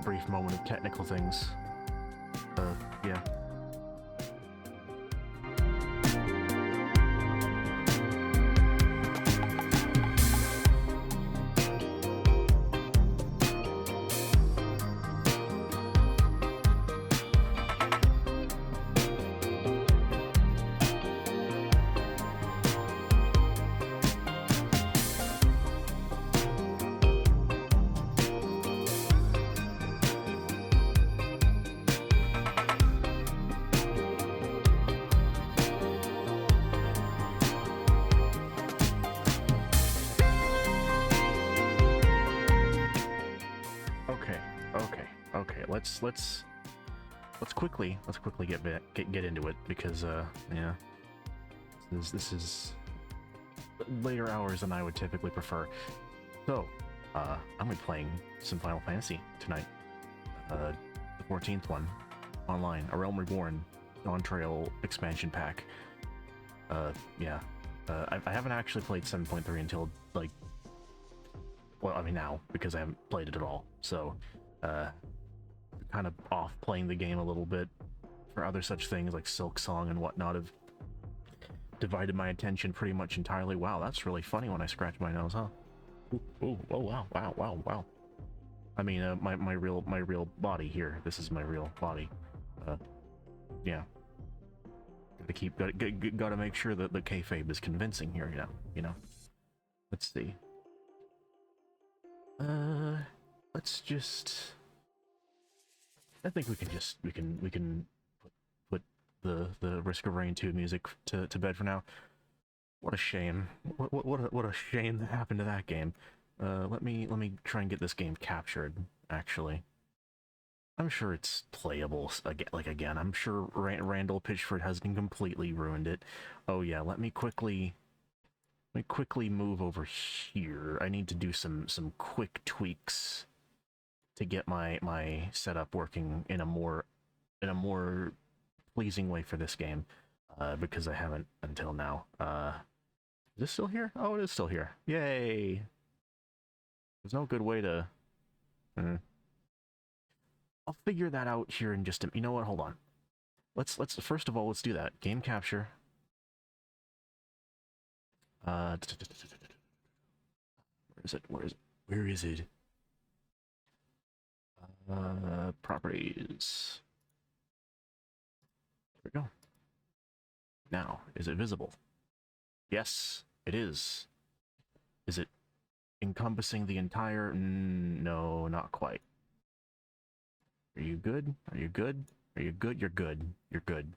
Brief moment of technical things. Yeah. Okay. Let's quickly get into it, because yeah, this is later hours than I would typically prefer. So I'm gonna be playing some Final Fantasy tonight, the 14th one, online, A Realm Reborn Dawn Trail expansion pack. Yeah, I haven't actually played 7.3 until, like, well, I mean now, because I haven't played it at all, so kind of off playing the game a little bit for other such things like Silk Song and whatnot have divided my attention pretty much entirely. Wow, that's really funny when I scratch my nose, huh? Ooh, oh wow. I mean, my real body here. This is my real body. Yeah. Gotta make sure that the kayfabe is convincing here, you know. Let's see. Let's just. I think we can put the Risk of Rain 2 music to bed for now. What a shame. What a shame that happened to that game. Let me try and get this game captured, actually. I'm sure it's playable again. I'm sure Randall Pitchford hasn't completely ruined it. Oh yeah, let me quickly move over here. I need to do some quick tweaks to get my setup working in a more pleasing way for this game, because I haven't until now. Is this still here? Oh, it is still here. Yay! There's no good way to. I'll figure that out here in just a. You know what? Hold on. Let's first of all, let's do that game capture. Where is it? Where is it? Properties. There we go. Now, is it visible? Yes, it is. Is it encompassing the entire? No, not quite. Are you good? Are you good? Are you good? You're good. You're good.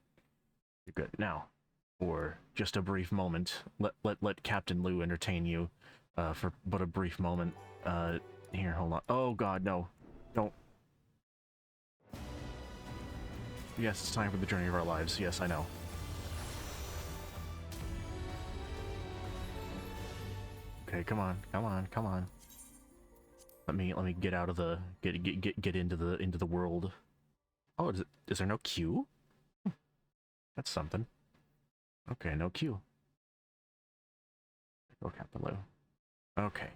You're good. Now, for just a brief moment, let Captain Lou entertain you, for but a brief moment. Here, hold on. Oh God, no. Don't. Yes, it's time for the journey of our lives. Yes, I know. Okay, come on. Let me get out of the get into the world. Oh, is there no queue? That's something. Okay, no queue. Go, Captain Lou. Okay.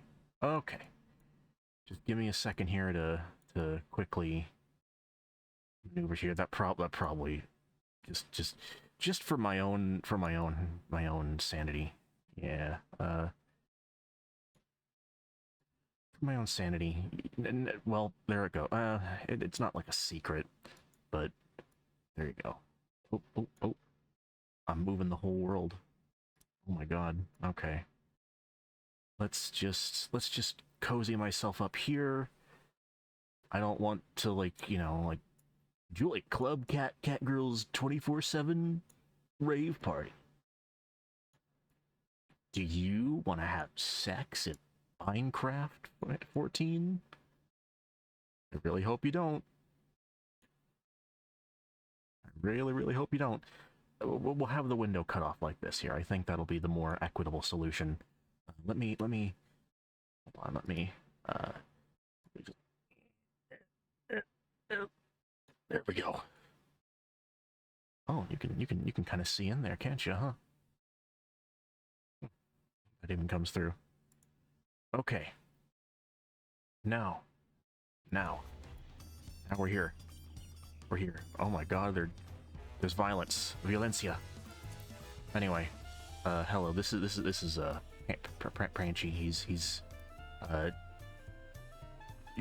Just give me a second here to quickly maneuver here. That probably just just for my own sanity. Yeah, for my own sanity. Well, there it go. It's not like a secret, but there you go. Oh, oh, oh. I'm moving the whole world. Oh my god. Okay. Let's just cozy myself up here. I don't want to, like, you know, like, Julie Club Cat Girls 24/7 rave party. Do you want to have sex in Minecraft 14? I really hope you don't. I really, really hope you don't. We'll have the window cut off like this here. I think that'll be the more equitable solution. Let me, hold on, let me just, there we go. Oh, you can kind of see in there, can't you, huh? That even comes through. Okay. Now we're here. We're here. Oh my god, there's violence. Violencia. Anyway, hello, this is Pranchy. He's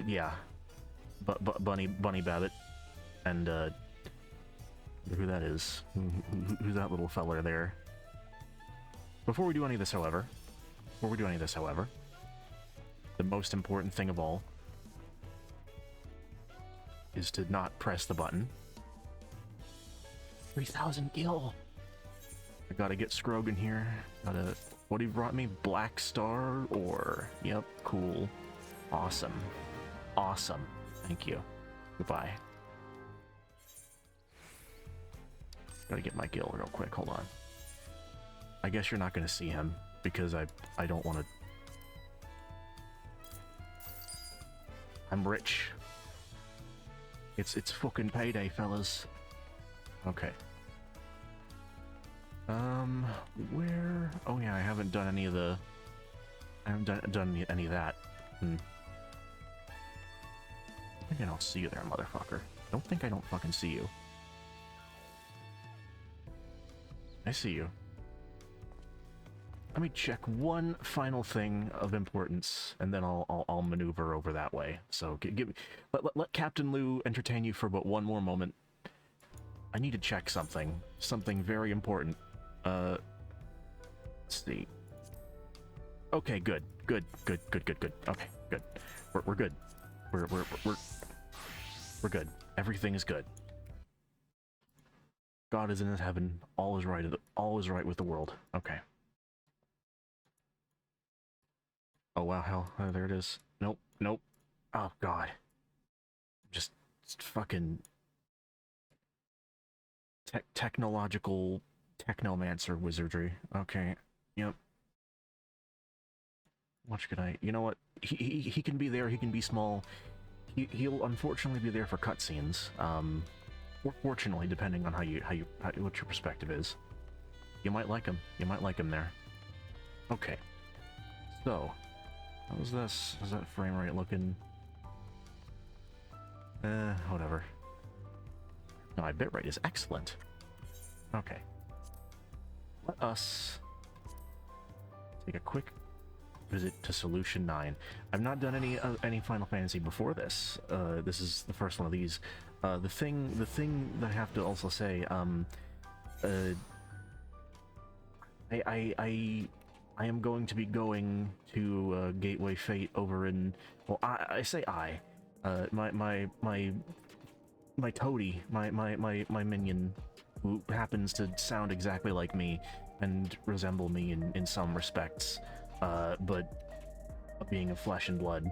yeah. Bunny Babbitt. And, who that is. Who's that little feller there? Before we do any of this, however, the most important thing of all is to not press the button. 3,000 gil! I gotta get Scrog in here. What he brought me? Black Star or... Yep, cool. Awesome. Awesome. Thank you. Goodbye. Gotta get my gil real quick, hold on. I guess you're not gonna see him, because I don't want to... I'm rich. It's fucking payday, fellas. Okay. Where... Oh yeah, I haven't done any of the... I haven't done any of that. I think I don't see you there, motherfucker. Don't think I don't fucking see you. I see you. Let me check one final thing of importance, and then I'll maneuver over that way. So let Captain Lou entertain you for but one more moment. I need to check something very important. Let's see. Okay, good. Okay, good. We're good. We're good. Everything is good. God is in his heaven. All is right with the world. Okay. Oh wow, hell, there it is. Nope. Oh god. Just fucking technological technomancer wizardry. Okay. Yep. What could I? You know what? He can be there. He can be small. He'll unfortunately be there for cutscenes. Or fortunately, depending on what your perspective is. You might like him. You might like him there. Okay. So, how's this? Is that frame rate looking? Whatever. No, my bitrate is excellent. Okay. Let us take a quick visit to Solution 9. I've not done any Final Fantasy before this. This is the first one of these. The thing that I have to also say, I am going to be going to Gateway Fate over in, well, I say my toady, my minion, who happens to sound exactly like me and resemble me in some respects, but being of flesh and blood,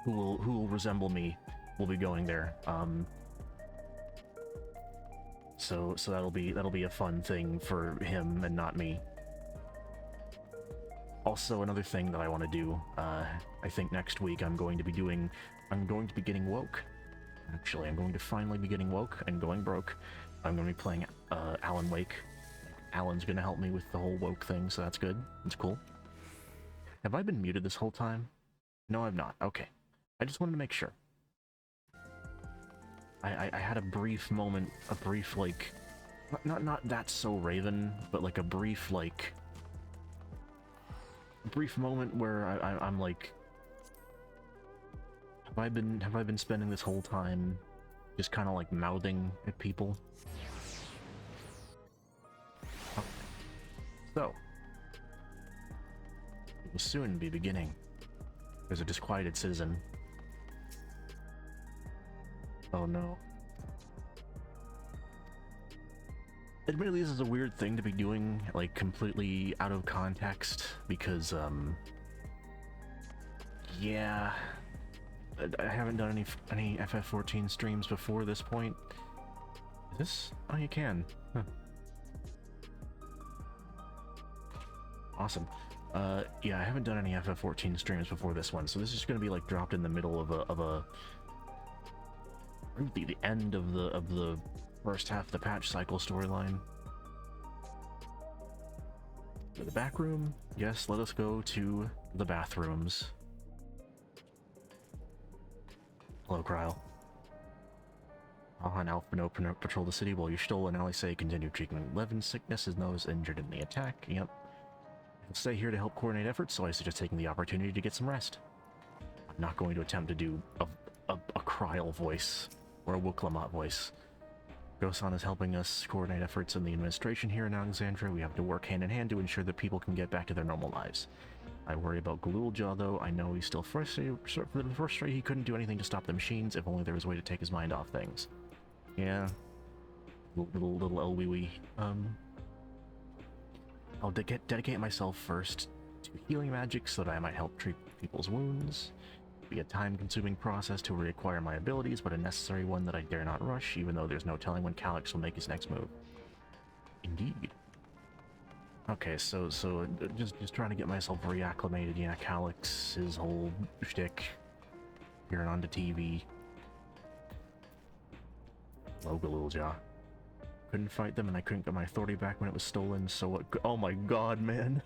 who will resemble me, will be going there. So that'll be a fun thing for him and not me. Also, another thing that I want to do, I think next week I'm going to be getting woke. Actually, I'm going to finally be getting woke and going broke. I'm going to be playing Alan Wake. Alan's going to help me with the whole woke thing, so that's good. That's cool. Have I been muted this whole time? No, I've not. Okay. I just wanted to make sure. I had a brief moment, like, not that so Raven, but like a brief moment where I'm like, have I been spending this whole time just kind of like mouthing at people? Okay. So, it will soon be beginning. There's a disquieted citizen. Oh no. Admittedly, this is a weird thing to be doing, like, completely out of context, because, yeah, I haven't done any FF14 streams before this point. Is this? Oh, you can. Huh. Awesome. Yeah, I haven't done any FF14 streams before this one, so this is going to be, like, dropped in the middle of the end of the first half of the patch cycle storyline. To the back room? Yes, let us go to the bathrooms. Hello, Kryle. An Alpha no patrol the city while you stole and LSA continue treatment. Levin's sickness is those injured in the attack. Yep. I'll stay here to help coordinate efforts, so I suggest taking the opportunity to get some rest. I'm not going to attempt to do a Kryle voice or a Wuklamot voice. Gosan is helping us coordinate efforts in the administration here in Alexandria. We have to work hand in hand to ensure that people can get back to their normal lives. I worry about Galulja, though. I know he's still frustrated he couldn't do anything to stop the machines, if only there was a way to take his mind off things. Yeah. Little Elwee. I'll dedicate myself first to healing magic so that I might help treat people's wounds. It'll be a time-consuming process to reacquire my abilities, but a necessary one that I dare not rush, even though there's no telling when Calyx will make his next move. Indeed. Okay, so just trying to get myself reacclimated. Yeah, Calyx, his whole shtick, appearing on the TV. Low Galulja. Couldn't fight them, and I couldn't get my authority back when it was stolen, so what? Oh my god, man.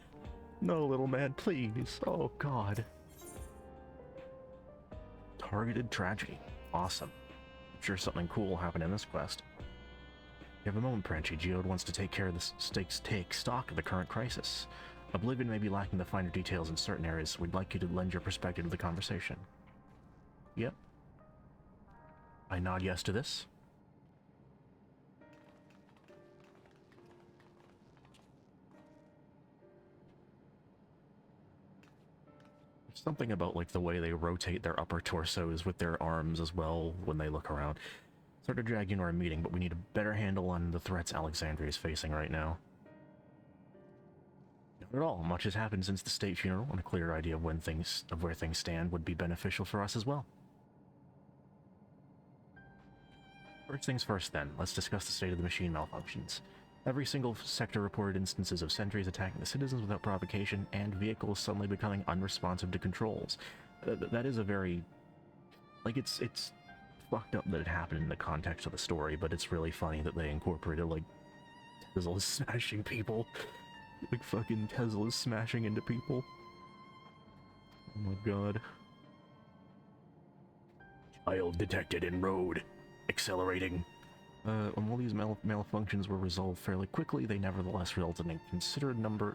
No, little man, please. Oh god. Targeted tragedy. Awesome. I'm sure something cool will happen in this quest. You have a moment, Pranchi. Geode wants to take stock of the current crisis. Oblivion may be lacking the finer details in certain areas, so we'd like you to lend your perspective to the conversation. Yep. I nod yes to this. Something about like the way they rotate their upper torsos with their arms as well when they look around. Sort of drag you into our meeting, but we need a better handle on the threats Alexandria is facing right now. Not at all. Much has happened since the state funeral, and a clear idea of where things stand would be beneficial for us as well. First things first then, let's discuss the state of the machine malfunctions. Every single sector reported instances of sentries attacking the citizens without provocation, and vehicles suddenly becoming unresponsive to controls. That is a very... like, it's fucked up that it happened in the context of the story, but it's really funny that they incorporated, like, Teslas smashing people. Like, fucking Teslas smashing into people. Oh my god. Child detected in road. Accelerating. While these malfunctions were resolved fairly quickly, they nevertheless resulted in a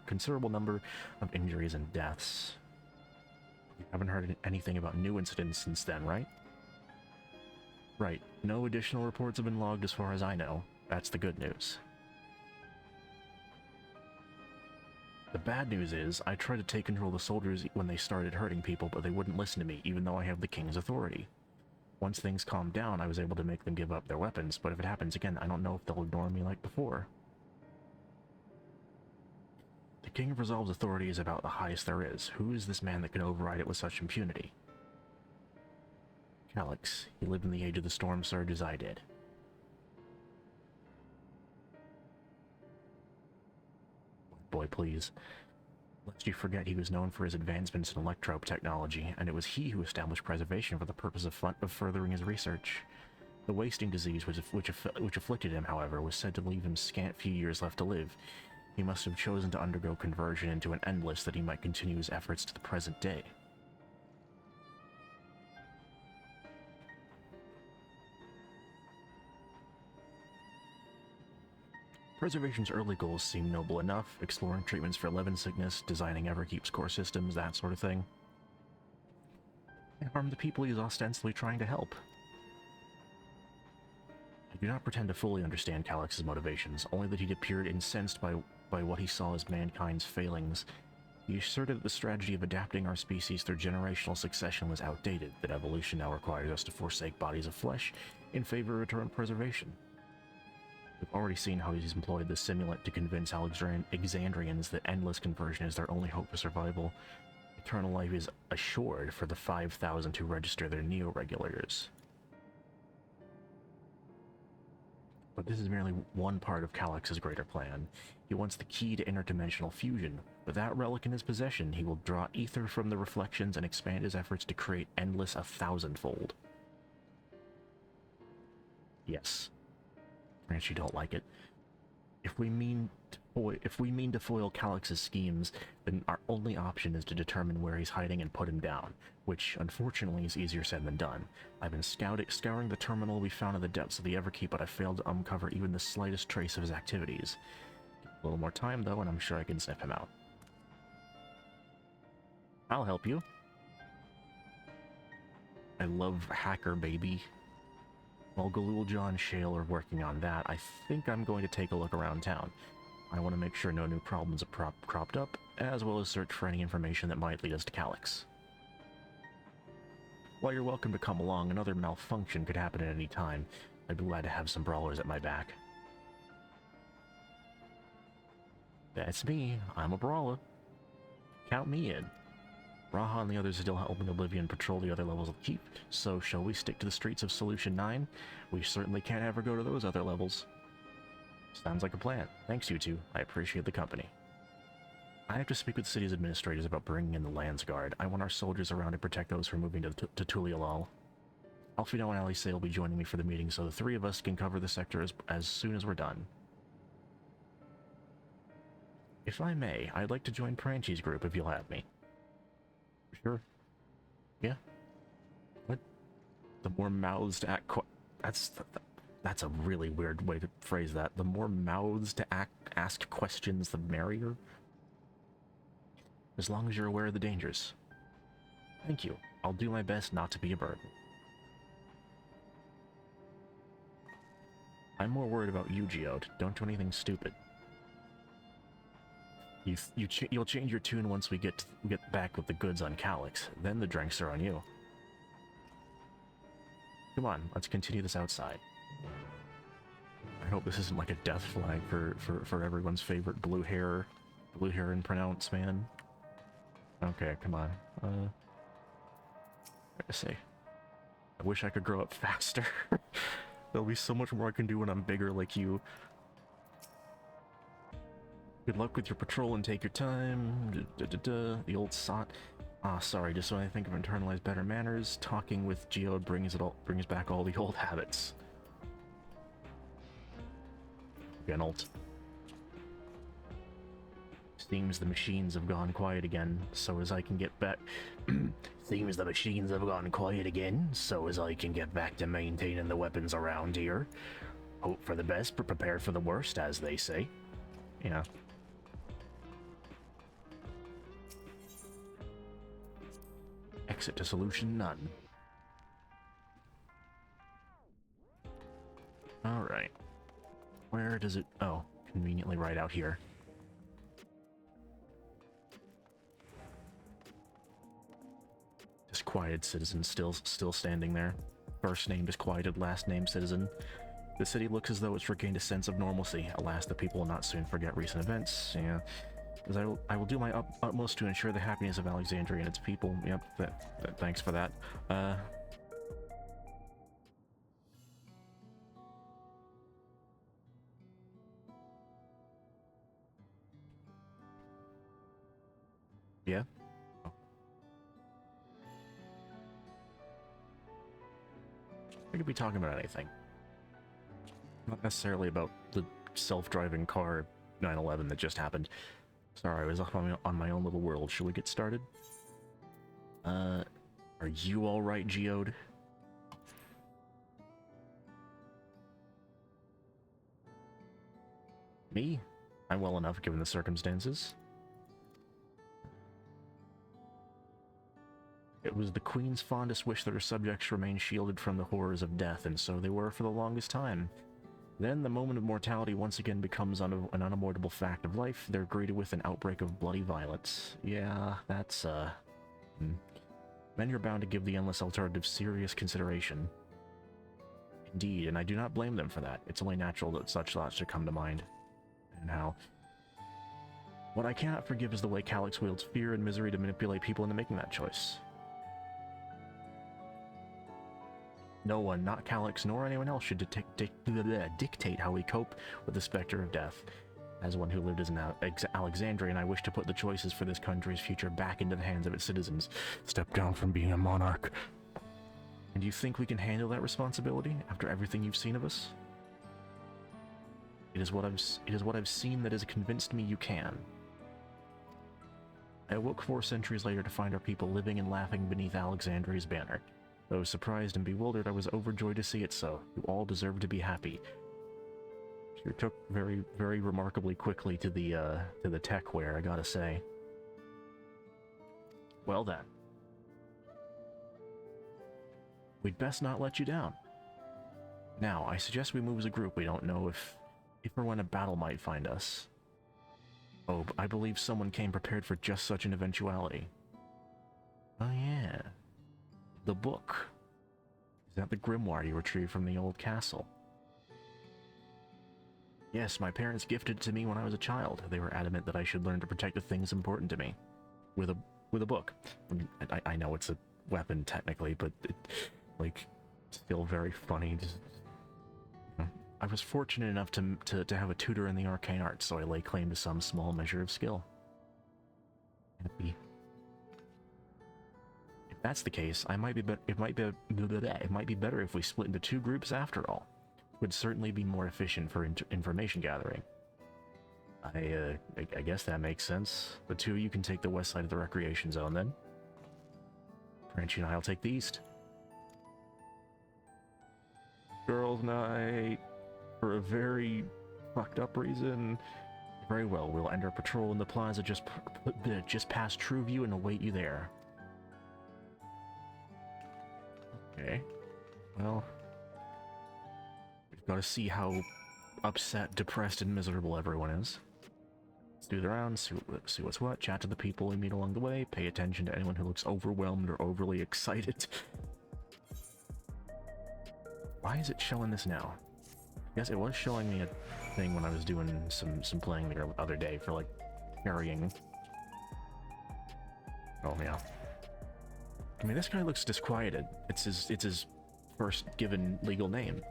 considerable number of injuries and deaths. You haven't heard anything about new incidents since then, right? Right. No additional reports have been logged as far as I know. That's the good news. The bad news is, I tried to take control of the soldiers when they started hurting people, but they wouldn't listen to me, even though I have the king's authority. Once things calmed down, I was able to make them give up their weapons, but if it happens again, I don't know if they'll ignore me like before. The King of Resolve's authority is about the highest there is. Who is this man that can override it with such impunity? Calyx. He lived in the age of the storm surge as I did. Boy, please. Lest you forget, he was known for his advancements in electrope technology, and it was he who established preservation for the purpose of furthering his research. The wasting disease which afflicted him, however, was said to leave him scant few years left to live. He must have chosen to undergo conversion into an endless that he might continue his efforts to the present day. Preservation's early goals seem noble enough, exploring treatments for leaven sickness, designing Everkeep's core systems, that sort of thing. And harm the people he's ostensibly trying to help. I do not pretend to fully understand Calyx's motivations, only that he appeared incensed by what he saw as mankind's failings. He asserted that the strategy of adapting our species through generational succession was outdated, that evolution now requires us to forsake bodies of flesh in favor of eternal preservation. We've already seen how he's employed the simulant to convince Alexandrians that endless conversion is their only hope for survival. Eternal life is assured for the 5,000 who register their neo-regulators. But this is merely one part of Calyx's greater plan. He wants the key to interdimensional fusion. With that relic in his possession, he will draw ether from the reflections and expand his efforts to create endless 1,000-fold. Yes. You don't like it. If we mean to foil Calyx's schemes, then our only option is to determine where he's hiding and put him down, which, unfortunately, is easier said than done. I've been scouring the terminal we found in the depths of the Everkeep, but I failed to uncover even the slightest trace of his activities. A little more time, though, and I'm sure I can sniff him out. I'll help you. I love Hacker Baby. While Galulja and Shale are working on that, I think I'm going to take a look around town. I want to make sure no new problems have cropped up, as well as search for any information that might lead us to Calyx. While you're welcome to come along, another malfunction could happen at any time. I'd be glad to have some brawlers at my back. That's me. I'm a brawler. Count me in. Raha and the others still helping Oblivion patrol the other levels of the keep, so shall we stick to the streets of Solution 9? We certainly can't ever go to those other levels. Sounds like a plan. Thanks, you two. I appreciate the company. I have to speak with the city's administrators about bringing in the Lands Guard. I want our soldiers around to protect those who are moving to Tulialal. Alfino and Alice will be joining me for the meeting, so the three of us can cover the sector as soon as we're done. If I may, I'd like to join Pranchi's group if you'll have me. Sure. Yeah. What? The more mouths to act that's a really weird way to phrase that. The more mouths to ask questions, the merrier. As long as you're aware of the dangers. Thank you. I'll do my best not to be a burden. I'm more worried about you, Geode. Don't do anything stupid. You'll change your tune once we get back with the goods on Calyx. Then the drinks are on you. Come on, let's continue this outside. I hope this isn't like a death flag for everyone's favorite blue hair and pronounce man. Okay, come on. I say, I wish I could grow up faster. There'll be so much more I can do when I'm bigger like you. Good luck with your patrol and take your time. The old sot. Ah, sorry, just when I think of internalized better manners, talking with Geode brings back all the old habits. Genalt. Seems the machines have gone quiet again, so as I can get back... Seems the machines have gone quiet again, so as I can get back to maintaining the weapons around here. Hope for the best, but prepare for the worst, as they say. Yeah. Exit to Solution None. Alright. Where does it... Oh, conveniently right out here. Disquieted citizen still standing there. First name disquieted, last name citizen. The city looks as though it's regained a sense of normalcy. Alas, the people will not soon forget recent events. Yeah. As I will do my utmost to ensure the happiness of Alexandria and its people. Yep, thanks for that. Yeah? Oh. I could be talking about anything. Not necessarily about the self-driving car 9/11 that just happened. Sorry, I was off on my own little world. Should we get started? Are you alright, Geode? Me? I'm well enough given the circumstances. It was the Queen's fondest wish that her subjects remain shielded from the horrors of death, and so they were for the longest time. Then, the moment of mortality once again becomes an unavoidable fact of life. They're greeted with an outbreak of bloody violence. Yeah, that's, Many are bound to give the endless alternative serious consideration. Indeed, and I do not blame them for that. It's only natural that such thoughts should come to mind. And how... What I cannot forgive is the way Calyx wields fear and misery to manipulate people into making that choice. No one, not Calyx nor anyone else, should dictate how we cope with the specter of death. As one who lived as an Alexandrian, I wish to put the choices for this country's future back into the hands of its citizens. Step down from being a monarch. And do you think we can handle that responsibility after everything you've seen of us? It is what I've seen that has convinced me you can. I awoke 4 centuries later to find our people living and laughing beneath Alexandria's banner. Though surprised and bewildered, I was overjoyed to see it so. You all deserve to be happy. You took very, very remarkably quickly to the tech wear, I gotta say. Well then. We'd best not let you down. Now, I suggest we move as a group. We don't know if or when a battle might find us. Oh, but I believe someone came prepared for just such an eventuality. Oh yeah. The book. Is that the grimoire you retrieved from the old castle? Yes, my parents gifted it to me when I was a child. They were adamant that I should learn to protect the things important to me. With a book. I mean, I know it's a weapon technically, but like, still very funny. Just, you know, I was fortunate enough to have a tutor in the arcane arts, so I lay claim to some small measure of skill. If that's the case, it might be better if we split into 2 groups after all. It would certainly be more efficient for information gathering. I guess that makes sense. The 2 of you can take the west side of the recreation zone then. Franchi and I'll take the east. Girls' night, for a very fucked up reason. Very well, we'll end our patrol in the plaza just past Trueview and await you there. Okay. Well, we've got to see how upset, depressed, and miserable everyone is. Let's do the rounds, see what's what, chat to the people we meet along the way, pay attention to anyone who looks overwhelmed or overly excited. Why is it showing this now? I guess it was showing me a thing when I was doing some playing the other day for, like, carrying. Oh, yeah. I mean, this guy looks disquieted. It's his first given legal name.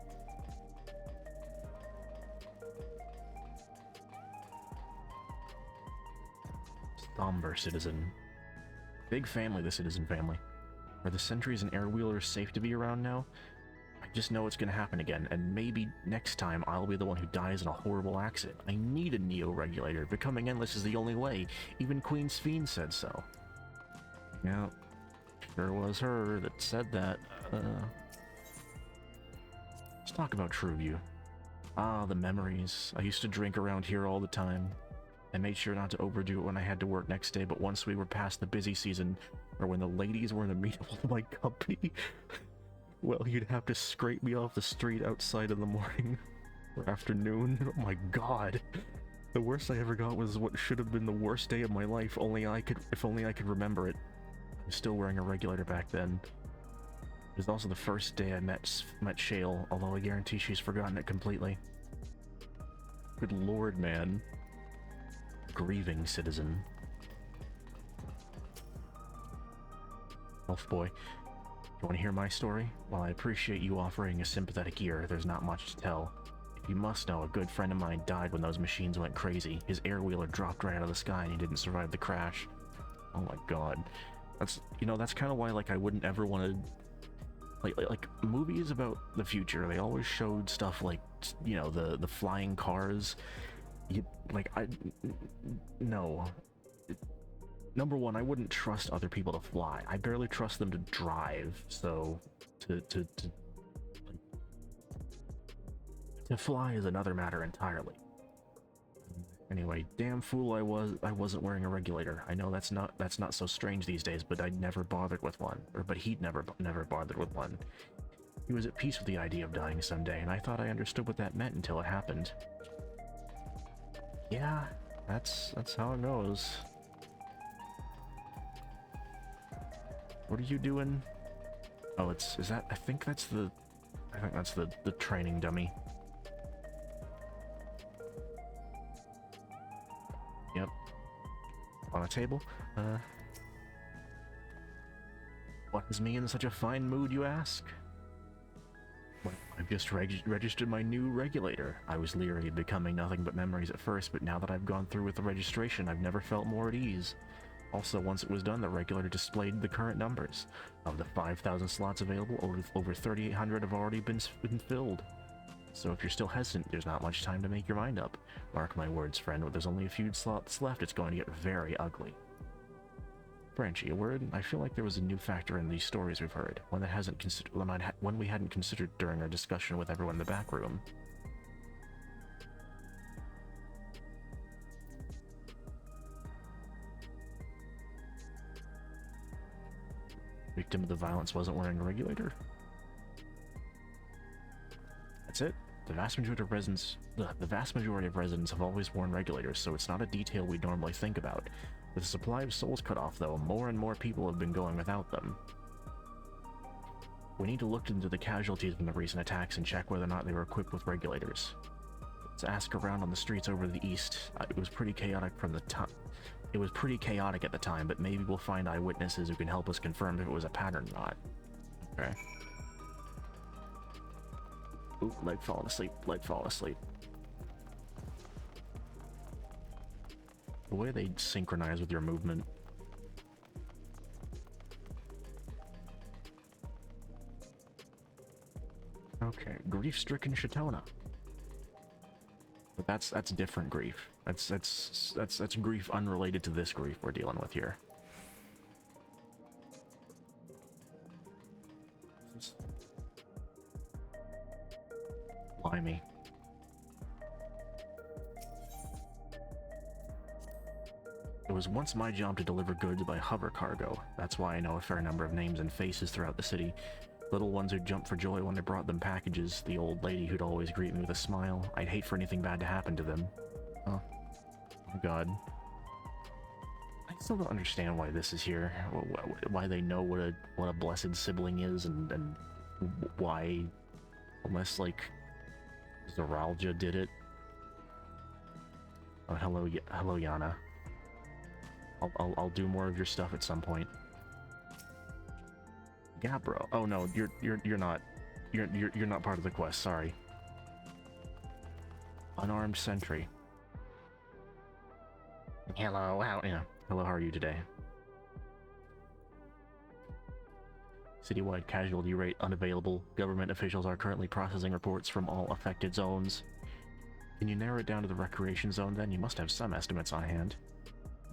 Somber citizen. Big family, the citizen family. Are the sentries and air-wheelers safe to be around now? I just know it's gonna happen again, and maybe next time I'll be the one who dies in a horrible accident. I need a neo-regulator. Becoming endless is the only way. Even Queen Sphene said so. Yeah, sure was her that said that. Let's talk about Trueview. Ah, the memories. I used to drink around here all the time. I made sure not to overdo it when I had to work next day, but once we were past the busy season, or when the ladies weren't amenable to my company, well, you'd have to scrape me off the street outside in the morning or afternoon. Oh my god. The worst I ever got was what should have been the worst day of my life, if only I could remember it. I was still wearing a regulator back then. It was also the first day I met Shale, although I guarantee she's forgotten it completely. Good lord, man. Grieving citizen. Elf boy, you want to hear my story? While I appreciate you offering a sympathetic ear, there's not much to tell. If you must know, a good friend of mine died when those machines went crazy. His air-wheeler dropped right out of the sky and he didn't survive the crash. Oh my god. That's, you know, that's kind of why, like, I wouldn't ever want to... Like, movies about the future, they always showed stuff like, you know, the flying cars. No. Number one, I wouldn't trust other people to fly. I barely trust them to drive, so to fly is another matter entirely. Anyway, damn fool I wasn't wearing a regulator. I know that's not so strange these days, but I never bothered with one. But he'd never bothered with one. He was at peace with the idea of dying someday, and I thought I understood what that meant until it happened. Yeah, that's how it goes. What are you doing? Oh, is that, I think that's the training dummy. Yep. On a table. What has me in such a fine mood, you ask? Well, I've just registered my new regulator. I was leery of becoming nothing but memories at first, but now that I've gone through with the registration, I've never felt more at ease. Also, once it was done, the regulator displayed the current numbers. Of the 5,000 slots available, over 3,800 have already been filled. So if you're still hesitant, there's not much time to make your mind up. Mark my words, friend, there's only a few slots left, it's going to get very ugly. Branchy, a word? I feel like there was a new factor in these stories we've heard, one we hadn't considered during our discussion with everyone in the back room. Victim of the violence wasn't wearing a regulator? That's it. The vast majority of residents have always worn regulators, so it's not a detail we normally think about. With the supply of souls cut off, though, more and more people have been going without them. We need to look into the casualties from the recent attacks and check whether or not they were equipped with regulators. Let's ask around on the streets over the east. It was pretty chaotic at the time, but maybe we'll find eyewitnesses who can help us confirm if it was a pattern or not. Okay. Ooh, leg falling asleep. The way they synchronize with your movement. Okay, grief-stricken Shatona. But that's different grief. That's grief unrelated to this grief we're dealing with here. Blimey. It was once my job to deliver goods by hover cargo. That's why I know a fair number of names and faces throughout the city. Little ones who'd jump for joy when I brought them packages, the old lady who'd always greet me with a smile. I'd hate for anything bad to happen to them. Oh god. I still don't understand why this is here. Why they know what a blessed sibling is, and why, unless like Zoralja did it. Oh, hello Yana. I'll do more of your stuff at some point. Gabbro. Oh no, you're not part of the quest. Sorry. Unarmed sentry. Hello. Hello. How are you today? Citywide casualty rate unavailable. Government officials are currently processing reports from all affected zones. Can you narrow it down to the recreation zone then? You must have some estimates on hand.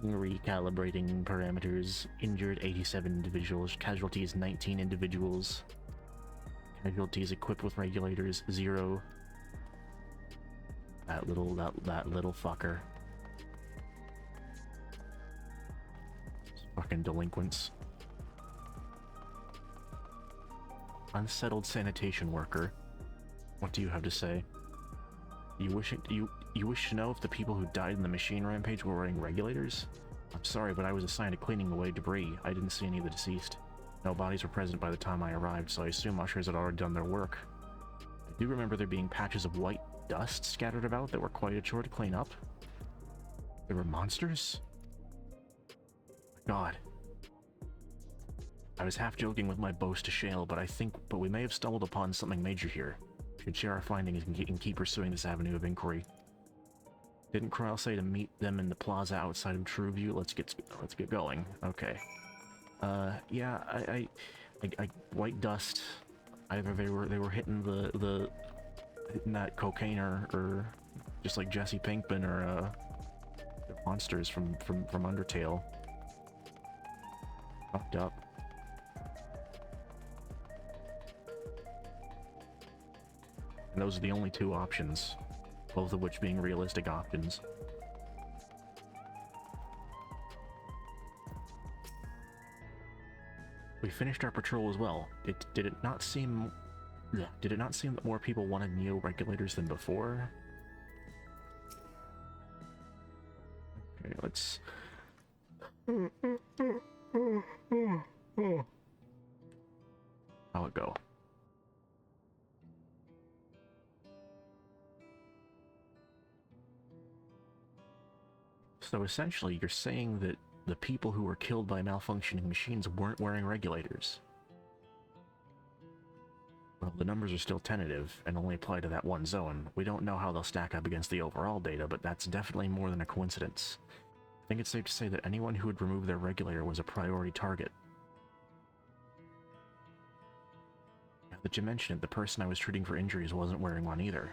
Recalibrating parameters. Injured 87 individuals. Casualties 19 individuals. Casualties equipped with regulators 0. That little fucker. Fucking delinquents. Unsettled sanitation worker. What do you have to say? You wish to know if the people who died in the machine rampage were wearing regulators? I'm sorry, but I was assigned to cleaning away debris. I didn't see any of the deceased. No bodies were present by the time I arrived, so I assume ushers had already done their work. I do remember there being patches of white dust scattered about that were quite a chore to clean up. There were monsters? God. I was half joking with my boast to Shale, but we may have stumbled upon something major here. We should share our findings and keep pursuing this avenue of inquiry. Didn't Krile say to meet them in the plaza outside of Trueview? Let's get going. Okay. Yeah, I white dust. Either they were hitting hitting that cocaine or just like Jesse Pinkman or the monsters from Undertale. Fucked up. And those are the only two options, both of which being realistic options. We finished our patrol as well. Did it not seem that more people wanted neo-regulators than before? Okay, let's... How'd it go? So essentially, you're saying that the people who were killed by malfunctioning machines weren't wearing regulators. Well, the numbers are still tentative and only apply to that one zone. We don't know how they'll stack up against the overall data, but that's definitely more than a coincidence. I think it's safe to say that anyone who would remove their regulator was a priority target. Now that you mention it, the person I was treating for injuries wasn't wearing one either.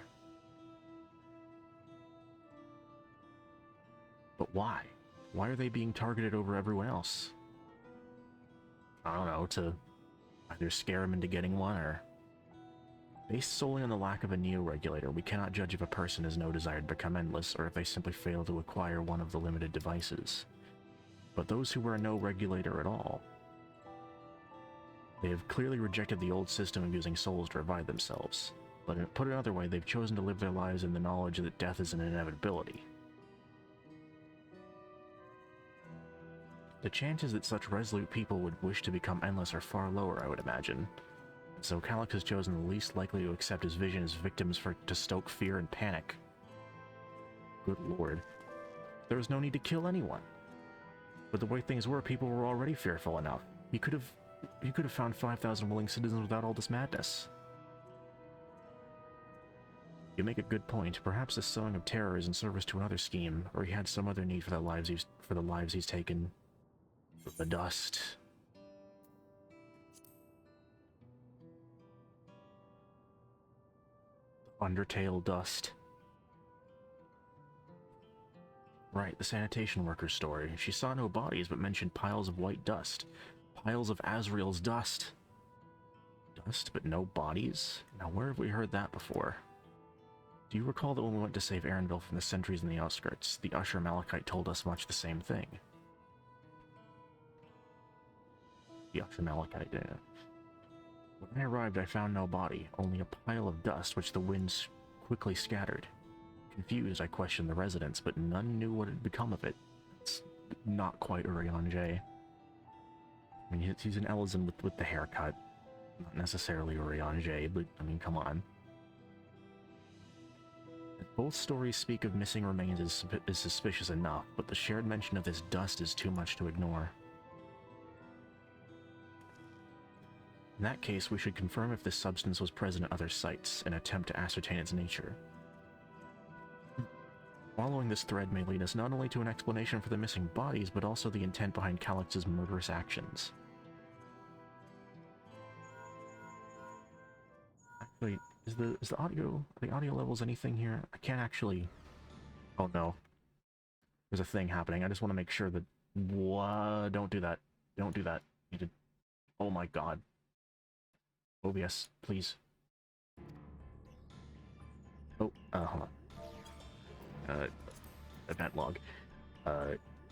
But why? Why are they being targeted over everyone else? I don't know, to either scare them into getting one, or... Based solely on the lack of a neo-regulator, we cannot judge if a person has no desire to become endless, or if they simply fail to acquire one of the limited devices. But those who wear no regulator at all, they have clearly rejected the old system of using souls to revive themselves. But put another way, they've chosen to live their lives in the knowledge that death is an inevitability. The chances that such resolute people would wish to become endless are far lower, I would imagine. So Calyx has chosen the least likely to accept his vision as victims to stoke fear and panic. Good lord. There was no need to kill anyone. But the way things were, people were already fearful enough. You could have found 5,000 willing citizens without all this madness. You make a good point. Perhaps this sowing of terror is in service to another scheme, or he had some other need for the lives he's taken. The dust. Undertale dust. Right, the sanitation worker's story. She saw no bodies, but mentioned piles of white dust. Piles of Azrael's dust. Dust, but no bodies? Now, where have we heard that before? Do you recall that when we went to save Aaronville from the sentries in the outskirts, the Usher Malachite told us much the same thing? The Usher Malachite, yeah. When I arrived, I found no body, only a pile of dust which the winds quickly scattered. Confused, I questioned the residents, but none knew what had become of it. It's not quite Urian J. I mean, he's an Ellison with the haircut. Not necessarily Urian J, but, I mean, come on. Both stories speak of missing remains is suspicious enough, but the shared mention of this dust is too much to ignore. In that case, we should confirm if this substance was present at other sites, and attempt to ascertain its nature. Following this thread may lead us not only to an explanation for the missing bodies, but also the intent behind Calyx's murderous actions. Actually, is the audio levels anything here? I can't actually... Oh no. There's a thing happening. I just want to make sure that... What? Don't do that. Don't do that. You did... Oh my god. OBS, please. Oh, hold on. Event log.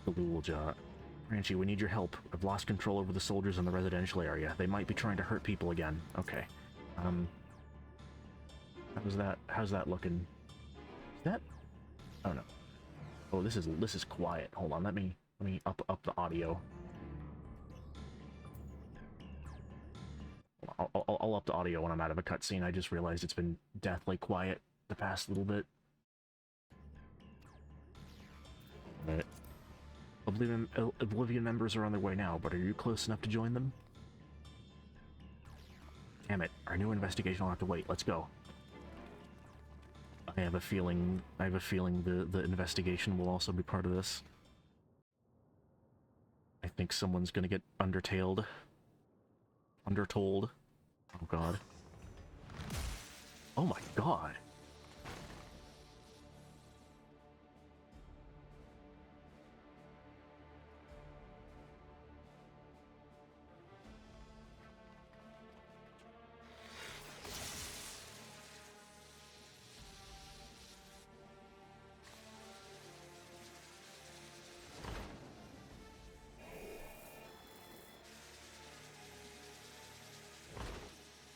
Galulja. Ranchi, we need your help. I've lost control over the soldiers in the residential area. They might be trying to hurt people again. Okay. How's that looking? Is that... I don't know. Oh, this is quiet. Hold on, let me up the audio. I'll up the audio when I'm out of a cutscene. I just realized it's been deathly quiet the past little bit. Right. Oblivion members are on their way now, but are you close enough to join them? Damn it, our new investigation will have to wait. Let's go. I have a feeling the investigation will also be part of this. I think someone's gonna get undertold. Oh god. Oh my god.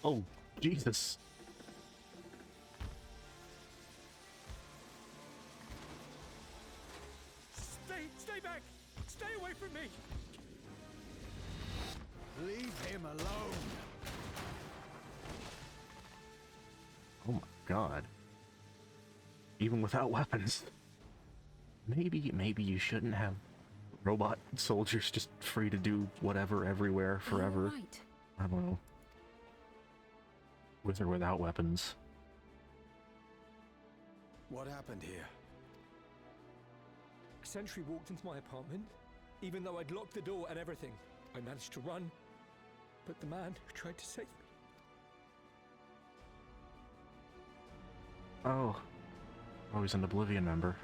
Oh, Jesus. Stay back! Stay away from me! Leave him alone. Oh my god. Even without weapons. Maybe you shouldn't have robot soldiers just free to do whatever everywhere forever. Right. I don't know. With or without weapons. What happened here? A sentry walked into my apartment, even though I'd locked the door and everything. I managed to run, but the man who tried to save me. Oh. Oh, he's an Oblivion member.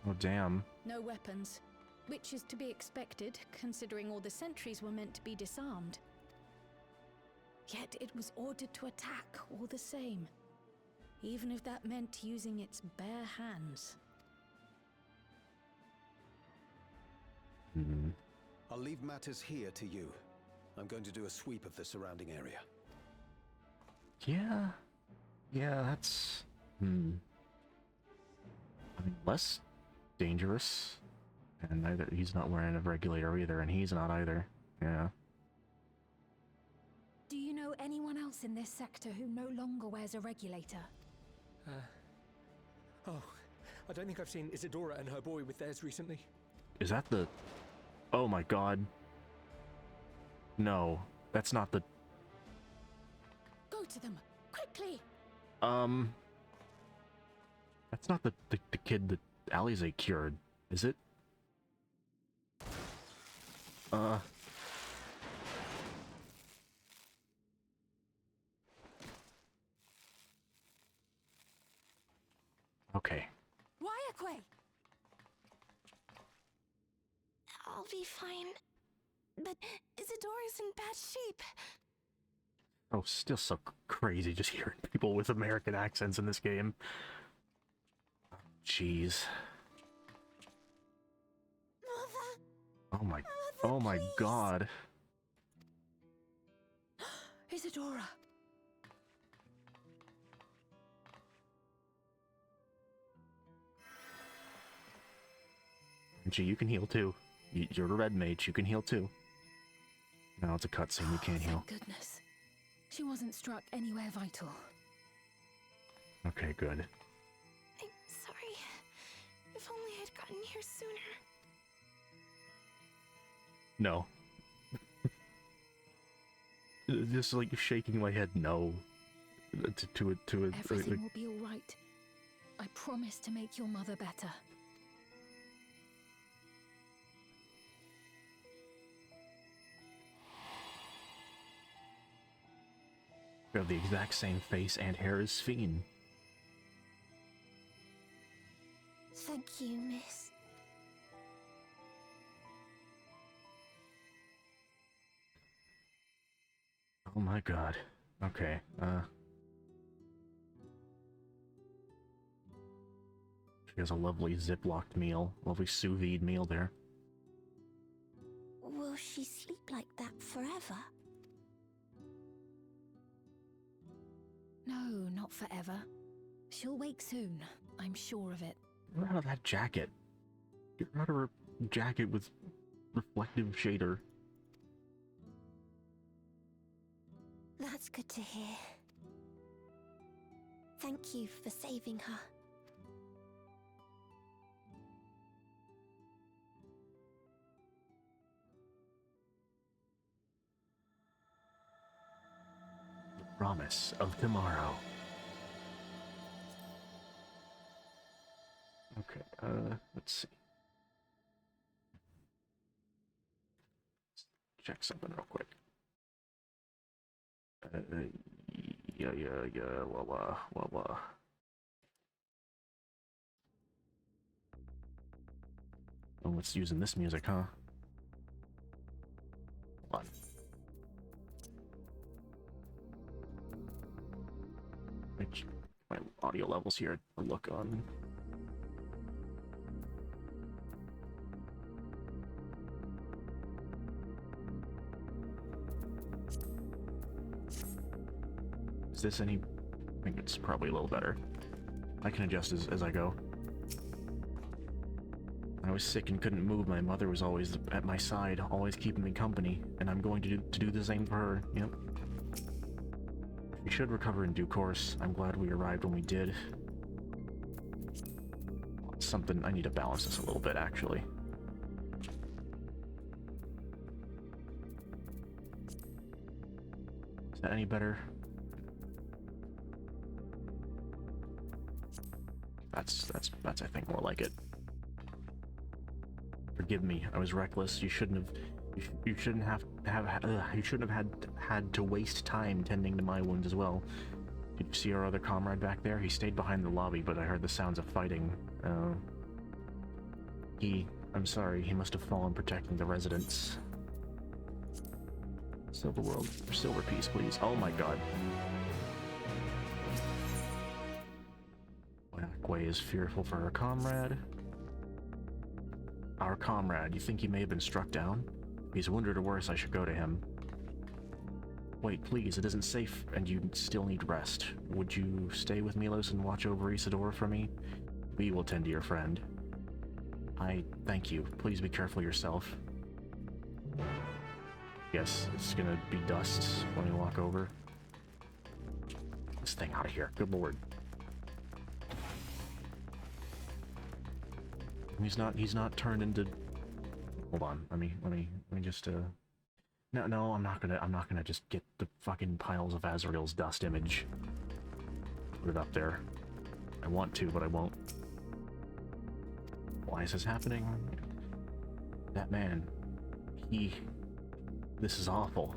Oh, damn. No weapons, which is to be expected, considering all the sentries were meant to be disarmed. Yet it was ordered to attack all the same, even if that meant using its bare hands. Hmm. I'll leave matters here to you. I'm going to do a sweep of the surrounding area. Yeah. Yeah, that's... I mean, less dangerous. And neither he's not wearing a regulator either, and he's not either. Yeah. Do you know anyone else in this sector who no longer wears a regulator? Oh, I don't think I've seen Isadora and her boy with theirs recently. Is that the... Oh my god. No, that's not the... Go to them, quickly! That's not the kid that Alize cured, is it? Okay. Wyaquay! I'll be fine. But Isadora's in bad shape. Oh, still so crazy just hearing people with American accents in this game. Jeez. Mother, Oh my... Oh my please. god. Isadora! Gee, you can heal too. You're a red mage, you can heal too. No, it's a cutscene, you can't heal. Thank goodness. She wasn't struck anywhere vital. Okay, good. I'm sorry. If only I'd gotten here sooner. No. Just like shaking my head no. To it. Everything will be all right. I promise to make your mother better. You have the exact same face and hair as Fiend. Thank you, miss. Oh my god. Okay, she has a lovely ziplocked meal. Lovely sous vide meal there. Will she sleep like that forever? No, not forever. She'll wake soon, I'm sure of it. Get her out of that jacket. Get her out of her jacket with reflective shader. That's good to hear. Thank you for saving her. Promise of tomorrow. Okay, let's see. Let's check something real quick. Yeah, well. Oh, it's using this music, huh? Hold on. Which my audio levels here to look on. Is this any... I think it's probably a little better. I can adjust as I go. When I was sick and couldn't move, my mother was always at my side, always keeping me company, and I'm going to do the same for her. Yep. We should recover in due course. I'm glad we arrived when we did. Something... I need to balance this a little bit, actually. Is that any better? That's I think more like it. Forgive me, I was reckless. You shouldn't have had to waste time tending to my wounds as well. Did you see our other comrade back there? He stayed behind the lobby, but I heard the sounds of fighting. I'm sorry, he must have fallen protecting the residents. Silver world, silver piece, please. Oh my god. Way is fearful for her comrade. Our comrade, you think he may have been struck down? If he's wounded or worse, I should go to him. Wait, please, it isn't safe, and you still need rest. Would you stay with Milos and watch over Isidore for me? We will tend to your friend. I thank you. Please be careful yourself. Yes, it's gonna be dust when we walk over. This thing out of here, good lord. He's not turned into... Hold on, let me just, No, I'm not gonna just get the fucking piles of Azrael's dust image. Put it up there. I want to, but I won't. Why is this happening? That man, this is awful.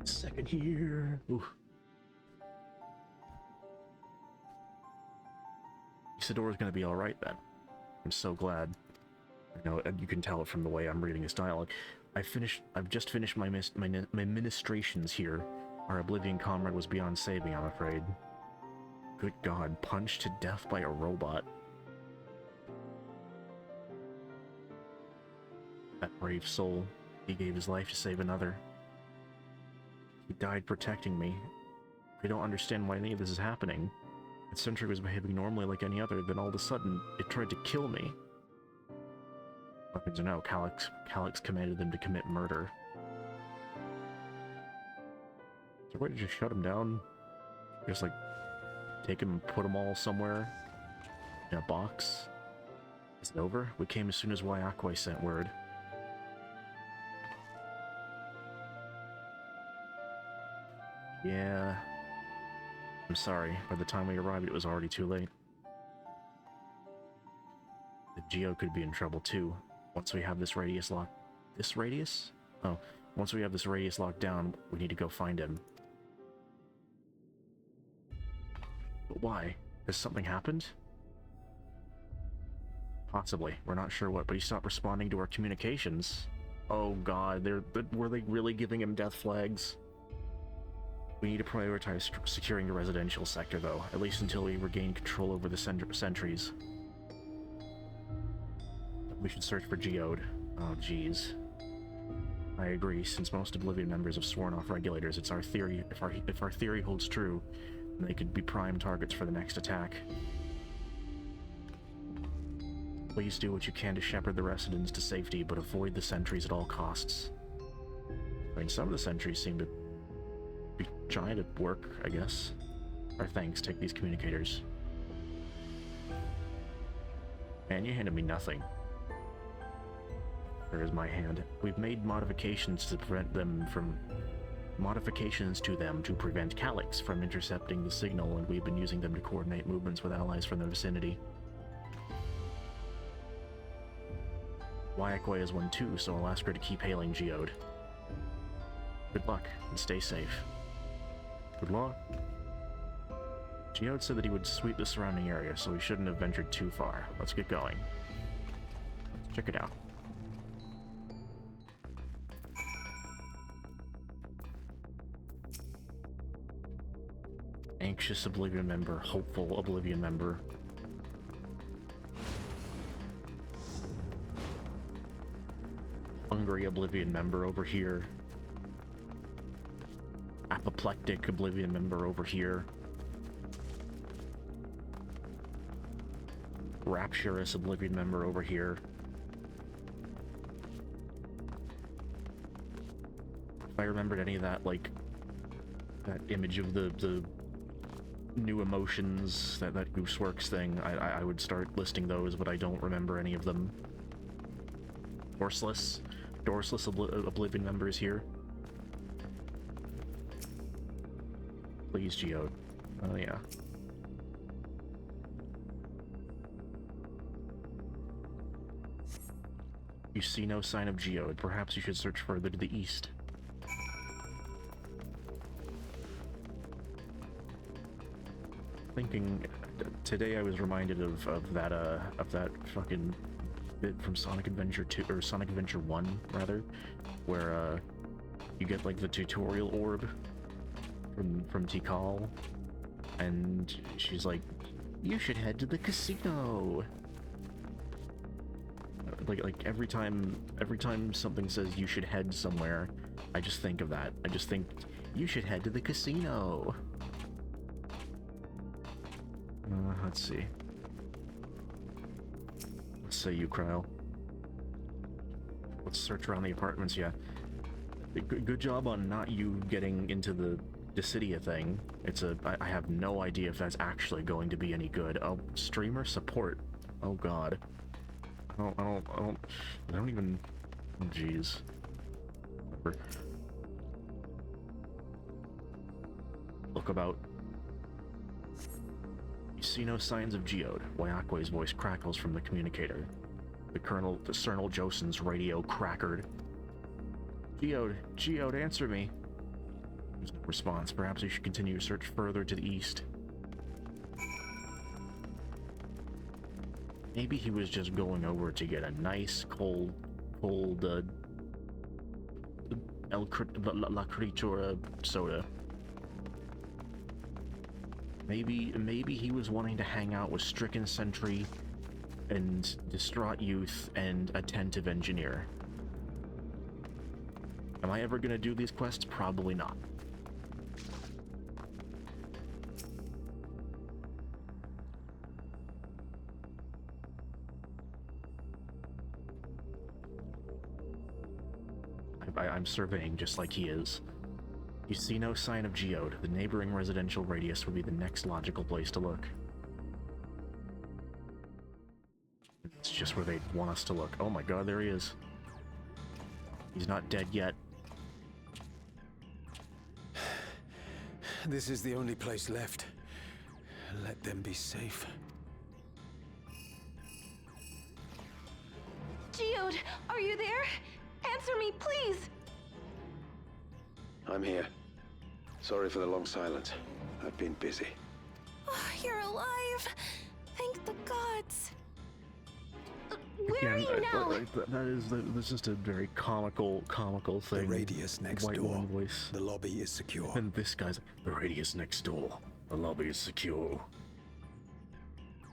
Second here. Ooh. Isidore's gonna be alright then. I'm so glad. You know, and you can tell it from the way I'm reading his dialogue. I've just finished my ministrations here. Our Oblivion comrade was beyond saving, I'm afraid. Good god, punched to death by a robot. That brave soul, he gave his life to save another. He died protecting me. I don't understand why any of this is happening. The sentry was behaving normally like any other, then all of a sudden, it tried to kill me. Weapons or no, calyx commanded them to commit murder. Is there a way to just shut him down? Just like, take him and put them all somewhere in a box? Is it over? We came as soon as Waiakwe sent word. Yeah... I'm sorry, by the time we arrived it was already too late. The Geo could be in trouble too. Once we have this radius locked... This radius? Oh, once we have this radius locked down, we need to go find him. But why? Has something happened? Possibly. We're not sure what, but he stopped responding to our communications. Oh god, were they really giving him death flags? We need to prioritize securing the residential sector, though, at least until we regain control over the sentries. We should search for Geode. Oh, jeez. I agree, since most Oblivion members have sworn off regulators, it's our theory. If our theory holds true, then they could be prime targets for the next attack. Please do what you can to shepherd the residents to safety, but avoid the sentries at all costs. I mean, some of the sentries seem to be trying to work, I guess. Our thanks, take these communicators. Man, you handed me nothing. There is my hand. We've made modifications to prevent them from... Modifications to them to prevent Calyx from intercepting the signal, and we've been using them to coordinate movements with allies from the vicinity. Waiakwe is one too, so I'll ask her to keep hailing Geode. Good luck, and stay safe. Good luck. Geode said that he would sweep the surrounding area, so we shouldn't have ventured too far. Let's get going. Let's check it out. Anxious Oblivion member, hopeful Oblivion member. Hungry Oblivion member over here. apoplectic Oblivion member over here. Rapturous Oblivion member over here. If I remembered any of that, like, that image of the new emotions, that Gooseworks thing, I would start listing those, but I don't remember any of them. Dorsless Oblivion members here. Please, Geode. Oh, yeah. You see no sign of Geode. Perhaps you should search further to the east. Thinking today, I was reminded of that fucking bit from Sonic Adventure 2 or Sonic Adventure 1 rather, where you get like the tutorial orb from Tikal, and she's like, "You should head to the casino." Like every time something says you should head somewhere, I just think of that. I just think you should head to the casino. Let's see. Let's say you, Cryo. Let's search around the apartments. Yeah. Good job on not you getting into the Dissidia thing. I have no idea if that's actually going to be any good. Oh, streamer support. Oh God. I don't even. Jeez. Look about. You see no signs of Geode. Wayakwe's voice crackles from the communicator. The Colonel Josen's radio crackered. Geode, answer me. There's no response. Perhaps you should continue your search further to the east. Maybe he was just going over to get a nice cold La Critura soda. Maybe he was wanting to hang out with Stricken Sentry and Distraught Youth and Attentive Engineer. Am I ever gonna do these quests? Probably not. I'm surveying just like he is. You see no sign of Geode. The neighboring residential radius would be the next logical place to look. It's just where they'd want us to look. Oh my God, there he is. He's not dead yet. This is the only place left. Let them be safe. Geode, are you there? Answer me, please! I'm here. Sorry for the long silence. I've been busy. Oh, you're alive! Thank the gods! Where are you now? That's just a very comical thing. The radius next White door. woman voice. The lobby is secure. And this guy's the radius next door. The lobby is secure.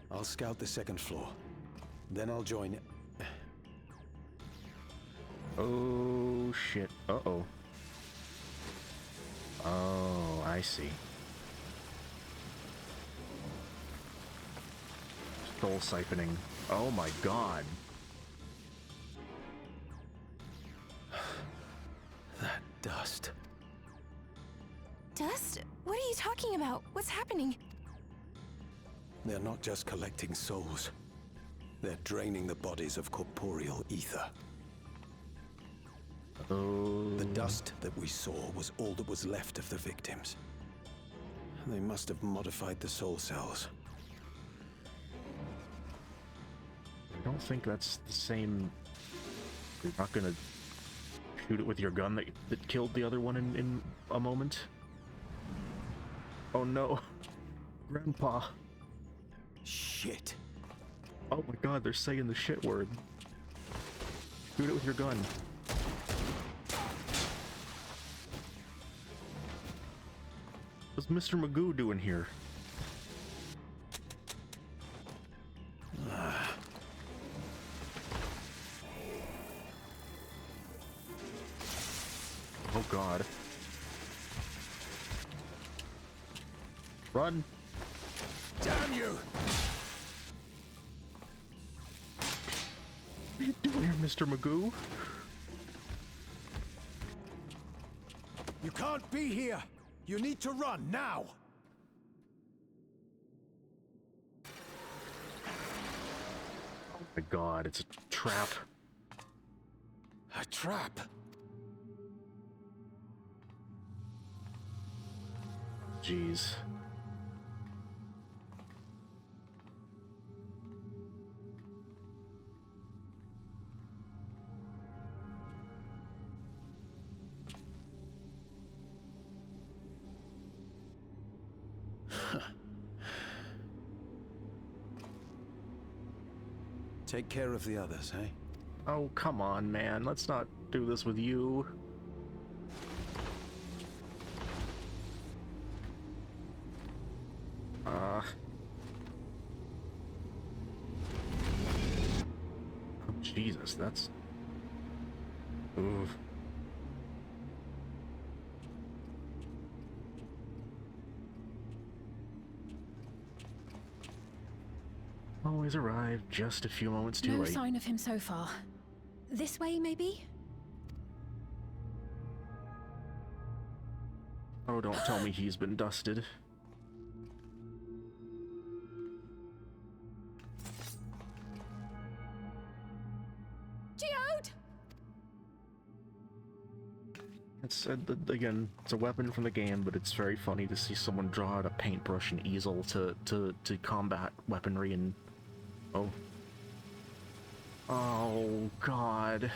I'll scout the second floor. Then I'll join. Oh shit. Uh-oh. Oh, I see. Soul siphoning. Oh my God. That dust. Dust? What are you talking about? What's happening? They're not just collecting souls. They're draining the bodies of corporeal ether. Oh. The dust that we saw was all that was left of the victims. They must have modified the soul cells. I don't think that's the same. You're not gonna shoot it with your gun that killed the other one in a moment? Oh no. Grandpa. Shit. Oh my God, they're saying the shit word. Shoot it with your gun. What's Mr. Magoo doing here? Oh God. Run! Damn you! What are you doing here, Mr. Magoo? You can't be here! You need to run, now! Oh my god, it's a trap. A trap? Jeez. Take care of the others, eh? Oh, come on, man. Let's not do this with you. Oh, Jesus, that's... Oof. Always arrive just a few moments too No late. sign of him so far. This way, maybe? Oh, don't tell me he's been dusted. Geode! It's, again, it's a weapon from the game, but it's very funny to see someone draw out a paintbrush and easel to combat weaponry and... Oh. Oh, God.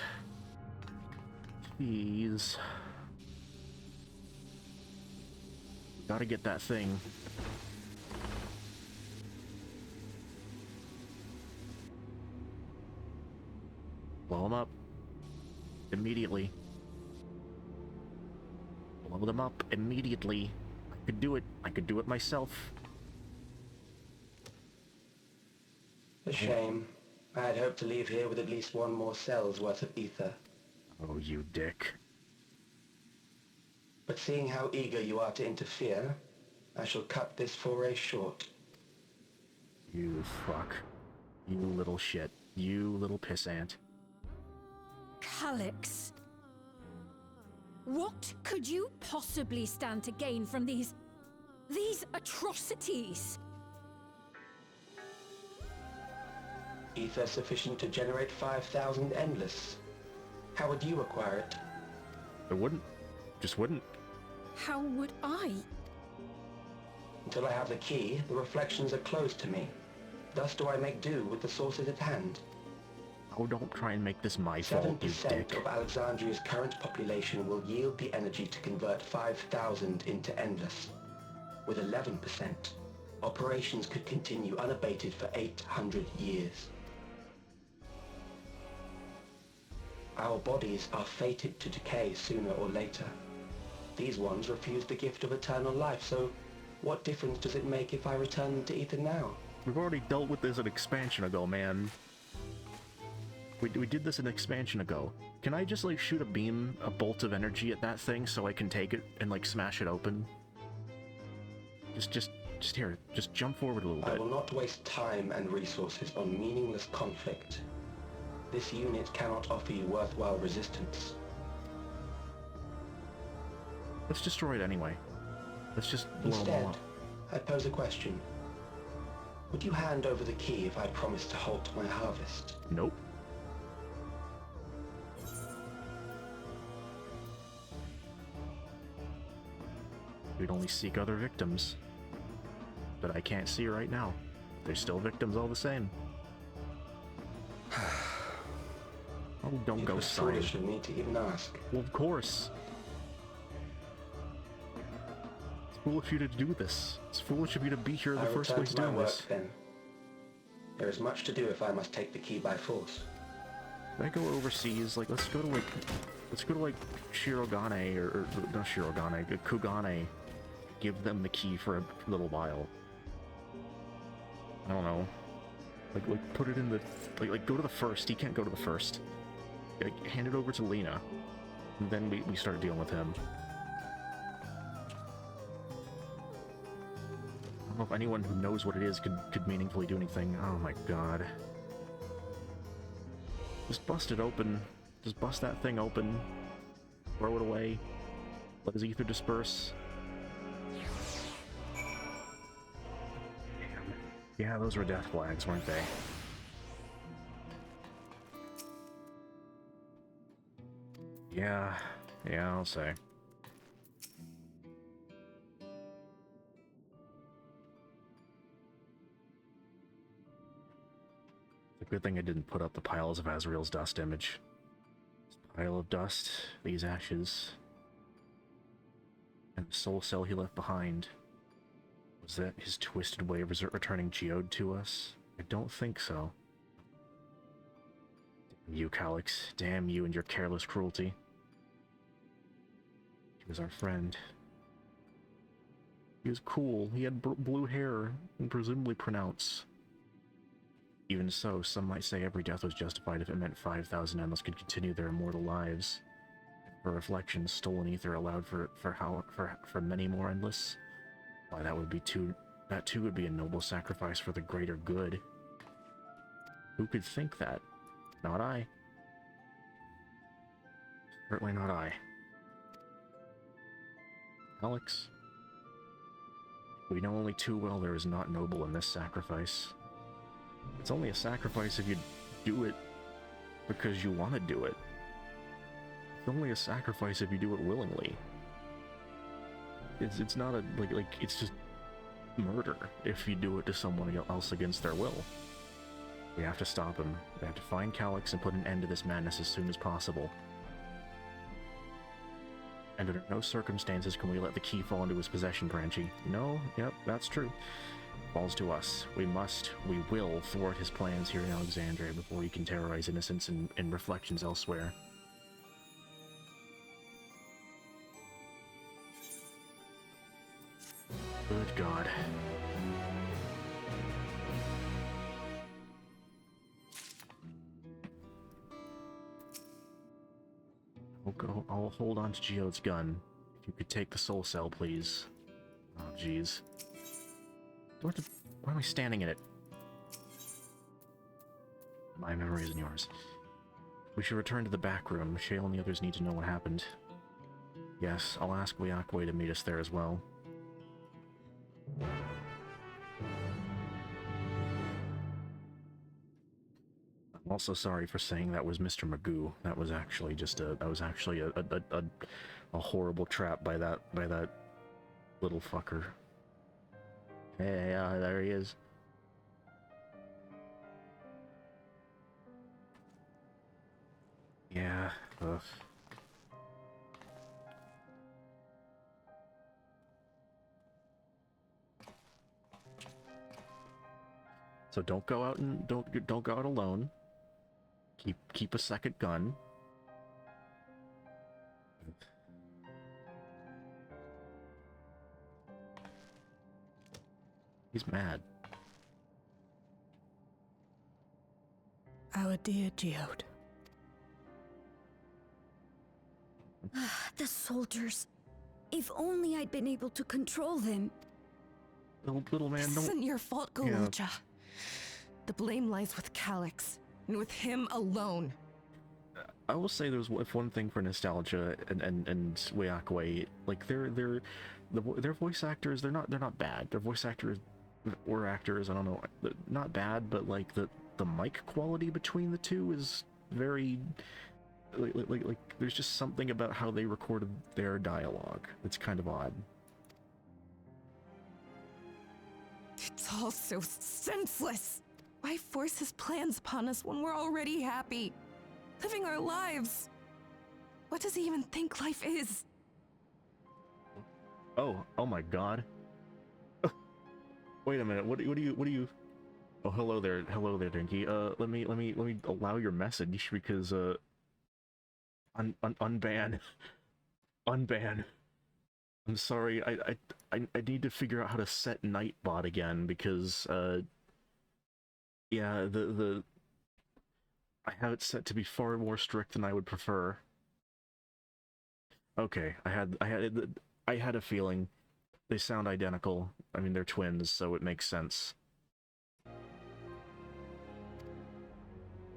Jeez. Gotta get that thing. Blow him up. Immediately. Blow them up immediately. I could do it. I could do it myself. A shame. I had hoped to leave here with at least one more cell's worth of ether. Oh, you dick. But seeing how eager you are to interfere, I shall cut this foray short. You fuck. You little shit. You little pissant. Calyx. What could you possibly stand to gain from these atrocities? Ether sufficient to generate 5,000 endless. How would you acquire it? I wouldn't. Just wouldn't. How would I? Until I have the key, the reflections are closed to me. Thus do I make do with the sources at hand. Oh, don't try and make this my fault, you 7% dick. of Alexandria's current population will yield the energy to convert 5,000 into endless. With 11%, operations could continue unabated for 800 years. Our bodies are fated to decay sooner or later. These ones refuse the gift of eternal life, so what difference does it make if I return them to ether now? We've already dealt with this an expansion ago, man. We did this an expansion ago. Can I just, like, shoot a bolt of energy at that thing so I can take it and, like, smash it open? Just here. Just jump forward a little I bit. will not waste time and resources on meaningless conflict. This unit cannot offer you worthwhile resistance. Let's destroy it anyway. Let's just blow them all Instead, up. I pose a question. Would you hand over the key if I promised to halt my harvest? Nope. We'd only seek other victims. But I can't see right now. They're still victims all the same. Oh, don't go It was sighing. foolish of me to even ask. Well, of course. It's foolish of you to do this. It's foolish of you to be here in the I first return place to my doing work this. then. There is much to do if I must take the key by force. Can I go overseas? Like, let's go to Shirogane, or not Shirogane, Kugane. Give them the key for a little while. I don't know. Like put it in the, like go to the first. He can't go to the first. Like, hand it over to Lena. And then we start dealing with him. don't know if anyone who knows what it is could meaningfully do anything. Oh my god. Just bust it open. Just bust that thing open. Throw it away. Let his ether disperse. Damn. Yeah, those were death flags, weren't they? Yeah, I'll say. It's a good thing I didn't put up the piles of Azrael's dust image. This pile of dust, these ashes, and the soul cell he left behind. Was that his twisted way of returning Geode to us? I don't think so. Damn you, Calyx. Damn you and your careless cruelty. He was our friend. He was cool. He had blue hair, and presumably pronounce. Even so, some might say every death was justified if it meant 5,000 endless could continue their immortal lives. For reflections, stolen ether allowed for many more endless. Why, that too would be a noble sacrifice for the greater good. Who could think that? Not I. Certainly not I. Alex? We know only too well there is not noble in this sacrifice. It's only a sacrifice if you do it because you want to do it. It's only a sacrifice if you do it willingly. It's not a, like, it's just murder if you do it to someone else against their will. We have to stop him. We have to find Calyx and put an end to this madness as soon as possible. And under no circumstances can we let the key fall into his possession, Branchy. No, yep, that's true. Falls to us. We will thwart his plans here in Alexandria before he can terrorize innocents in reflections elsewhere. Good God. I'll hold on to Geode's gun. If you could take the soul cell, please. Oh, jeez. Why am I standing in it? My memory isn't yours. We should return to the back room. Shale and the others need to know what happened. Yes, I'll ask Wiakwe to meet us there as well. I'm also sorry for saying that was Mr. Magoo. That was actually just a horrible trap by that little fucker. Hey, there he is. Yeah, ugh. So don't go out and don't go out alone. Keep a second gun. He's mad. Our dear Geode. The soldiers. If only I'd been able to control them. Little man, This don't... isn't your fault, Golucha. The blame lies with Calyx, and with him alone. I will say there's one thing for nostalgia and Wiakwe, like their voice actors, they're not bad. Their voice actors or actors, I don't know, not bad, but like the mic quality between the two is very like there's just something about how they recorded their dialogue that's kind of odd. It's all so senseless. Why force his plans upon us when we're already happy? Living our lives. What does he even think life is? Oh my God. Wait a minute. What do you? Oh, hello there, Dinky. Let me allow your message because unban. I'm sorry. I need to figure out how to set Nightbot again because yeah, I have it set to be far more strict than I would prefer. Okay, I had a feeling. they sound identical. I mean, they're twins, so it makes sense.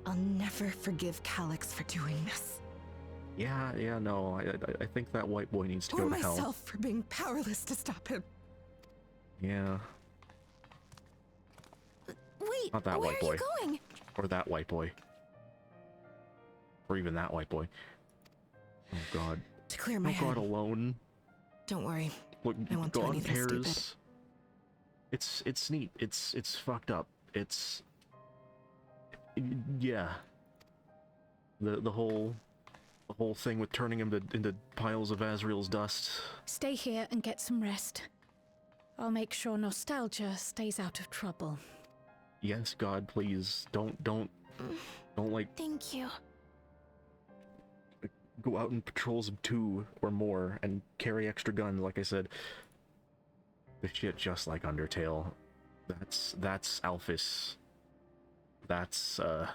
I'll never forgive Calyx for doing this. Yeah, no, I think that white boy needs to Or go to hell. myself for being powerless to stop him. Yeah, Wait, not that where white are boy. you going? Or that white boy. Or even that white boy. Oh god. To clear my Oh god, head. alone. Don't worry. Look, I won't do God anything stupid. pairs. It's neat. It's fucked up. It's yeah. The whole thing with turning him into piles of Azrael's dust. Stay here and get some rest. I'll make sure nostalgia stays out of trouble. Yes, God, please don't like Thank you. go out in patrols of 2 or more and carry extra guns. Like I said, the shit just like Undertale. That's Alphys. That's Sans.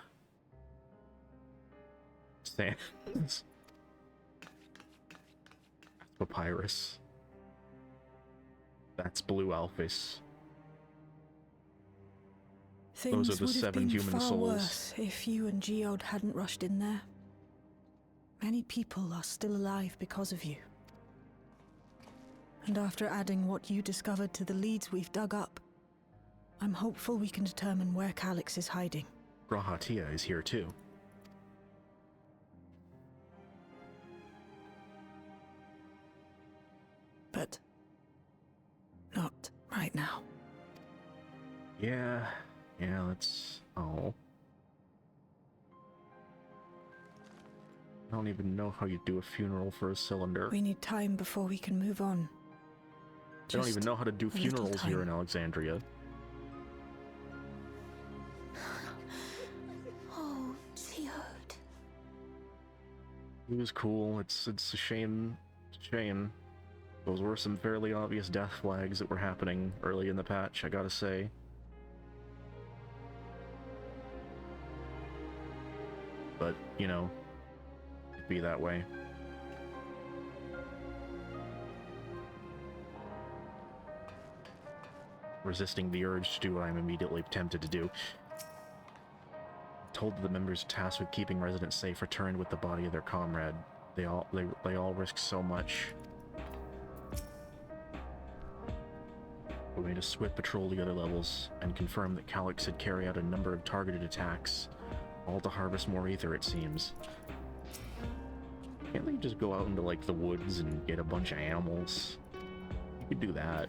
That's Papyrus. That's Blue Alphys. Things Those are the would have 7 been human far souls. worse if you and Geode hadn't rushed in there. Many people are still alive because of you. And after adding what you discovered to the leads we've dug up, I'm hopeful we can determine where Calyx is hiding. Grahatia is here too. But not right now. Yeah, let's... Oh. I don't even know how you do a funeral for a cylinder. We need time before we can move on. I don't even know how to do a little funerals here in time. Alexandria. Oh, Geode. It was cool. It's a shame. It's a shame. Those were some fairly obvious death flags that were happening early in the patch, I gotta say. But, you know, it'd be that way. Resisting the urge to do what I'm immediately tempted to do. Told the members tasked with keeping residents safe returned with the body of their comrade. They all risked so much. We made a swift patrol to the other levels and confirmed that Calyx had carried out a number of targeted attacks, all to harvest more ether, it seems. Can't they just go out into like the woods and get a bunch of animals? You could do that.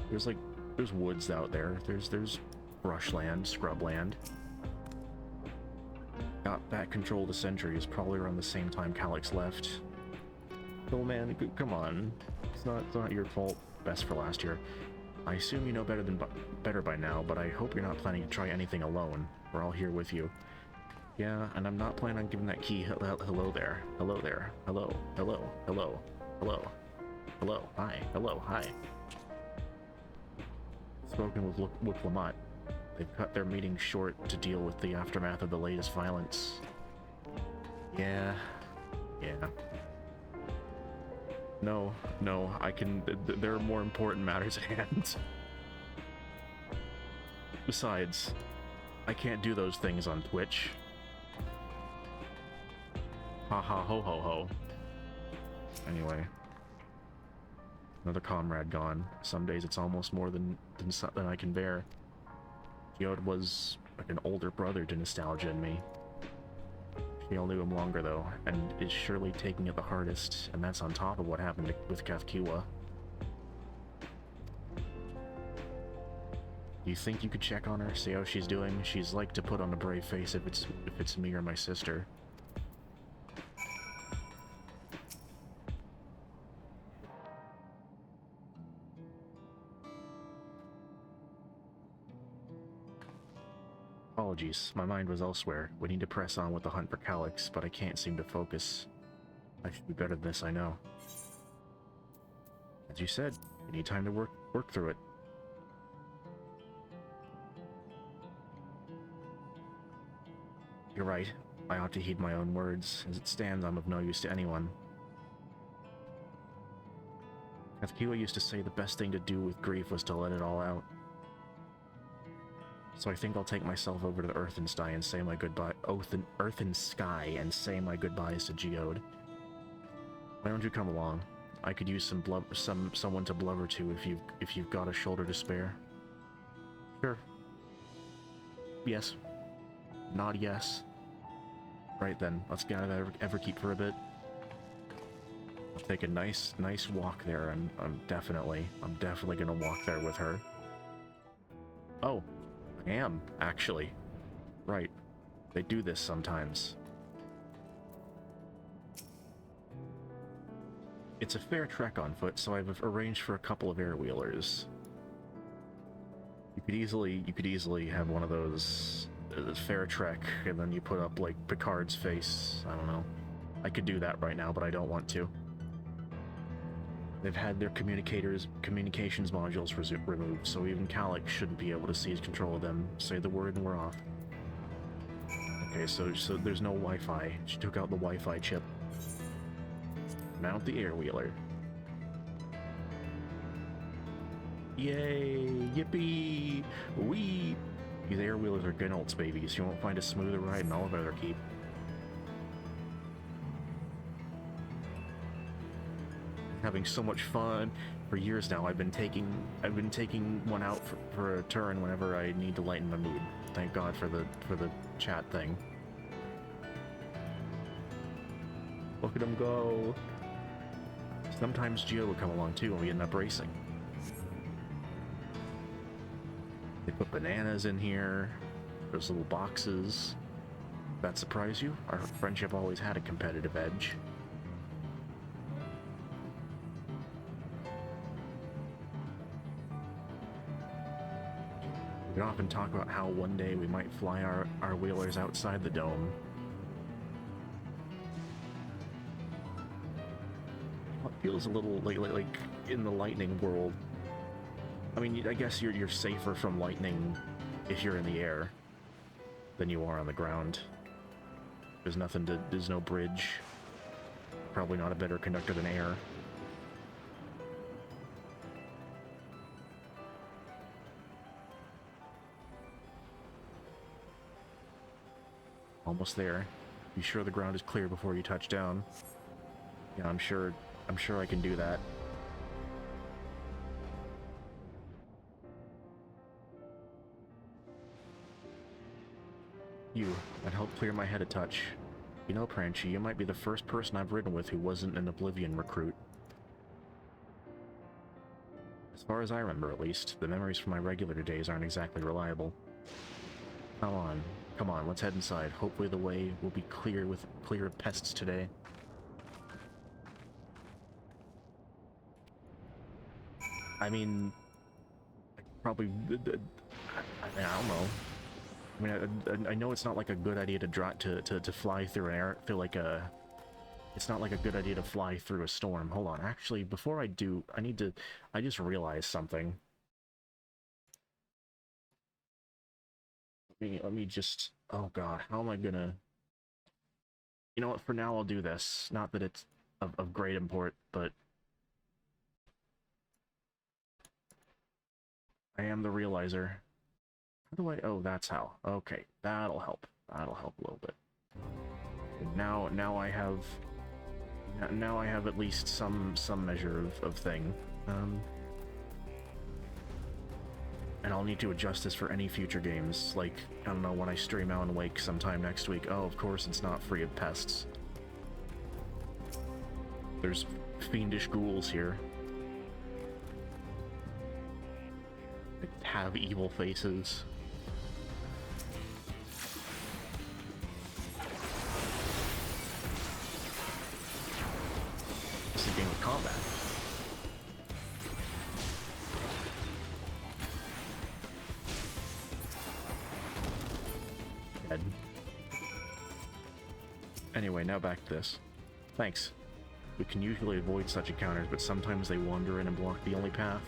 There's woods out there. There's brushland, scrubland. Got back control of the Centuries probably around the same time Calyx left. Oh man, come on. It's not your fault. Best for last year. I assume you know better by now, but I hope you're not planning to try anything alone. We're all here with you. Yeah, and I'm not planning on giving that key hello there. Hello there. Hello. Hello. Hello. Hello. Hello. Hi. Hello. Hi. Spoken with Lamont. They've cut their meeting short to deal with the aftermath of the latest violence. Yeah. No, there are more important matters at hand. Besides, I can't do those things on Twitch. Ha ha ho ho ho. Anyway. Another comrade gone. Some days it's almost more than I can bear. Geode was like an older brother to Nostalgia and me. She all knew him longer though, and is surely taking it the hardest, and that's on top of what happened with Kathkiwa. You think you could check on her, see how she's doing? She's like to put on a brave face if it's me or my sister. Apologies, my mind was elsewhere. We need to press on with the hunt for Calyx, but I can't seem to focus. I should be better than this, I know. As you said, we need time to work through it. You're right. I ought to heed my own words. As it stands, I'm of no use to anyone. Kathkiwa used to say the best thing to do with grief was to let it all out. So I think I'll take myself over to the Earthenstein and say my goodbye. Earthensky and say my goodbyes to Geode. Why don't you come along? I could use someone to blubber to if you've got a shoulder to spare. Sure. Yes. Nod yes. Right then, let's get out of Everkeep for a bit. I'll take a nice walk there. I'm definitely gonna walk there with her. Oh, I am actually. Right. They do this sometimes. It's a fair trek on foot, so I've arranged for a couple of air-wheelers. You could easily have one of those fair trek, and then you put up like Picard's face. I don't know. I could do that right now, but I don't want to. They've had their communications modules removed, so even Calyx shouldn't be able to seize control of them. Say the word and we're off. Okay, so there's no Wi-Fi. She took out the Wi-Fi chip. Mount the air-wheeler. Yay! Yippee! Wee! These air-wheelers are Gnolts, babies. You won't find a smoother ride in all of Everkeep. Having so much fun. For years now, I've been taking one out for a turn whenever I need to lighten my mood. Thank God for the chat thing. Look at them go. Sometimes Geo would come along too, and we end up racing. They put bananas in here. Those little boxes. That surprise you? Our friendship always had a competitive edge. We can often talk about how one day we might fly our wheelers outside the dome. It feels a little like in the lightning world. I mean, I guess you're safer from lightning if you're in the air than you are on the ground. There's no bridge. Probably not a better conductor than air. Almost there. Be sure the ground is clear before you touch down. Yeah, I'm sure I can do that. That helped clear my head a touch. You know, Pranchi, you might be the first person I've ridden with who wasn't an Oblivion recruit. As far as I remember, at least, the memories from my regular days aren't exactly reliable. Come on, let's head inside. Hopefully the way will be clear of pests today. I mean, probably, I don't know. I mean, I know it's not like a good idea to fly through an air, it's not like a good idea to fly through a storm. Hold on, actually, before I do, I just realized something. Let me just, oh god, how am I gonna, you know what, for now I'll do this. Not that it's of great import, but I am the realizer. How do I, oh, that's how. Okay, that'll help. That'll help a little bit. And now I have at least some measure of thing. And I'll need to adjust this for any future games, like, I don't know, when I stream Alan Wake sometime next week. Oh, of course it's not free of pests. There's fiendish ghouls here. They have evil faces. This is a game of combat. Anyway, now back to this. Thanks. We can usually avoid such encounters, but sometimes they wander in and block the only path.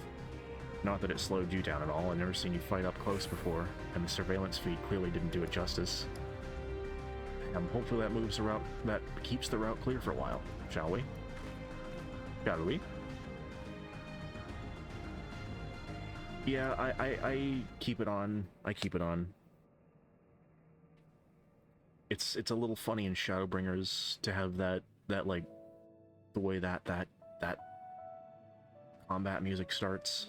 Not that it slowed you down at all. I've never seen you fight up close before, and the surveillance feed clearly didn't do it justice. Hopefully that keeps the route clear for a while, shall we? Shall we? Yeah, I keep it on. I keep it on. It's a little funny in Shadowbringers to have that like the way that combat music starts.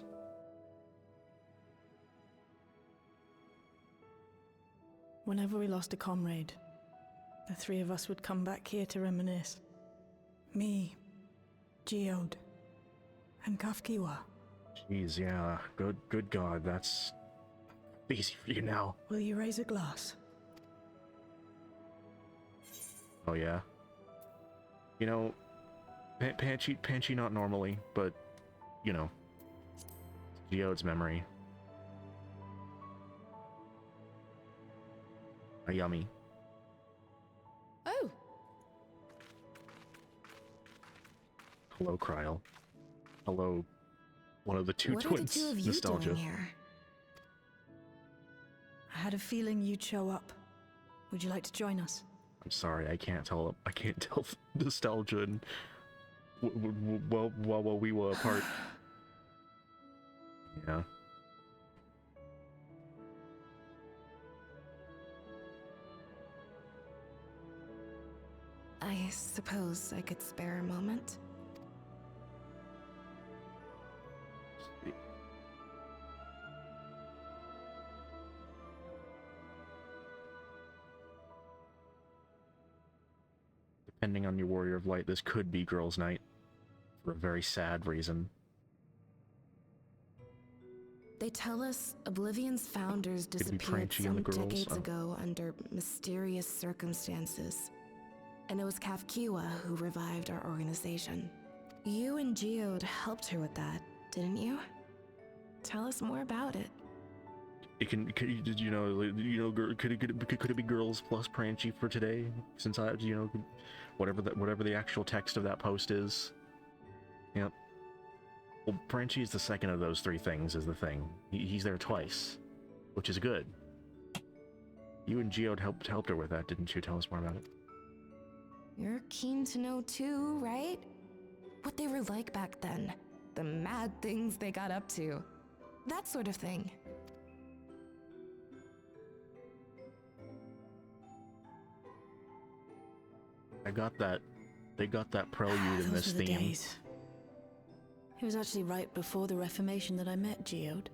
Whenever we lost a comrade, the three of us would come back here to reminisce. Me, Geode, and Kafkiwa. Jeez, yeah. Good God, that's easy for you now. Will you raise a glass? Oh yeah. You know, Panchi not normally, but you know, Geode's memory. Yummy. Oh, Hello, Kryl. Hello, one of the two What twins. are the two of you Nostalgia. doing here? I had a feeling you'd show up. Would you like to join us? I'm sorry, I can't tell Nostalgia and while we were apart. Yeah. I suppose I could spare a moment. Depending on your Warrior of Light, this could be Girls' Night. For a very sad reason. They tell us Oblivion's founders be disappeared Pranchy and the some girls. decades Oh. ago under mysterious circumstances. And it was Kafkiwa who revived our organization. You and Geode helped her with that, didn't you? Tell us more about it. It can, could it be Girls plus Pranchy for today? Since I, whatever the actual text of that post is. Yep. Well, Pranchy is the second of those three things, is the thing. He's there twice, which is good. You and Geode helped her with that, didn't you? Tell us more about it. You're keen to know too, right? What they were like back then. The mad things they got up to. That sort of thing. I got that. They got that prelude in Those this were the theme. days. It was actually right before the Reformation that I met Geode.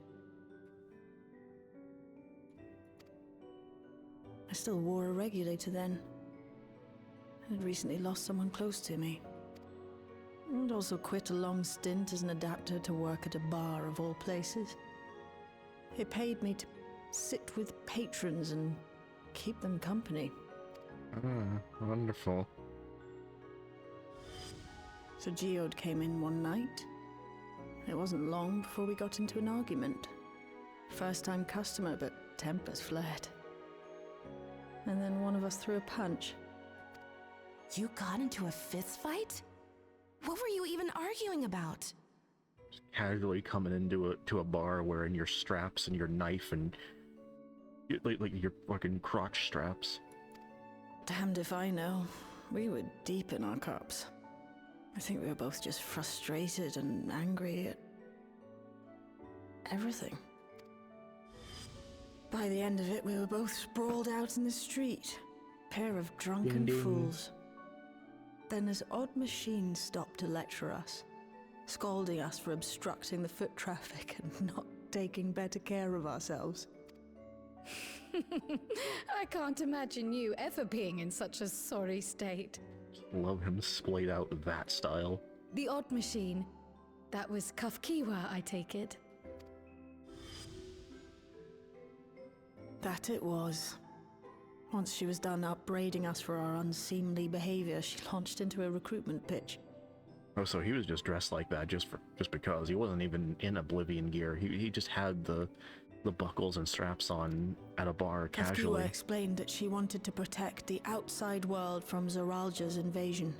I still wore a regulator then. I'd recently lost someone close to me. And also quit a long stint as an adapter to work at a bar of all places. It paid me to sit with patrons and keep them company. Ah, wonderful. So Geode came in one night. It wasn't long before we got into an argument. First-time customer, but tempers flared. And then one of us threw a punch. You got into a fist fight? What were you even arguing about? Casually coming into a bar wearing your straps and your knife and like your fucking crotch straps. Damned if I know. We were deep in our cups. I think we were both just frustrated and angry at everything. By the end of it, we were both sprawled out in the street. Pair of drunken Ding, ding. fools. Then this odd machine stopped to lecture us, scolding us for obstructing the foot traffic and not taking better care of ourselves. I can't imagine you ever being in such a sorry state. Love him splayed out that style. The odd machine. That was Kafkiwa, I take it. That it was. Once she was done upbraiding us for our unseemly behavior, she launched into a recruitment pitch. Oh, so he was just dressed like that just because. He wasn't even in Oblivion gear. He just had the buckles and straps on at a bar casually. Kafkiwa explained that she wanted to protect the outside world from Zoralja's invasion,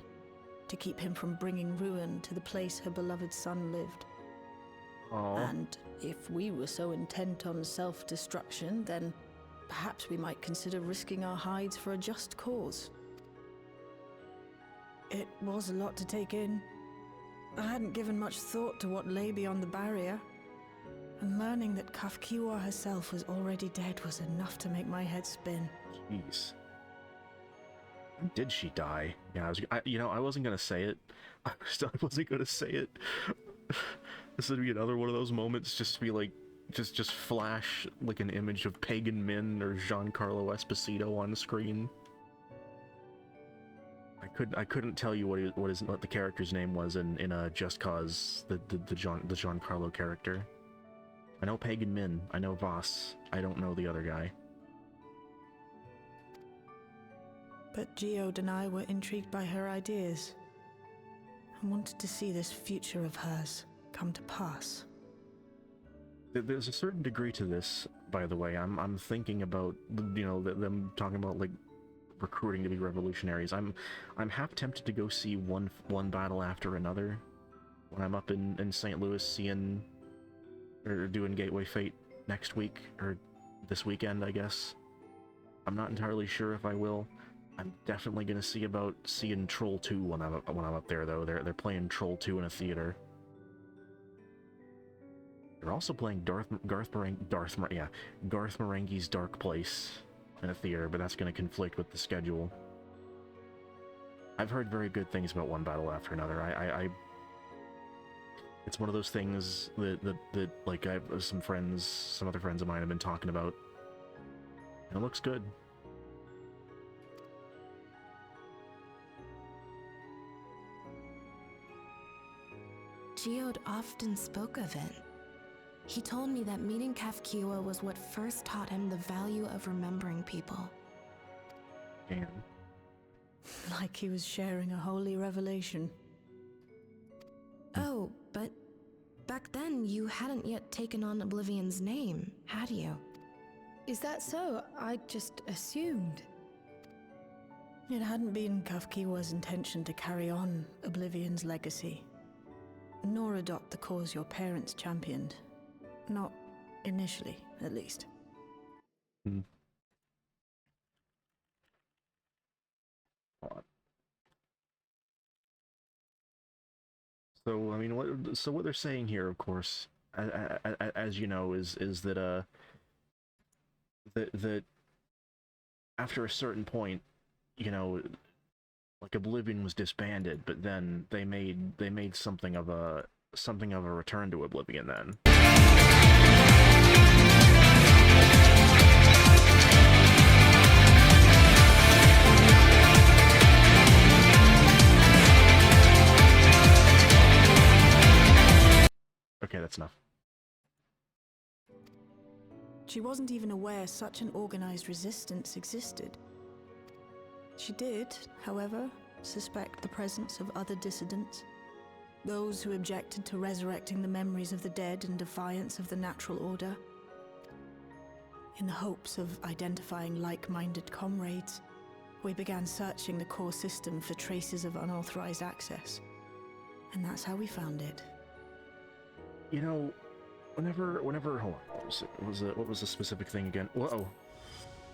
to keep him from bringing ruin to the place her beloved son lived. Aww. And if we were so intent on self-destruction, then perhaps we might consider risking our hides for a just cause. It was a lot to take in. I hadn't given much thought to what lay beyond the barrier. And learning that Kafkiwa herself was already dead was enough to make my head spin. Jeez. When did she die? Yeah, I wasn't gonna say it. I wasn't gonna say it. This would be another one of those moments, just to be like, just flash like an image of Pagan Min or Giancarlo Esposito on the screen. I couldn't tell you what the character's name was in Just Cause, the Giancarlo character. I know Pagan Min, I know Voss, I don't know the other guy. But Geode and I were intrigued by her ideas and wanted to see this future of hers come to pass. There's a certain degree to this, by the way. I'm thinking about, them talking about like recruiting to be revolutionaries. I'm half tempted to go see one battle after another when I'm up in St. Louis seeing or doing Gateway Fate next week or this weekend, I guess. I'm not entirely sure if I will. I'm definitely gonna see about seeing Troll 2 when I'm up there, though. They're playing Troll 2 in a theater. They're also playing Garth Marenghi's Dark Place in a theater, but that's gonna conflict with the schedule. I've heard very good things about one battle after another. It's one of those things that like some other friends of mine have been talking about. And it looks good. Geode often spoke of it. He told me that meeting Kafkiwa was what first taught him the value of remembering people. Damn. Like he was sharing a holy revelation. Oh, but back then you hadn't yet taken on Oblivion's name, had you? Is that so? I just assumed. It hadn't been Kafkiwa's intention to carry on Oblivion's legacy, nor adopt the cause your parents championed. Not initially, at least. Hmm. So, I mean, what they're saying here, of course, as you know, is that that after a certain point, like Oblivion was disbanded, but then they made something of a return to Oblivion then. Okay, that's enough. She wasn't even aware such an organized resistance existed. She did, however, suspect the presence of other dissidents, those who objected to resurrecting the memories of the dead in defiance of the natural order. In the hopes of identifying like-minded comrades, we began searching the core system for traces of unauthorized access. And that's how we found it. Whenever, hold on, what was the specific thing again? Whoa.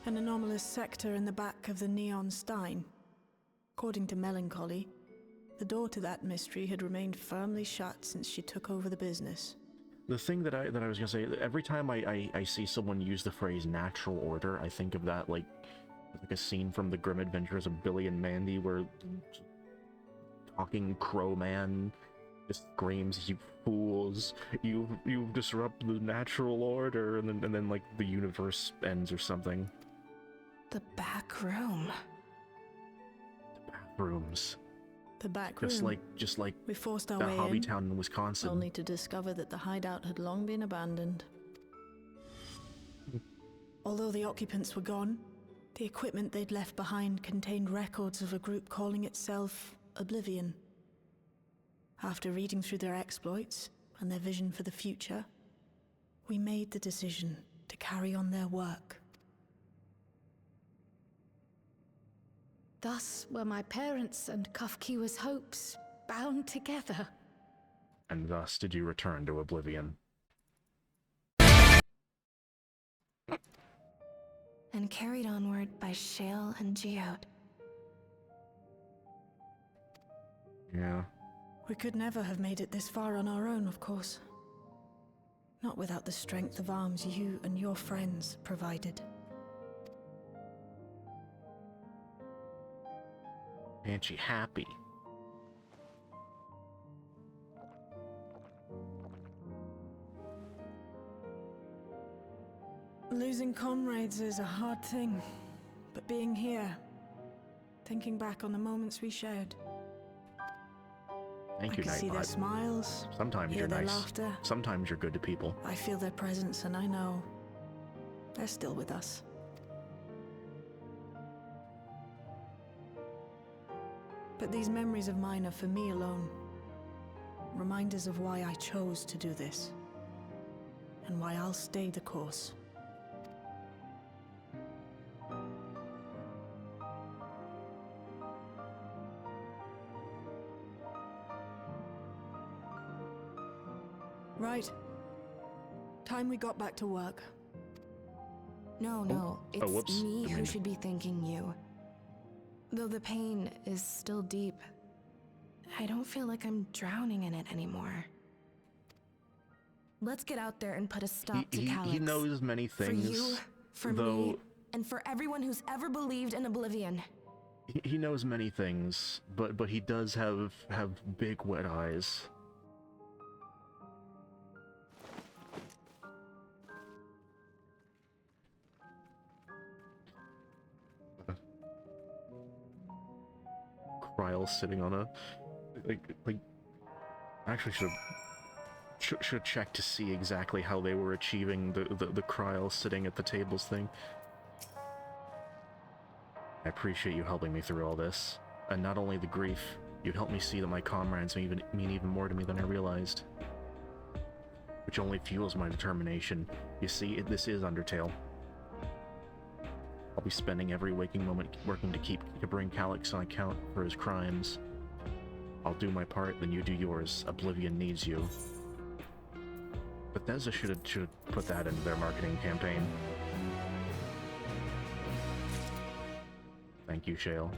An anomalous sector in the back of the Neon Stein. According to Melancholy, the door to that mystery had remained firmly shut since she took over the business. The thing that I was gonna say, every time I see someone use the phrase natural order, I think of that like a scene from the Grim Adventures of Billy and Mandy where talking crow man just screams, "You fools! You disrupt the natural order," and then like the universe ends or something. The back room. The bathrooms. The back room. Just like we forced our that way hobby in, town in Wisconsin. only to discover that the hideout had long been abandoned. Although the occupants were gone, the equipment they'd left behind contained records of a group calling itself Oblivion. After reading through their exploits and their vision for the future, we made the decision to carry on their work. Thus were my parents' and Kafkiwa's hopes bound together. And thus did you return to Oblivion. And carried onward by Shale and Geode. Yeah. We could never have made it this far on our own, of course. Not without the strength of arms you and your friends provided. And she happy. Losing comrades is a hard thing, but being here, thinking back on the moments we shared. Thank I you, can see their Nightbot. smiles, Sometimes hear you're their nice. laughter. Sometimes you're good to people. I feel their presence and I know they're still with us. But these memories of mine are for me alone. Reminders of why I chose to do this. And why I'll stay the course. Right. Time we got back to work. No, it's whoops. me I who mean- should be thanking you. Though the pain is still deep, I don't feel like I'm drowning in it anymore. Let's get out there and put a stop to Calyx. He knows many things. For you, for though me, and for everyone who's ever believed in oblivion. he knows many things, but he does have big wet eyes. Kryl sitting on a like actually should check to see exactly how they were achieving the Kryl sitting at the tables thing. I appreciate you helping me through all this, and not only the grief, you helped me see that my comrades mean even more to me than I realized, which only fuels my determination. You see, this is Undertale. I'll be spending every waking moment working to bring Calyx on account for his crimes. I'll do my part, then you do yours. Oblivion needs you. Bethesda should put that into their marketing campaign. Thank you, Shale,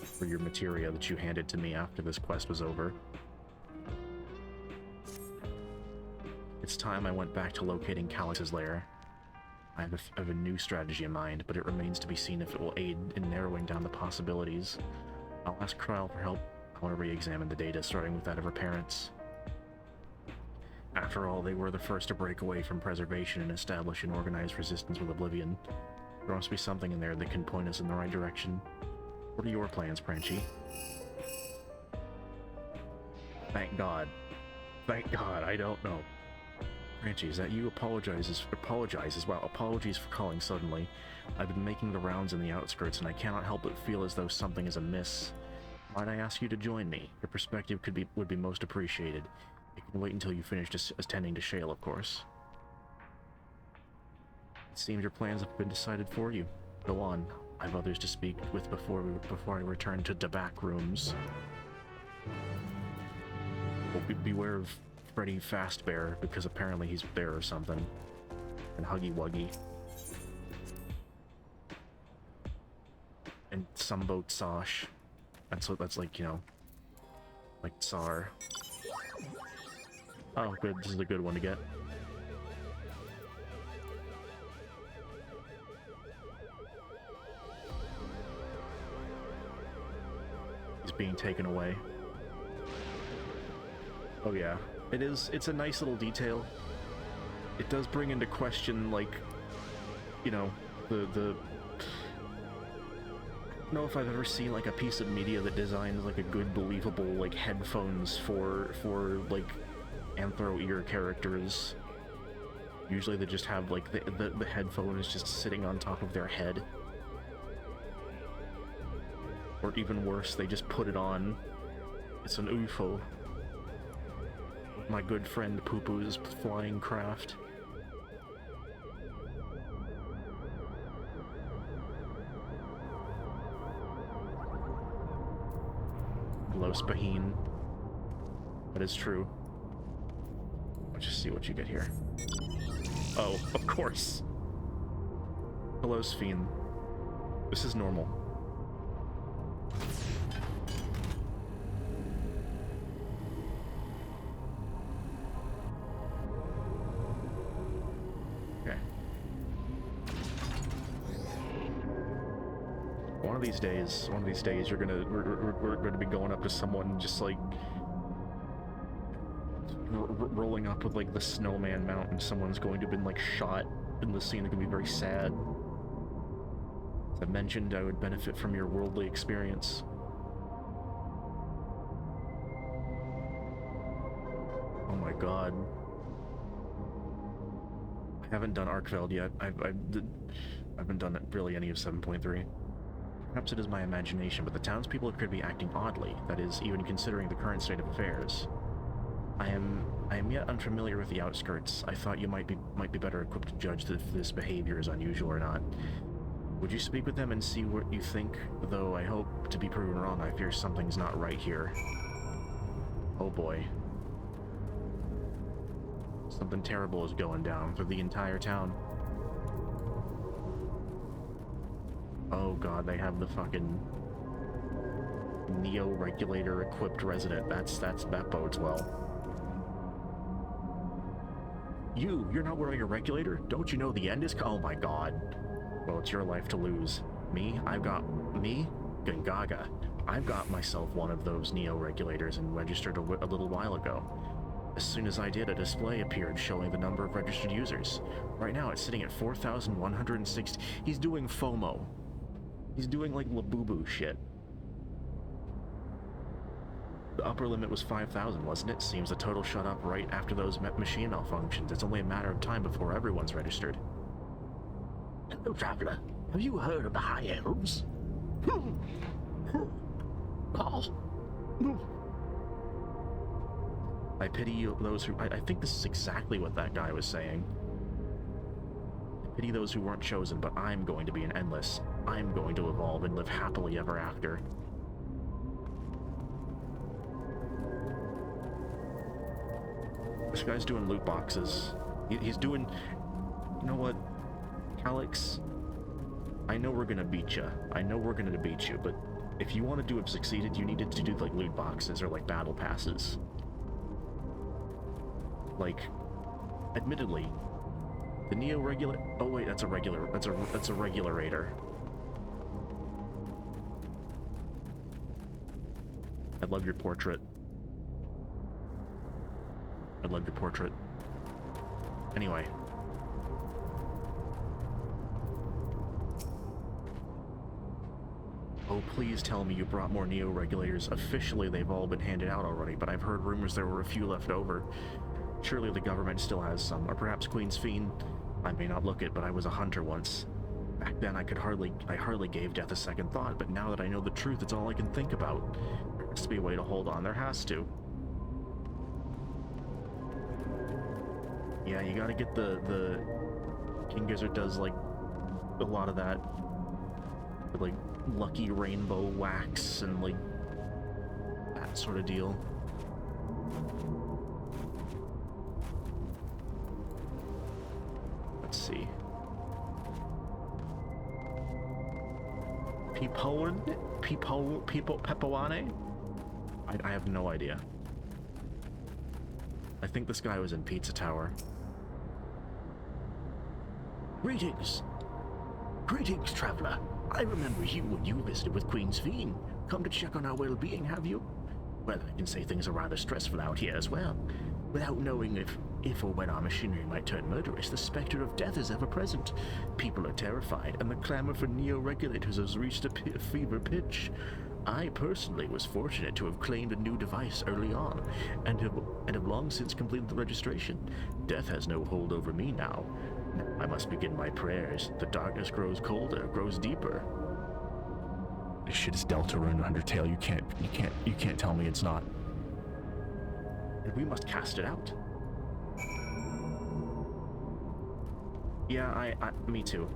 for your materia that you handed to me after this quest was over. It's time I went back to locating Calyx's lair. I have a new strategy in mind, but it remains to be seen if it will aid in narrowing down the possibilities. I'll ask Kryl for help. I'll re-examine the data, starting with that of her parents. After all, they were the first to break away from preservation and establish an organized resistance with Oblivion. There must be something in there that can point us in the right direction. What are your plans, Pranchi? Thank God. Thank God, I don't know. Pranchi, is that you? Apologizes. Wow, apologies for calling suddenly. I've been making the rounds in the outskirts, and I cannot help but feel as though something is amiss. Might I ask you to join me? Your perspective would be most appreciated. You can wait until you finish attending to Shale, of course. It seems your plans have been decided for you. Go on. I have others to speak with before I return to the back rooms. Well, beware of Freddy Fazbear, because apparently he's there or something. And Huggy Wuggy. And Sumbo Tsosh. That's like, you know, like Tsar. Oh, good. This is a good one to get. He's being taken away. Oh yeah. It's a nice little detail. It does bring into question, like, you know, the I don't know if I've ever seen like a piece of media that designs like a good believable like headphones for like anthro ear characters. Usually they just have like the headphone is just sitting on top of their head. Or even worse, they just put it on. It's an UFO. My good friend Poo Poo's flying craft. Hello, Spaheen. That is true. Let's just see what you get here. Oh, of course. Hello, Sphene. This is normal. of these days, we're gonna be going up to someone just like rolling up with like the snowman mountain. Someone's going to have been like shot in the scene. They're gonna be very sad. As I mentioned, I would benefit from your worldly experience. Oh my god. I haven't done Arkveld yet. I haven't done really any of 7.3. Perhaps it is my imagination, but the townspeople appear to be acting oddly, that is, even considering the current state of affairs. I am yet unfamiliar with the outskirts. I thought you might be better equipped to judge if this behavior is unusual or not. Would you speak with them and see what you think? Though I hope to be proven wrong, I fear something's not right here. Oh boy. Something terrible is going down for the entire town. Oh god, they have the fucking Neo-regulator equipped resident. That bodes well. You're not wearing a regulator? Don't you know the end is oh my god. Well, it's your life to lose. Me, Gungaga. I've got myself one of those Neo-regulators and registered a little while ago. As soon as I did, a display appeared showing the number of registered users. Right now, it's sitting at 4,160. He's doing FOMO. He's doing, like, Labubu shit. The upper limit was 5,000, wasn't it? Seems the total shut up right after those machine malfunctions. It's only a matter of time before everyone's registered. Hello, traveler. Have you heard of the High Elves? I pity those who... I think this is exactly what that guy was saying. I pity those who weren't chosen, but I'm going to be an endless. I'm going to evolve and live happily ever after. This guy's doing loot boxes. He's doing... You know what? Calyx, I know we're gonna beat you. But if you want to have succeeded, you needed to do, like, loot boxes or, like, battle passes. Like, admittedly, the Neo-regulator... Oh wait, that's a regulator. I love your portrait. Anyway. Oh, please tell me you brought more Neo-regulators. Officially, they've all been handed out already, but I've heard rumors there were a few left over. Surely the government still has some, or perhaps Queen's Fiend. I may not look it, but I was a hunter once. Back then, I hardly gave death a second thought, but now that I know the truth, it's all I can think about. There has to be a way to hold on. There has to. Yeah, you gotta get the King Gizzard does, like, a lot of that, like, lucky rainbow wax and, like, that sort of deal. Let's see. Pepoane? I have no idea. I think this guy was in Pizza Tower. Greetings, traveler. I remember you when you visited with Queen's Fiend. Come to check on our well-being, have you? Well, I can say things are rather stressful out here as well. Without knowing if or when our machinery might turn murderous, the specter of death is ever present. People are terrified, and the clamor for Neo-regulators has reached a fever pitch. I personally was fortunate to have claimed a new device early on, and have long since completed the registration. Death has no hold over me now. I must begin my prayers. The darkness grows colder, grows deeper. This shit is Deltarune Undertale. You can't tell me it's not. And we must cast it out. Yeah, me too.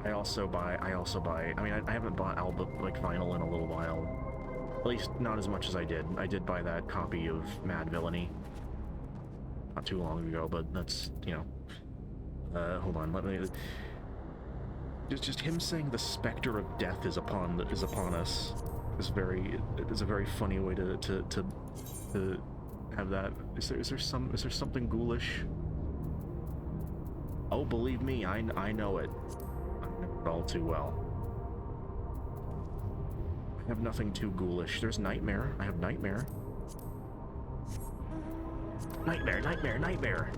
I also buy, I mean, I haven't bought Alba, like, vinyl in a little while. At least, not as much as I did. I did buy that copy of Mad Villainy not too long ago, but that's, you know... hold on, let me... Just him saying the specter of death is upon us is a very funny way to have that. Is there something ghoulish? Oh, believe me, I know it. I know it all too well. I have nothing too ghoulish. There's Nightmare. I have Nightmare. Nightmare, Nightmare, Nightmare!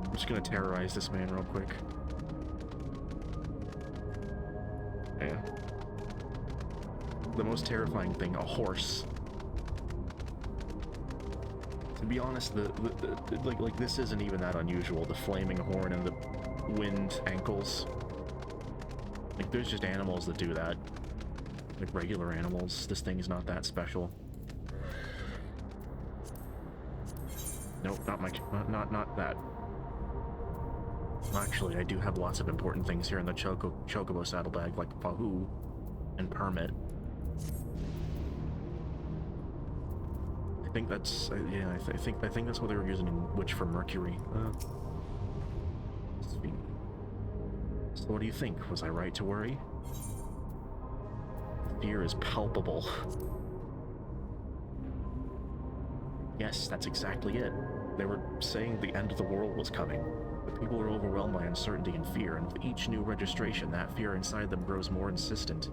I'm just gonna terrorize this man real quick. Yeah. The most terrifying thing, a horse. To be honest, like this isn't even that unusual. The flaming horn and the wind ankles. Like, there's just animals that do that. Like regular animals. This thing is not that special. Nope, not my, not that. Actually, I do have lots of important things here in the Chocobo saddlebag, like Pahoo and Permit. I think that's, yeah, I think that's what they were using in Witch for Mercury. So what do you think? Was I right to worry? Fear is palpable. Yes, that's exactly it. They were saying the end of the world was coming. The people are overwhelmed by uncertainty and fear, and with each new registration, that fear inside them grows more insistent.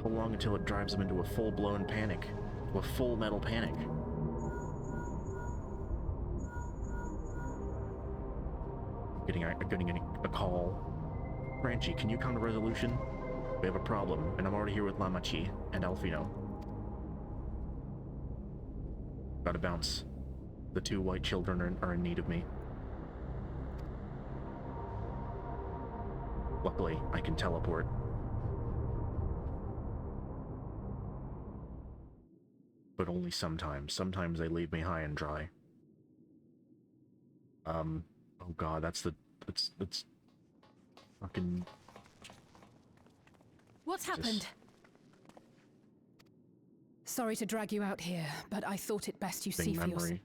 How long until it drives them into a full-blown panic? To a full metal panic? Getting a call. Franchi, can you come to resolution? We have a problem, and I'm already here with Lamachi and Alfino. Gotta bounce. The two white children are in need of me. Luckily, I can teleport. But only sometimes. Sometimes they leave me high and dry. Oh god, that's fucking... What's happened? Sorry to drag you out here, but I thought it best you see for yourself.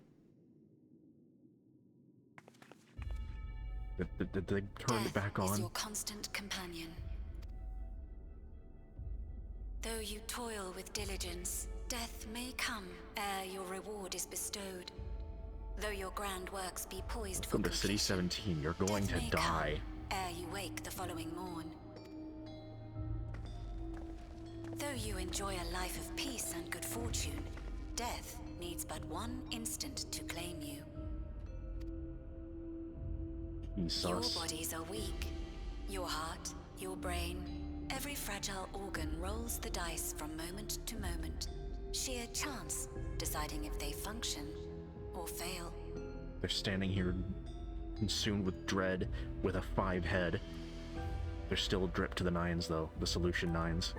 Did they turn it back on? Death is your constant companion. Though you toil with diligence, death may come ere your reward is bestowed. Though your grand works be poised for completion, to City 17, you're going to die. Ere you wake the following morn. Though you enjoy a life of peace and good fortune, death needs but one instant to claim you. Your bodies are weak. Your heart, your brain, every fragile organ rolls the dice from moment to moment. Sheer chance deciding if they function or fail. They're standing here consumed with dread with a 5 head. They're still dripped to the 9s though, the solution 9s.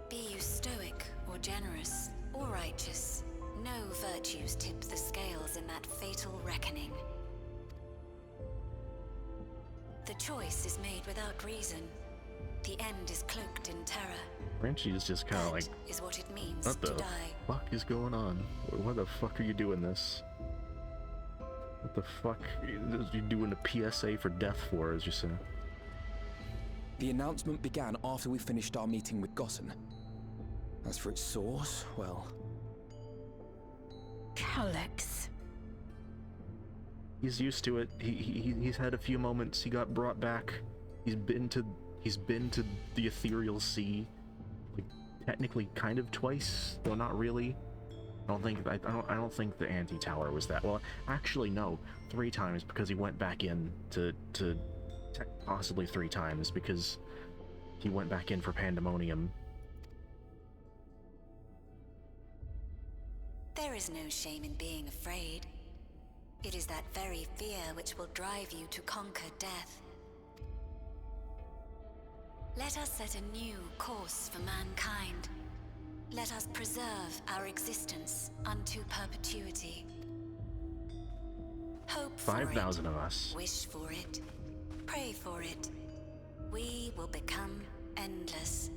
Be you stoic or generous or righteous, no virtues tip the scales in that fatal reckoning. The choice is made without reason. The end is cloaked in terror. Franchi is just kind of like, is what it means what to the die. fuck is going on? Why the fuck are you doing this? What the fuck are you doing a PSA for death for, as you say? The announcement began after we finished our meeting with Gossen. As for its source, well... Calyx. He's used to it. He's had a few moments. He got brought back. He's been to the ethereal sea, like technically kind of twice, though not really. I don't think the anti-tower was that well. Actually, no, 3 times because he went back in to possibly 3 times because he went back in for Pandemonium. There is no shame in being afraid. It is that very fear which will drive you to conquer death. Let us set a new course for mankind. Let us preserve our existence unto perpetuity. Hope for 5,000 it, of us. wish for it, pray for it. We will become endless.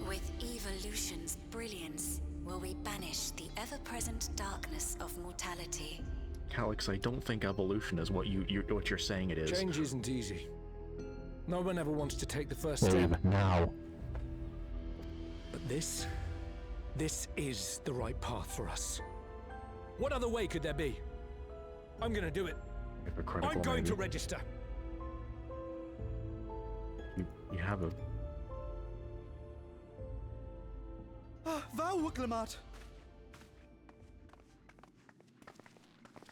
With evolution's brilliance, will we banish the ever-present darkness of mortality. Calyx, I don't think evolution is what you're saying it is. Change isn't easy. No one ever wants to take the first step. Leave now. But this is the right path for us. What other way could there be? I'm gonna do it. Hypocritical, I'm going to maybe. register. You have a... Val Wooklamat!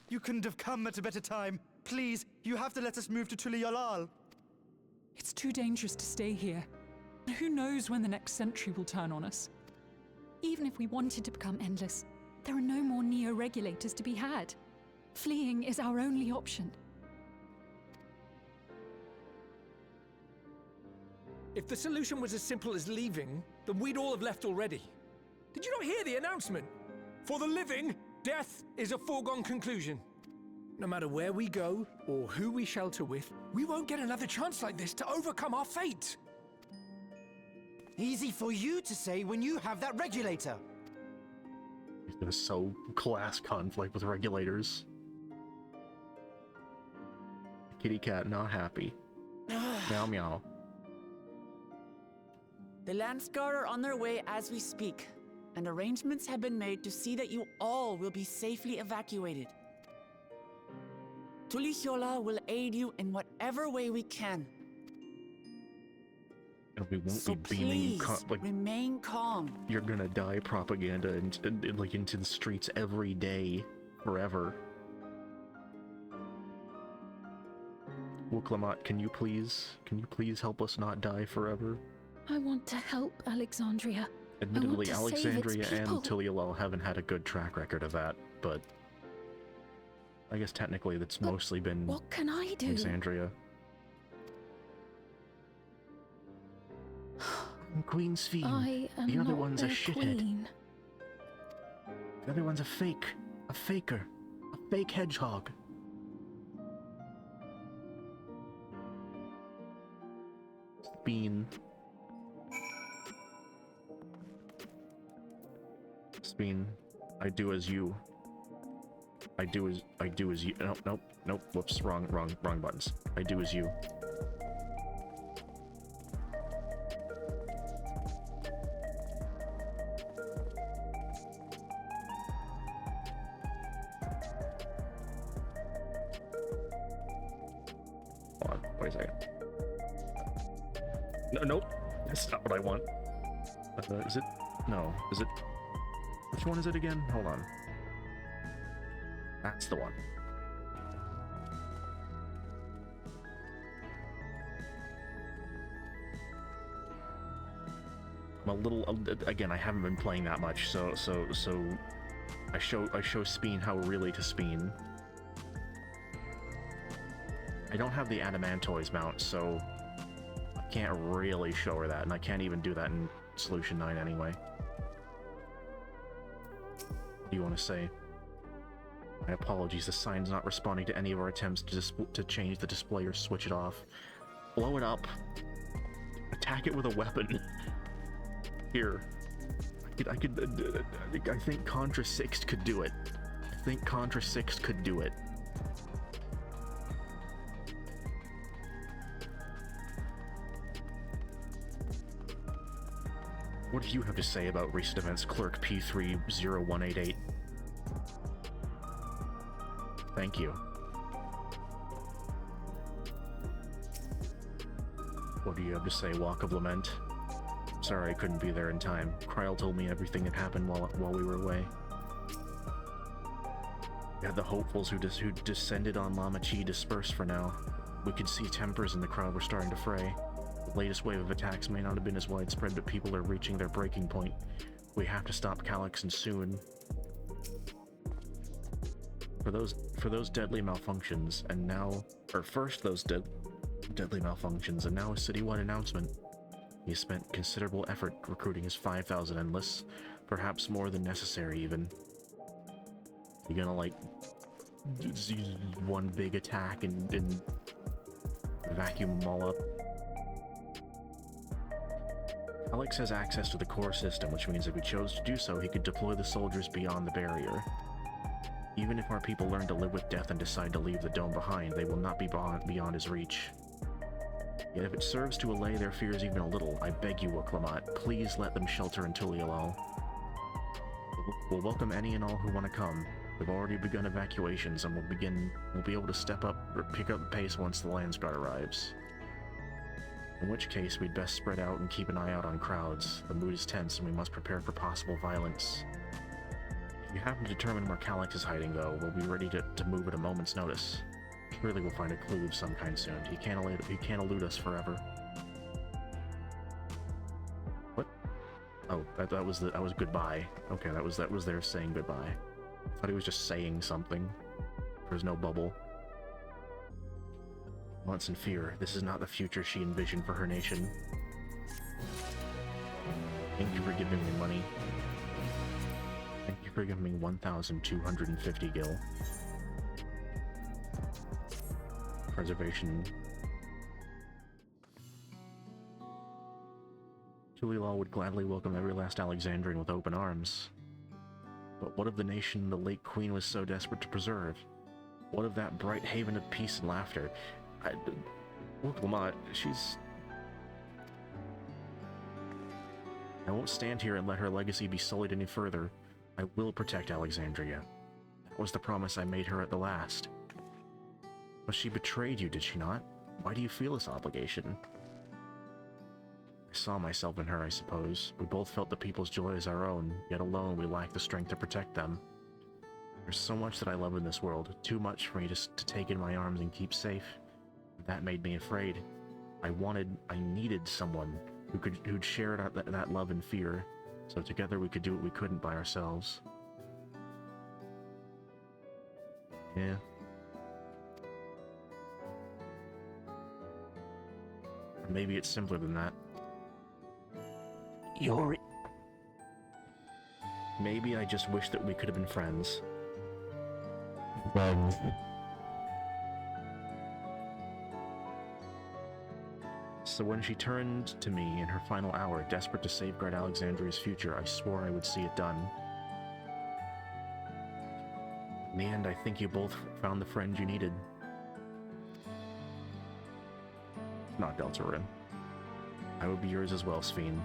You couldn't have come at a better time. Please, you have to let us move to Tuliolal. It's too dangerous to stay here. Who knows when the next century will turn on us? Even if we wanted to become endless, there are no more neo-regulators to be had. Fleeing is our only option. If the solution was as simple as leaving, then we'd all have left already. Did you not hear the announcement? For the living, death is a foregone conclusion. No matter where we go, or who we shelter with, we won't get another chance like this to overcome our fate. Easy for you to say when you have that regulator. He's gonna sow class conflict with regulators. Kitty cat not happy. Meow meow. The Landsguard are on their way as we speak, and arrangements have been made to see that you all will be safely evacuated. Tulichola will aid you in whatever way we can. And we won't So be beaming please, remain calm. You're gonna die propaganda and like into the streets every day, forever. Wooklamat, can you please help us not die forever? I want to help Alexandria. Admittedly, I want to save its Alexandria and people. Tuliolal haven't had a good track record of that, but I guess technically that's mostly been What can I do? Alexandria. Queen's Fiend. I am The other not one's a their shithead. queen. The other one's a fake. A faker. A fake hedgehog. Bean. Speen, I do as you. I do as you. Nope. Whoops, wrong buttons. I do as you. Hold on, wait a second. Nope. That's not what I want. Is it? No. Is it? Which one is it again? Hold on. That's the one. I'm a little... Again, I haven't been playing that much, so I show Speen how really to Speen. I don't have the Adamantoise mount, so I can't really show her that, and I can't even do that in Solution 9 anyway. What do you want to say? My apologies, the sign's not responding to any of our attempts to change the display or switch it off. Blow it up. Attack it with a weapon. Here. I think Contra 6 could do it. I think Contra 6 could do it. What do you have to say about recent events, Clerk P30188? Thank you. What do you have to say, Walk of Lament? Sorry I couldn't be there in time. Kryl told me everything that happened while we were away. We had the hopefuls who descended on Lama Chi dispersed for now. We could see tempers in the crowd were starting to fray. The latest wave of attacks may not have been as widespread, but people are reaching their breaking point. We have to stop Calyx, and soon. For those deadly malfunctions, and now, or first those deadly malfunctions, and now a citywide announcement. He has spent considerable effort recruiting his 5,000 endless, perhaps more than necessary even. You gonna like use one big attack and vacuum them all up? Alex has access to the core system, which means if he chose to do so, he could deploy the soldiers beyond the barrier. Even if our people learn to live with death and decide to leave the dome behind, they will not be beyond his reach. Yet if it serves to allay their fears even a little, I beg you, Wooklamat, please let them shelter in Tuliolal. We'll welcome any and all who want to come. We've already begun evacuations, and we'll be able to pick up the pace once the Landsguard arrives. In which case, we'd best spread out and keep an eye out on crowds. The mood is tense, and we must prepare for possible violence. If you happen to determine where Calyx is hiding, though, we'll be ready to move at a moment's notice. Surely we'll find a clue of some kind soon. He can't elude us forever. What? Oh, that was goodbye. Okay, that was their saying goodbye. I thought he was just saying something. There's no bubble. Months in fear. This is not the future she envisioned for her nation. Thank you for giving me money. Thank you for giving me 1,250 gil. Preservation. Tulilal would gladly welcome every last Alexandrian with open arms. But what of the nation the late queen was so desperate to preserve? What of that bright haven of peace and laughter? Look, Lamont, I won't stand here and let her legacy be sullied any further. I will protect Alexandria. That was the promise I made her at the last. But she betrayed you, did she not? Why do you feel this obligation? I saw myself in her, I suppose. We both felt the people's joy as our own, yet alone we lacked the strength to protect them. There's so much that I love in this world, too much for me to take in my arms and keep safe. That made me afraid. I needed someone who'd share that love and fear, so together we could do what we couldn't by ourselves. Yeah. Or maybe it's simpler than that. Maybe I just wish that we could have been friends. So when she turned to me in her final hour, desperate to safeguard Alexandria's future, I swore I would see it done. In the end, I think you both found the friend you needed. Not Deltarune. I would be yours as well, Sphene.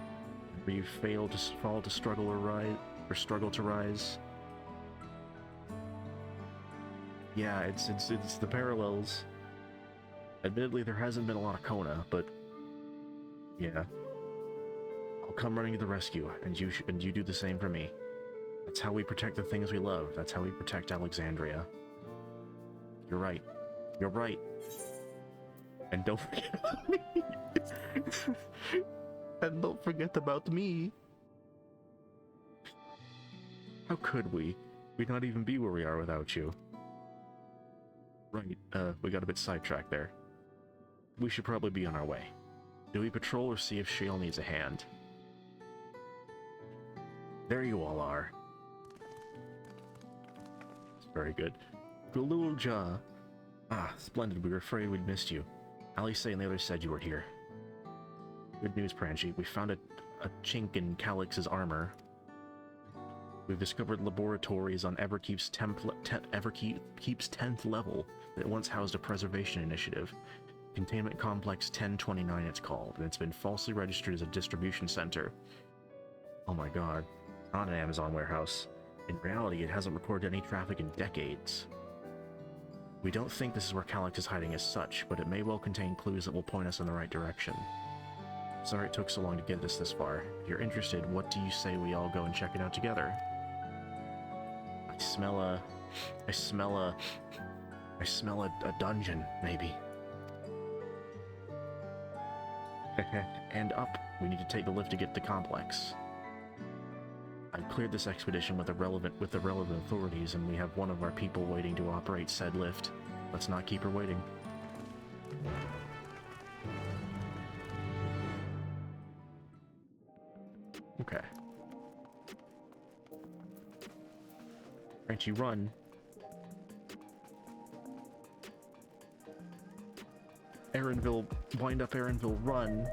Where you fail to fall to struggle or rise, or struggle to rise. Yeah, it's the parallels. Admittedly, there hasn't been a lot of Kona, but yeah. I'll come running to the rescue, and you do the same for me. That's how we protect the things we love. That's how we protect Alexandria. You're right. You're right. And don't forget about me. And don't forget about me. How could we? We'd not even be where we are without you. Right, we got a bit sidetracked there. We should probably be on our way. Do we patrol or see if Shale needs a hand? There you all are. It's very good. Galulja. Ah, splendid. We were afraid we'd missed you. Alice and the others said you were here. Good news, Pranchi. We found a chink in Calyx's armor. We've discovered laboratories on Everkeep's 10th level that once housed a preservation initiative. Containment Complex 1029 it's called, and it's been falsely registered as a distribution center. Oh my god. Not an Amazon warehouse. In reality, it hasn't recorded any traffic in decades. We don't think this is where Calyx is hiding as such, but it may well contain clues that will point us in the right direction. Sorry it took so long to get us this far. If you're interested, what do you say we all go and check it out together? I smell a dungeon, maybe. And up. We need to take the lift to get to the complex. I've cleared this expedition with the relevant authorities, and we have one of our people waiting to operate said lift. Let's not keep her waiting. Okay. Aren't you run? Erinville, wind up Erinville, run!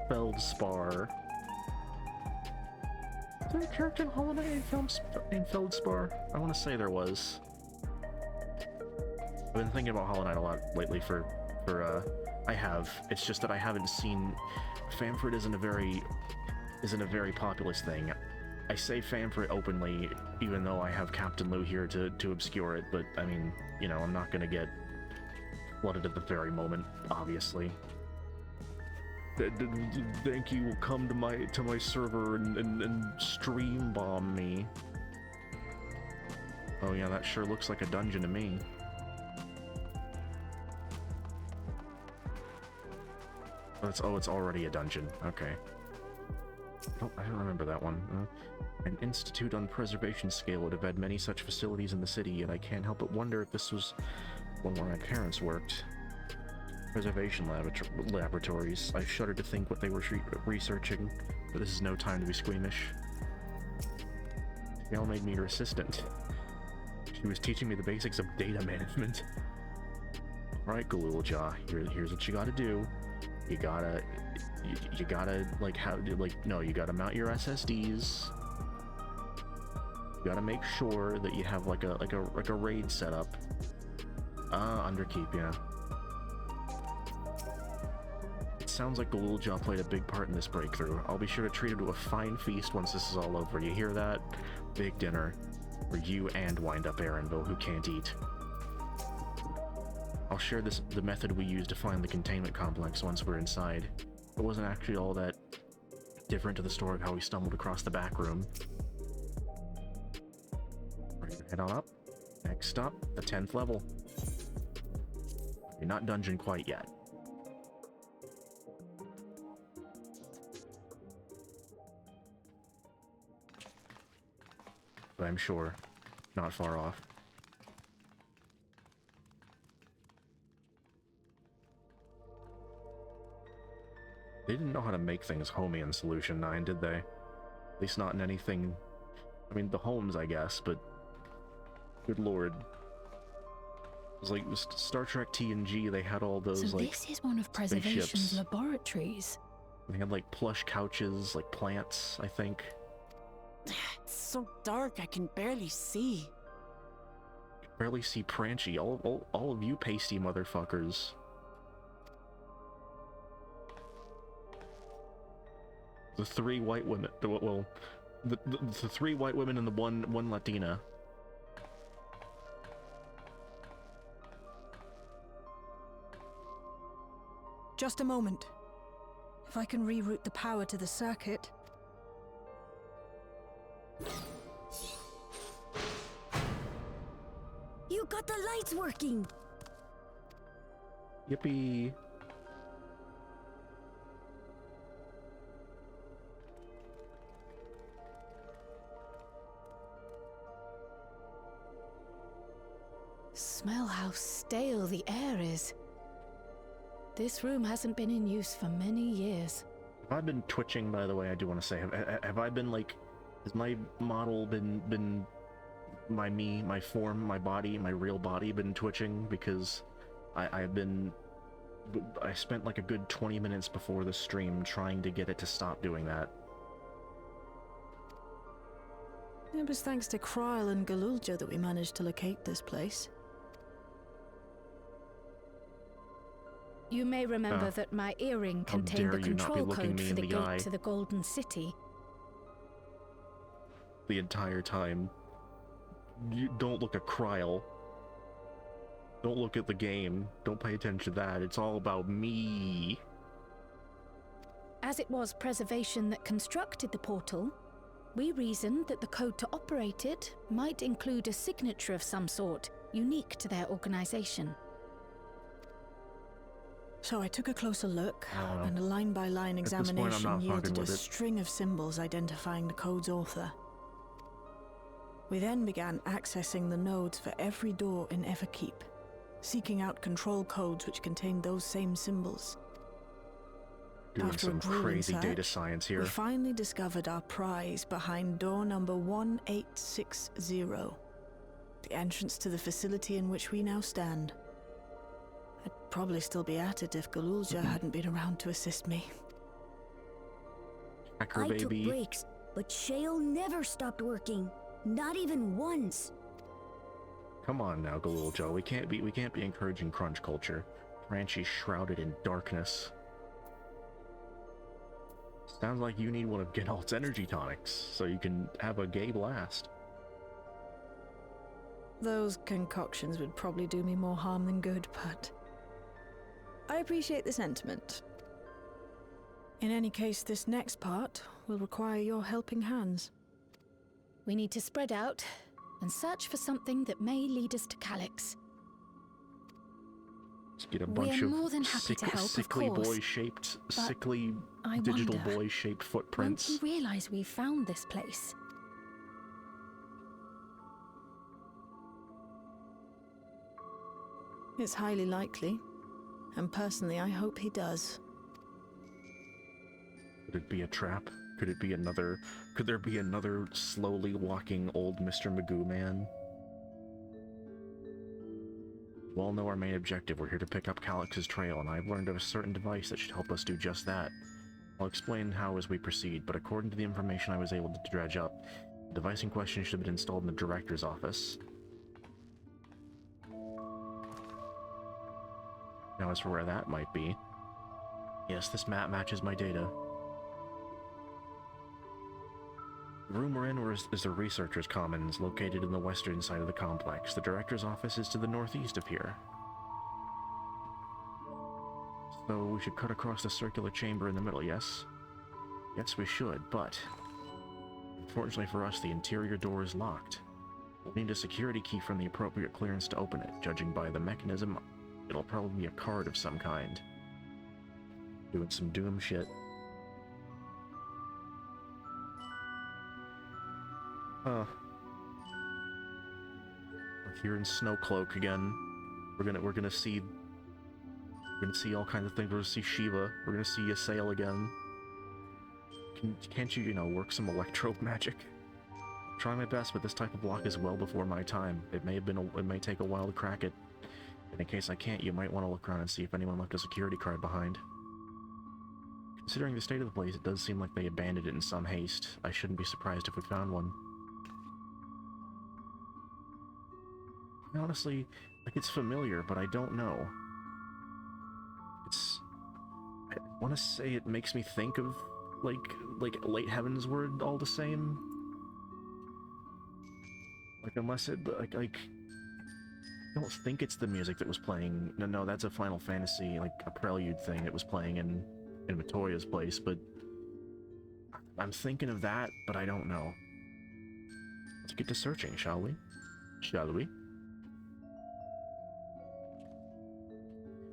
Feldspar. Is there a character in Hollow Knight named Feldspar? I want to say there was. I've been thinking about Hollow Knight a lot lately for I have. It's just that I haven't seen Famfrit isn't a very populous thing. I say Famfrit openly, even though I have Captain Lou here to obscure it, but I mean, you know, I'm not gonna get flooded at the very moment, obviously. Think you will come to my server and stream bomb me. Oh yeah, that sure looks like a dungeon to me. It's already a dungeon. Okay. I don't remember that one. An Institute on Preservation scale would have had many such facilities in the city, and I can't help but wonder if this was one where my parents worked. Preservation laboratories. I shudder to think what they were researching, but this is no time to be squeamish. They all made me her assistant. She was teaching me the basics of data management. Alright, Galulja, here's what you gotta do. You gotta you gotta mount your SSDs. You gotta make sure that you have like a raid setup. Underkeep, yeah. It sounds like Galulja played a big part in this breakthrough. I'll be sure to treat him to a fine feast once this is all over. You hear that? Big dinner for you and Wind-Up Aaronville, who can't eat. I'll share the method we used to find the containment complex once we're inside. It wasn't actually all that different to the story of how we stumbled across the back room. Ready to head on up? Next stop, the 10th level. You're not dungeon quite yet. But I'm sure not far off. They didn't know how to make things homey in Solution 9, did they? At least not in anything... I mean, the homes, I guess, but... Good lord. It was like Star Trek TNG, they had all those, so like, this is one of Preservation's spaceships. laboratories. They had, like, plush couches, like plants, I think. It's so dark, I can barely see. Barely see Pranchy. All of you pasty motherfuckers. The three white women, well, the three white women and the one Latina. Just a moment. If I can reroute the power to the circuit. You got the lights working! Yippee. Smell how stale the air is. This room hasn't been in use for many years. Have I been twitching, by the way? I do want to say, have I been, like, has my model been my form, my body, my real body been twitching? Because I spent like a good 20 minutes before the stream trying to get it to stop doing that. It was thanks to Kryl and Galulja that we managed to locate this place. You may remember that my earring contained the control code for the gate to the Golden City. The entire time. You don't look at Kryl. Don't look at the game. Don't pay attention to that. It's all about me. As it was Preservation that constructed the portal, we reasoned that the code to operate it might include a signature of some sort, unique to their organization. So I took a closer look, and a line-by-line examination yielded a string of symbols identifying the code's author. We then began accessing the nodes for every door in Everkeep, seeking out control codes which contained those same symbols. Doing some crazy data science here. We finally discovered our prize behind door number 1860, the entrance to the facility in which we now stand. I'd probably still be at it if Galulja hadn't been around to assist me. Hacker baby. I took breaks, but Shale never stopped working. Not even once. Come on now, Galulja. We can't be encouraging crunch culture. Pranchy's shrouded in darkness. Sounds like you need one of Geralt's energy tonics, so you can have a gay blast. Those concoctions would probably do me more harm than good, but I appreciate the sentiment. In any case, this next part will require your helping hands. We need to spread out and search for something that may lead us to Calyx. Let's get a bunch We're of more than happy to help, sickly of course, boy-shaped, but sickly I digital wonder, boy-shaped footprints. Won't you realize we've found this place? It's highly likely, and personally I hope he does. Could it be a trap? Could it be another... Could there be another slowly walking old Mr. Magoo man? You all know our main objective. We're here to pick up Calyx's trail, and I've learned of a certain device that should help us do just that. I'll explain how as we proceed, but according to the information I was able to dredge up, the device in question should have been installed in the director's office. Now as for where that might be... Yes, this map matches my data. The room we're in is the Researchers' Commons, located in the western side of the complex. The director's office is to the northeast of here. So we should cut across the circular chamber in the middle, yes? Yes, we should, but... Unfortunately for us, the interior door is locked. We'll need a security key from the appropriate clearance to open it. Judging by the mechanism, it'll probably be a card of some kind. Doing some Doom shit. We're here in Snowcloak again. We're gonna see all kinds of things. We're gonna see Shiva. We're gonna see Ysael again. Can't you, work some electro magic? I'm trying my best, but this type of block is well before my time. It may take a while to crack it. And in case I can't, you might want to look around and see if anyone left a security card behind. Considering the state of the place, it does seem like they abandoned it in some haste. I shouldn't be surprised if we found one. Honestly, it's familiar, but I don't know. I want to say it makes me think of, like Late Heavensward all the same. Unless it, I don't think it's the music that was playing. No, that's a Final Fantasy, a prelude thing that was playing in Matoya's place, but I'm thinking of that, but I don't know. Let's get to searching, shall we? Shall we?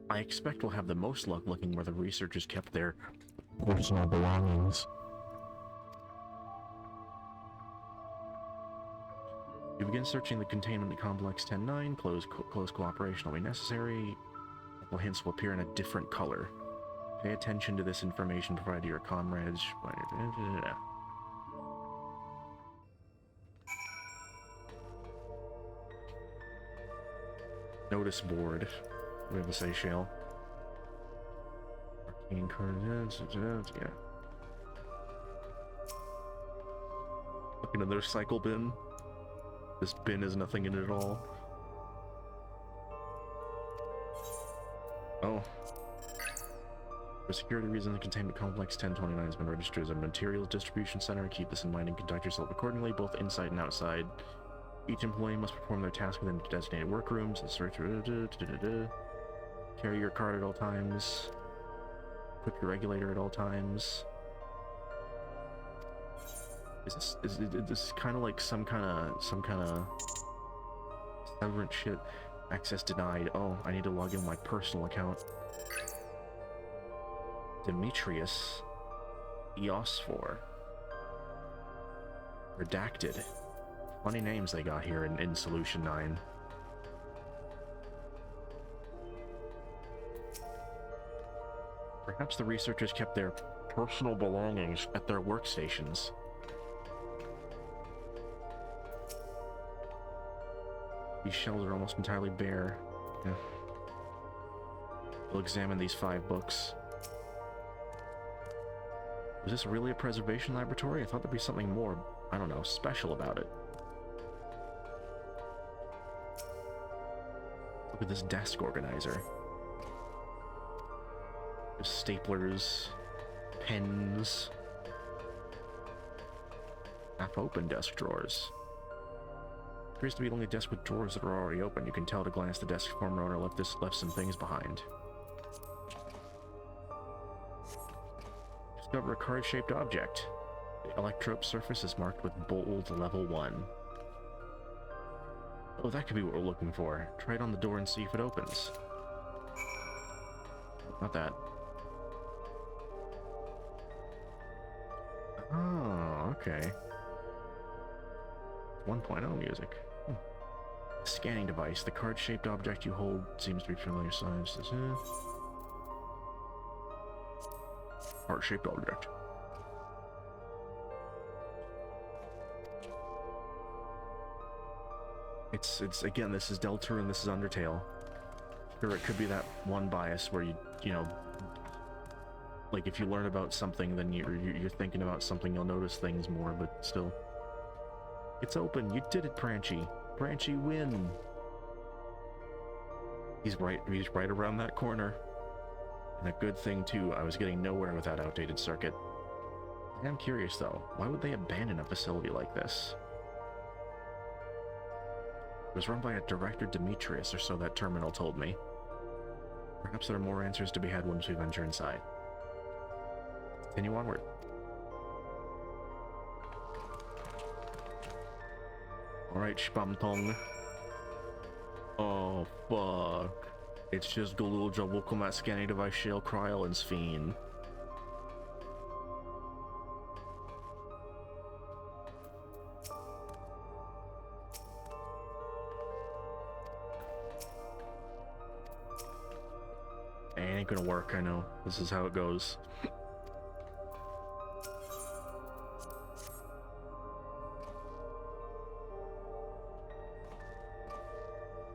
I expect we'll have the most luck looking where the researchers kept their personal belongings. We begin searching the containment complex 10-9. Close cooperation will be necessary. Couple hints will appear in a different color. Pay attention to this information provided to your comrades. Notice board. We have a Seychelles. Arcane cards, yeah. Look into their cycle bin. This bin has nothing in it at all. Oh. For security reasons, the containment complex 1029 has been registered as a materials distribution center. Keep this in mind and conduct yourself accordingly, both inside and outside. Each employee must perform their task within designated workrooms. Carry your card at all times. Equip your regulator at all times. Is this kind of like some kind of severance shit? Access denied. Oh, I need to log in my personal account. Demetrius. Eosphor. Redacted. Funny names they got here in Solution 9. Perhaps the researchers kept their personal belongings at their workstations. These shelves are almost entirely bare. Yeah. We'll examine these 5 books. Was this really a preservation laboratory? I thought there'd be something more, I don't know, special about it. Look at this desk organizer. There's staplers, pens, Half-open desk drawers. Appears to be only desks with drawers that are already open. You can tell at a glance the desk former owner left some things behind. Discover a card-shaped object. The electrode surface is marked with bold level 1. Oh, that could be what we're looking for. Try it on the door and see if it opens. Not that. Oh, okay. 1.0 music. Scanning device. The card-shaped object you hold seems to be familiar size. Card-shaped object. It's again, this is Delta and this is Undertale. Or it could be that one bias where you know, like if you learn about something, then you're thinking about something, you'll notice things more, but still. It's open. You did it, Branchy. Branchy, win. He's right around that corner. And a good thing too, I was getting nowhere with that outdated circuit. I'm curious though, why would they abandon a facility like this? It was run by a Director Demetrius, or so that terminal told me. Perhaps there are more answers to be had once we venture inside. Continue onward. Alright, Spamtong. Oh, fuck. It's just Galuja Wukumat scanning device shell Cryolins Fiend. Ain't gonna work, I know. This is how it goes.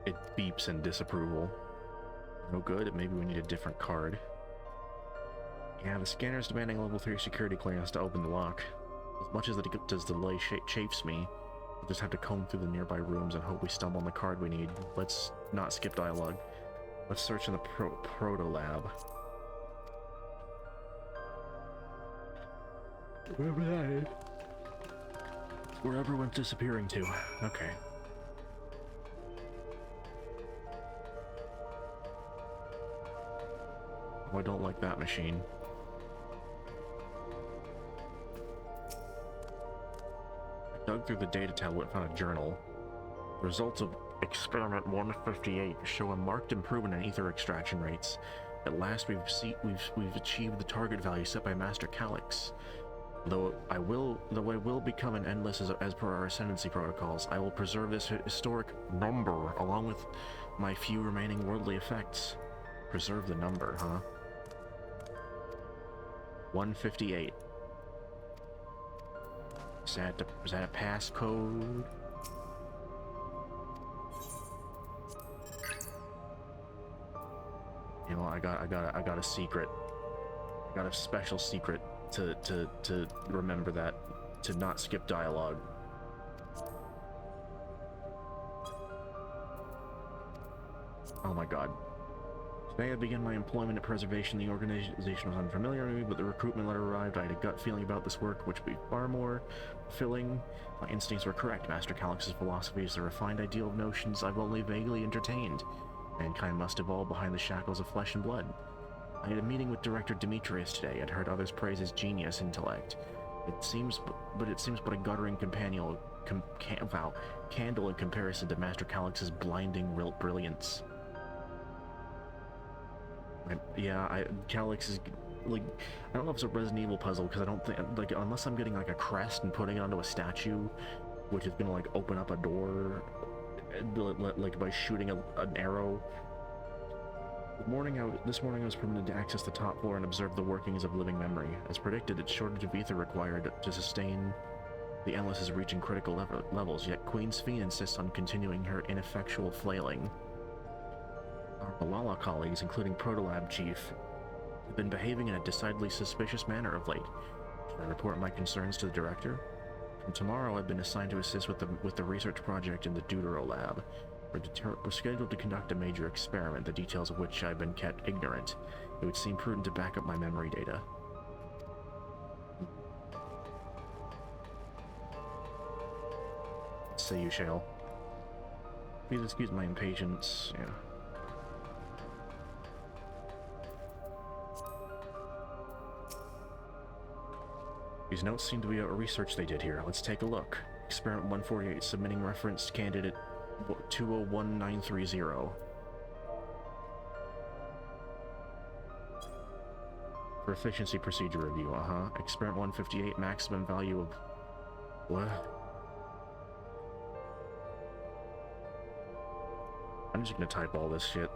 It beeps in disapproval. No good, maybe we need a different card. Yeah, the scanner's demanding a level 3 security clearance to open the lock. As much as it does delay chafes me, we'll just have to comb through the nearby rooms and hope we stumble on the card we need. Let's not skip dialogue. Let's search in the proto lab. Wherever that is. Where everyone's disappearing to. Okay. Oh, I don't like that machine. I dug through the data tablet and found a journal. The results of Experiment 158 show a marked improvement in ether extraction rates. At last, we've achieved the target value set by Master Calyx. Though I will become an endless as per our ascendancy protocols, I will preserve this historic number along with my few remaining worldly effects. Preserve the number, huh? 158. Is that a passcode? You know, I got a secret. I got a special secret to remember that, to not skip dialogue. Oh my god. Today I began my employment at Preservation. The organization was unfamiliar to me, but the recruitment letter arrived. I had a gut feeling about this work, which would be far more fulfilling. My instincts were correct. Master Calyx's philosophy is the refined ideal of notions I've only vaguely entertained. Mankind must evolve behind the shackles of flesh and blood. I had a meeting with Director Demetrius today. I'd heard others praise his genius intellect. It seems but a guttering candle in comparison to Master Calyx's blinding brilliance. Calyx is like, I don't know if it's a Resident Evil puzzle, because I don't think, like, unless I'm getting like a crest and putting it onto a statue, which is gonna like open up a door, like by shooting an arrow. This morning I was permitted to access the top floor and observe the workings of living memory. As predicted, its shortage of ether required to sustain the Endless is reaching critical levels, yet Queen's Fiend insists on continuing her ineffectual flailing. Our Malala colleagues, including Protolab Chief, have been behaving in a decidedly suspicious manner of late. Should I report my concerns to the Director? From tomorrow, I've been assigned to assist with the research project in the Deutero Lab. We're scheduled to conduct a major experiment, the details of which I've been kept ignorant. It would seem prudent to back up my memory data. say you shall. Please excuse my impatience. Yeah. These notes seem to be a research they did here. Let's take a look. Experiment 148, submitting reference candidate 201930. For efficiency procedure review, Experiment 158, maximum value of... What? I'm just gonna type all this shit.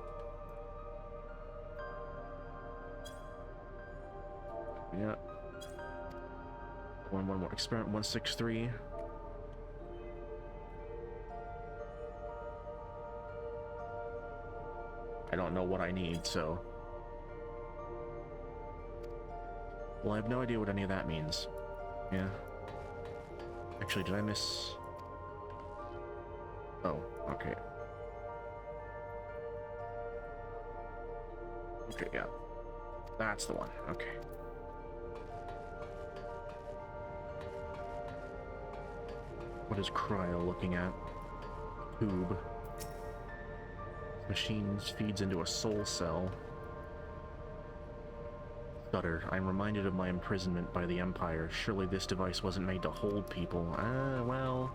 Yeah. One more. Experiment 163. I don't know what I need, so... Well, I have no idea what any of that means. Yeah. Actually, did I miss... Oh, okay. Okay, yeah. That's the one. Okay. What is cryo looking at? Tube. Machines feeds into a soul cell. Stutter. I'm reminded of my imprisonment by the Empire. Surely this device wasn't made to hold people. Well...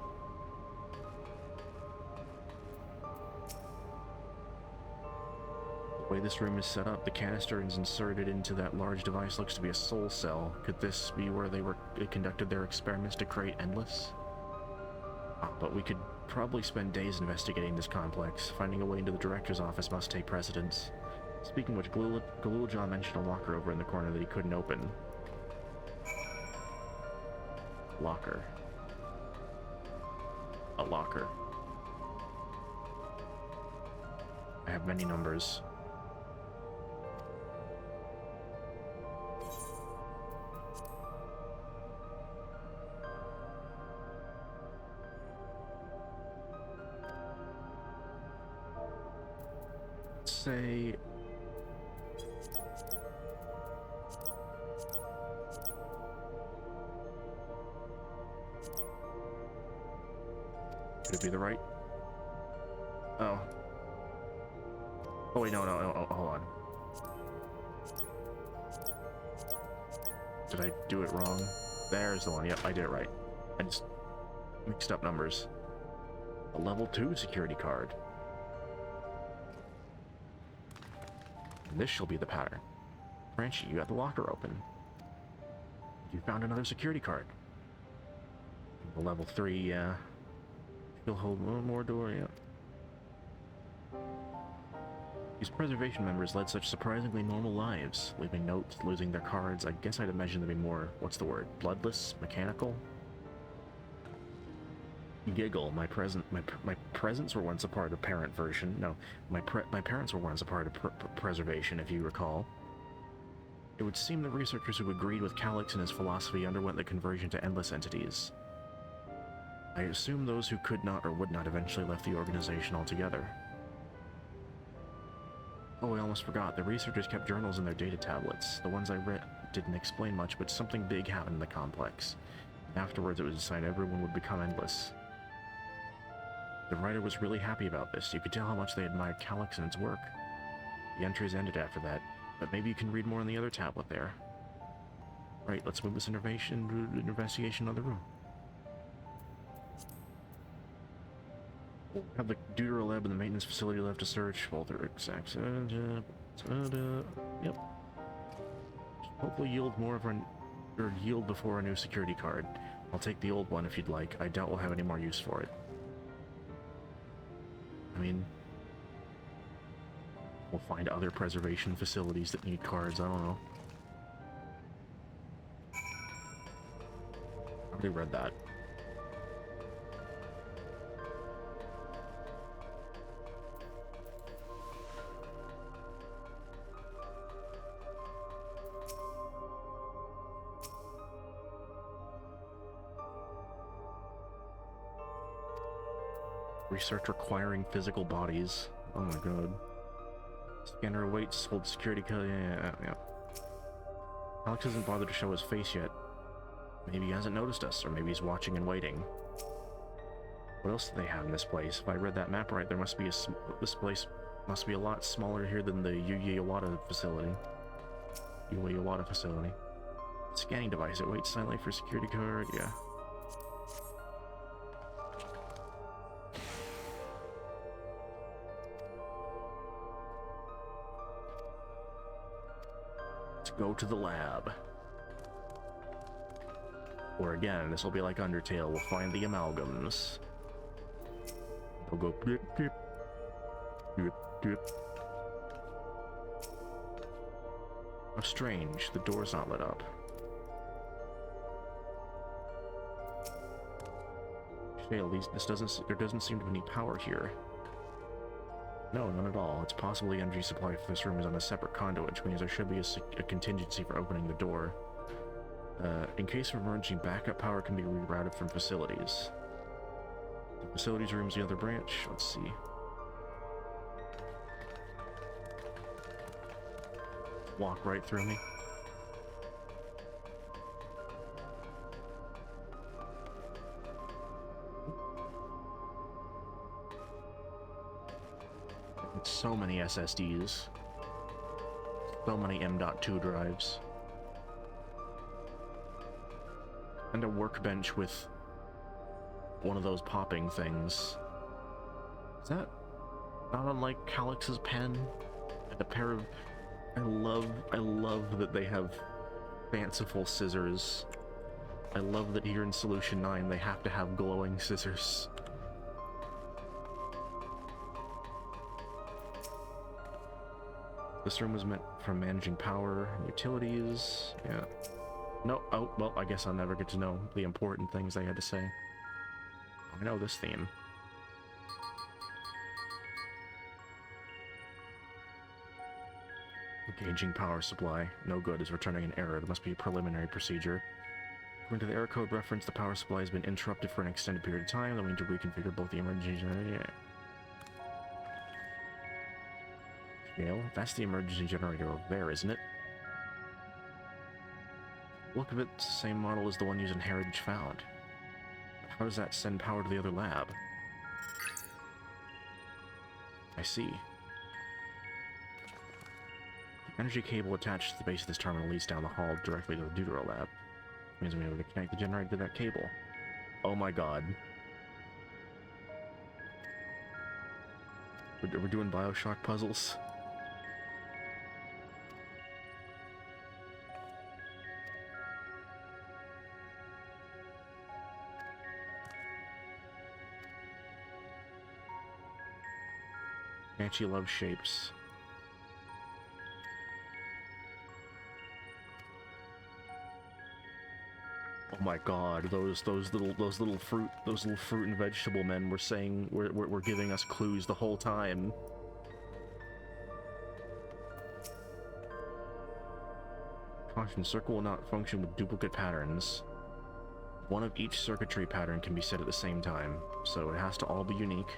The way this room is set up, the canister is inserted into that large device looks to be a soul cell. Could this be where they conducted their experiments to create Endless? But we could probably spend days investigating this complex. Finding a way into the director's office must take precedence. Speaking of which, Galuljon mentioned a locker over in the corner that he couldn't open. Locker. A locker. I have many numbers. Say could it be the right? Oh wait, no, hold on. Did I do it wrong? There's the one. Yep, I did it right. I just mixed up numbers. A level 2 security card. And this shall be the pattern. Franchi, you got the locker open. You found another security card. The level 3, yeah. You'll hold one more door, yeah. These preservation members led such surprisingly normal lives, leaving notes, losing their cards. I guess I'd imagine them to be more, what's the word, bloodless, mechanical? Giggle. My presents were once a part of parent version. No, my parents were once a part of preservation, if you recall. It would seem the researchers who agreed with Calyx and his philosophy underwent the conversion to endless entities. I assume those who could not or would not eventually left the organization altogether. Oh, I almost forgot. The researchers kept journals in their data tablets. The ones I read didn't explain much, but something big happened in the complex. Afterwards, it was decided everyone would become endless. The writer was really happy about this. You could tell how much they admired Calyx and its work. The entries ended after that, but maybe you can read more on the other tablet there. Right, let's move this investigation to the room. Have the Deuter lab and the maintenance facility left to search. Walter exact. Yep. Hopefully yield more of our, or yield before a new security card. I'll take the old one if you'd like. I doubt we'll have any more use for it. I mean, we'll find other preservation facilities that need cards. I don't know. I already read that. Research requiring physical bodies. Oh my god. Scanner awaits, hold security code. Yeah. Alex hasn't bothered to show his face yet. Maybe he hasn't noticed us, or maybe he's watching and waiting. What else do they have in this place? If I read that map right, there must be this place must be a lot smaller here than the Uwata facility. Uwata facility. Scanning device. It waits silently for security card. Yeah. Let's go to the lab. Or again, this will be like Undertale. We'll find the amalgams. We'll go blip, blip, blip, blip. How strange, the door's not lit up. Fail, there doesn't seem to be any power here. No, none at all. It's possible the energy supply for this room is on a separate conduit, which means there should be a contingency for opening the door. In case of emergency, backup power can be rerouted from facilities. The facilities room's the other branch. Let's see. Walk right through me. So many SSDs. So many M.2 drives. And a workbench with one of those popping things. Is that not unlike Calyx's pen? And a pair of... I love that they have fanciful scissors. I love that here in Solution 9 they have to have glowing scissors. This room was meant for managing power and utilities. Yeah. No, oh, well, I guess I'll never get to know the important things they had to say. I know this theme. Engaging power supply. No good, is returning an error. There must be a preliminary procedure. According to the error code reference, the power supply has been interrupted for an extended period of time. Then we need to reconfigure both the emergency generator. Well, that's the emergency generator over there, isn't it? Look of it, it's the same model as the one used in Heritage Found. How does that send power to the other lab? I see. The energy cable attached to the base of this terminal leads down the hall directly to the Deutero lab. Means we have to connect the generator to that cable. Oh my god. We're doing Bioshock puzzles? She loves shapes. Oh my god, those little fruit and vegetable men were saying were giving us clues the whole time. Caution, circle will not function with duplicate patterns. One of each circuitry pattern can be set at the same time, so it has to all be unique.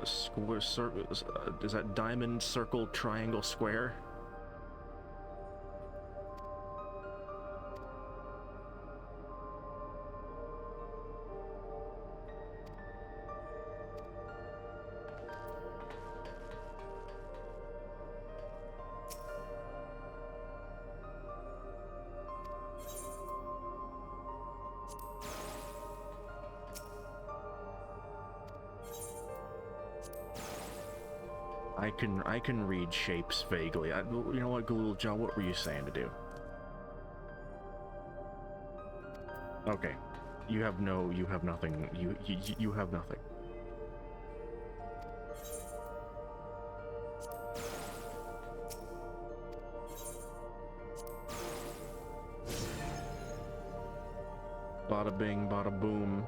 Square, is that diamond, circle, triangle, square? I can read shapes vaguely. You know what, Galul John, what were you saying to do? Okay. You have nothing. You have nothing. Bada bing, bada boom.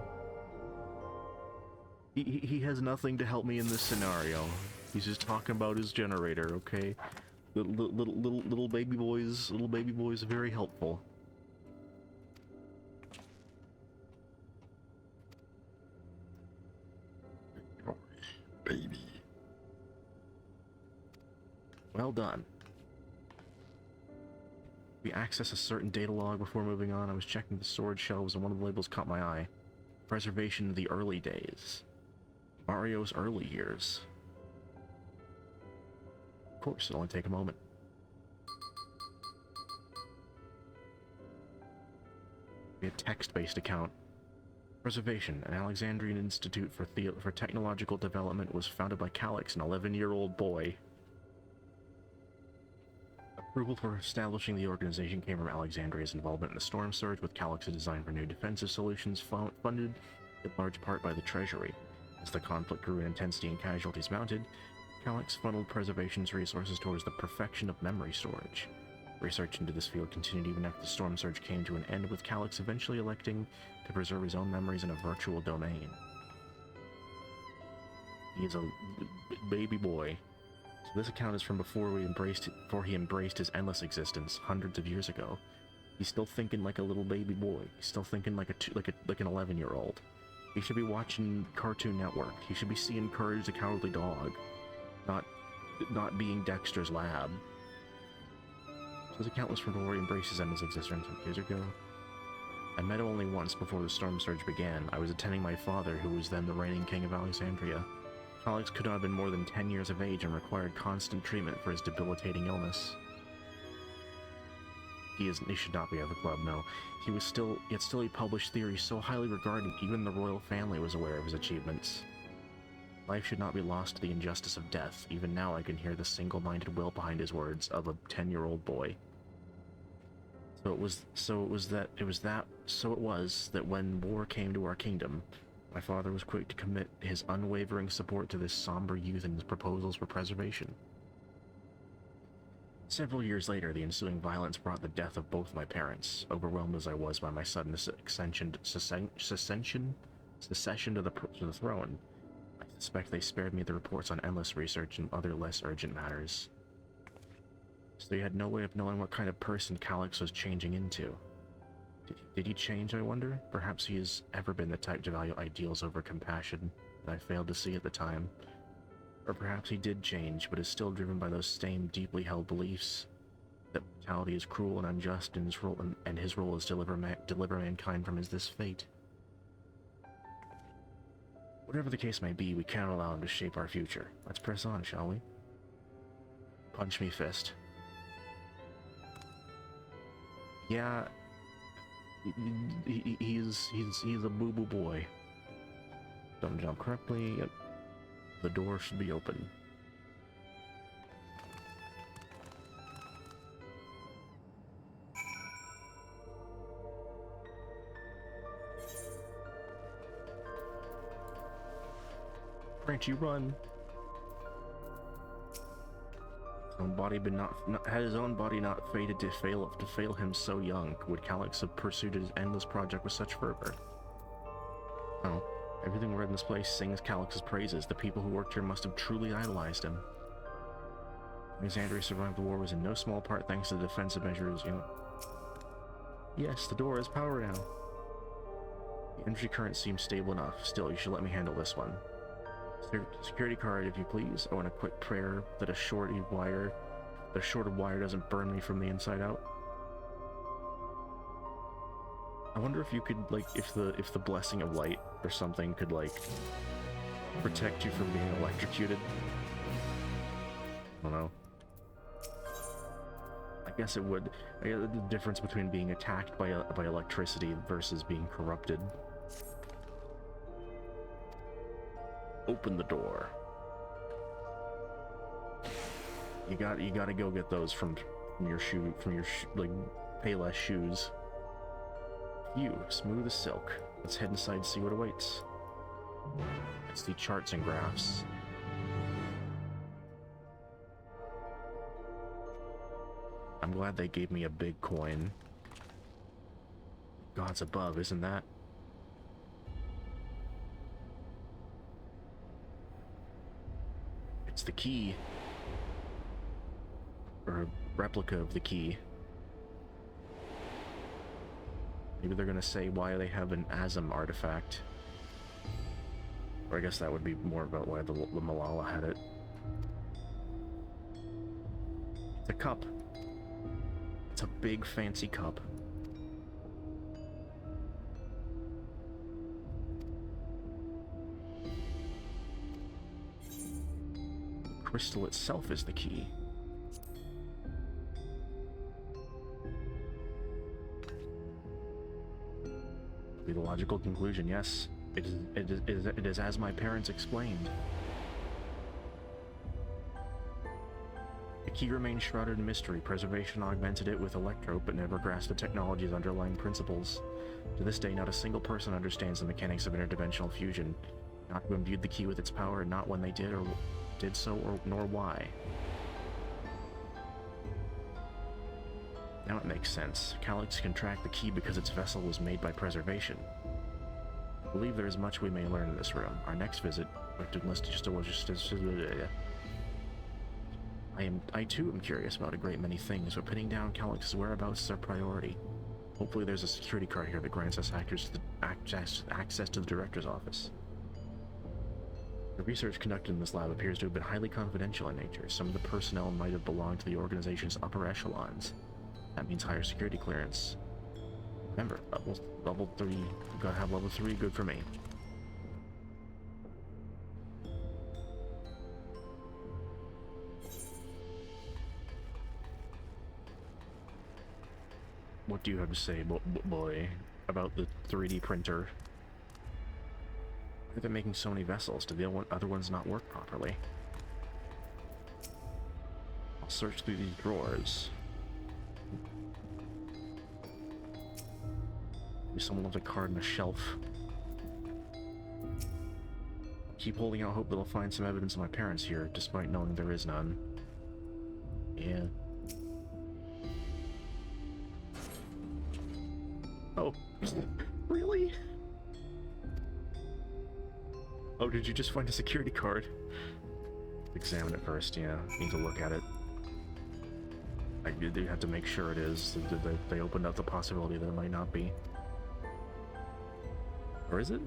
He has nothing to help me in this scenario. He's just talking about his generator, okay? Little baby boys are very helpful. Baby. Well done. We access a certain data log before moving on. I was checking the storage shelves and one of the labels caught my eye. Preservation of the early days. Mario's early years. Of course, it'll only take a moment. Be a text-based account. Preservation, an Alexandrian Institute for Technological Development, was founded by Calyx, an 11-year-old boy. Approval for establishing the organization came from Alexandria's involvement in the storm surge, with Calyx's design for new defensive solutions funded in large part by the Treasury. As the conflict grew in intensity and casualties mounted, Calyx funneled Preservation's resources towards the perfection of memory storage. Research into this field continued even after the storm surge came to an end, with Calyx eventually electing to preserve his own memories in a virtual domain. He is a baby boy. So this account is from before he embraced his endless existence hundreds of years ago. He's still thinking like a little baby boy. He's still thinking like an 11-year-old. He should be watching Cartoon Network. He should be seeing Courage the Cowardly Dog, not being Dexter's Lab. His account was from before he embraced his endless existence years ago. I met him only once before the storm surge began. I was attending my father, who was then the reigning king of Alexandria. Calyx could not have been more than 10 years of age and required constant treatment for his debilitating illness. He should not be at the club, no. Yet still he published theories so highly regarded, even the royal family was aware of his achievements. Life should not be lost to the injustice of death. Even now I can hear the single-minded will behind his words of a 10-year-old boy. So it was that when war came to our kingdom, my father was quick to commit his unwavering support to this somber youth and his proposals for preservation. Several years later, the ensuing violence brought the death of both my parents. Overwhelmed as I was by my sudden secession to the throne, I suspect they spared me the reports on endless research and other less urgent matters. So they had no way of knowing what kind of person Calyx was changing into. Did he change, I wonder? Perhaps he has ever been the type to value ideals over compassion that I failed to see at the time. Or perhaps he did change, but is still driven by those same deeply held beliefs that mortality is cruel and unjust, and his role is to deliver mankind from this fate. Whatever the case may be, we cannot allow him to shape our future. Let's press on, shall we? Punch me, fist. Yeah, he's a boo-boo boy. Don't jump correctly. Yep. The door should be open. Branchy, run! Had his own body not fated to fail him so young, would Calyx have pursued his endless project with such fervor? No. Everything read in this place sings Calyx's praises. The people who worked here must have truly idolized him. Alexandria survived the war was in no small part thanks to the defensive measures, Yes, the door has power now. The energy current seems stable enough. Still, you should let me handle this one. Security card, if you please. Oh, and a quick prayer that a shorted wire doesn't burn me from the inside out. I wonder if you could, if the blessing of light or something could, protect you from being electrocuted. I don't know. I guess it would. I guess the difference between being attacked by electricity versus being corrupted. Open the door. You gotta go get those from your Payless shoes. Phew, smooth as silk. Let's head inside and see what awaits. Let's see charts and graphs. I'm glad they gave me a big coin. Gods above, isn't that? It's the key. Or a replica of the key. Maybe they're gonna say why they have an Azam artifact. Or I guess that would be more about why the Malala had it. It's a cup. It's a big fancy cup. The crystal itself is the key. Be the logical conclusion, yes. It is as my parents explained. The key remains shrouded in mystery. Preservation augmented it with electrope, but never grasped the technology's underlying principles. To this day, not a single person understands the mechanics of interdimensional fusion. Not who imbued the key with its power, not when they did so, nor why. Now it makes sense. Calyx can track the key because its vessel was made by preservation. I believe there is much we may learn in this room. Our next visit, I too am curious about a great many things, but pinning down Calyx's whereabouts is our priority. Hopefully there's a security card here that grants us access to the director's office. The research conducted in this lab appears to have been highly confidential in nature. Some of the personnel might have belonged to the organization's upper echelons. That means higher security clearance. Remember, level 3, gotta have level 3, good for me. What do you have to say, boy, about the 3D printer? Why are they making so many vessels? Do the other ones not work properly? I'll search through these drawers. Maybe someone left a card on a shelf. Keep holding out hope that I'll find some evidence of my parents here, despite knowing there is none. Yeah. Oh, really? Oh, did you just find a security card? Examine it first, yeah. Need to look at it. I do have to make sure it is. They opened up the possibility that it might not be. Or is it?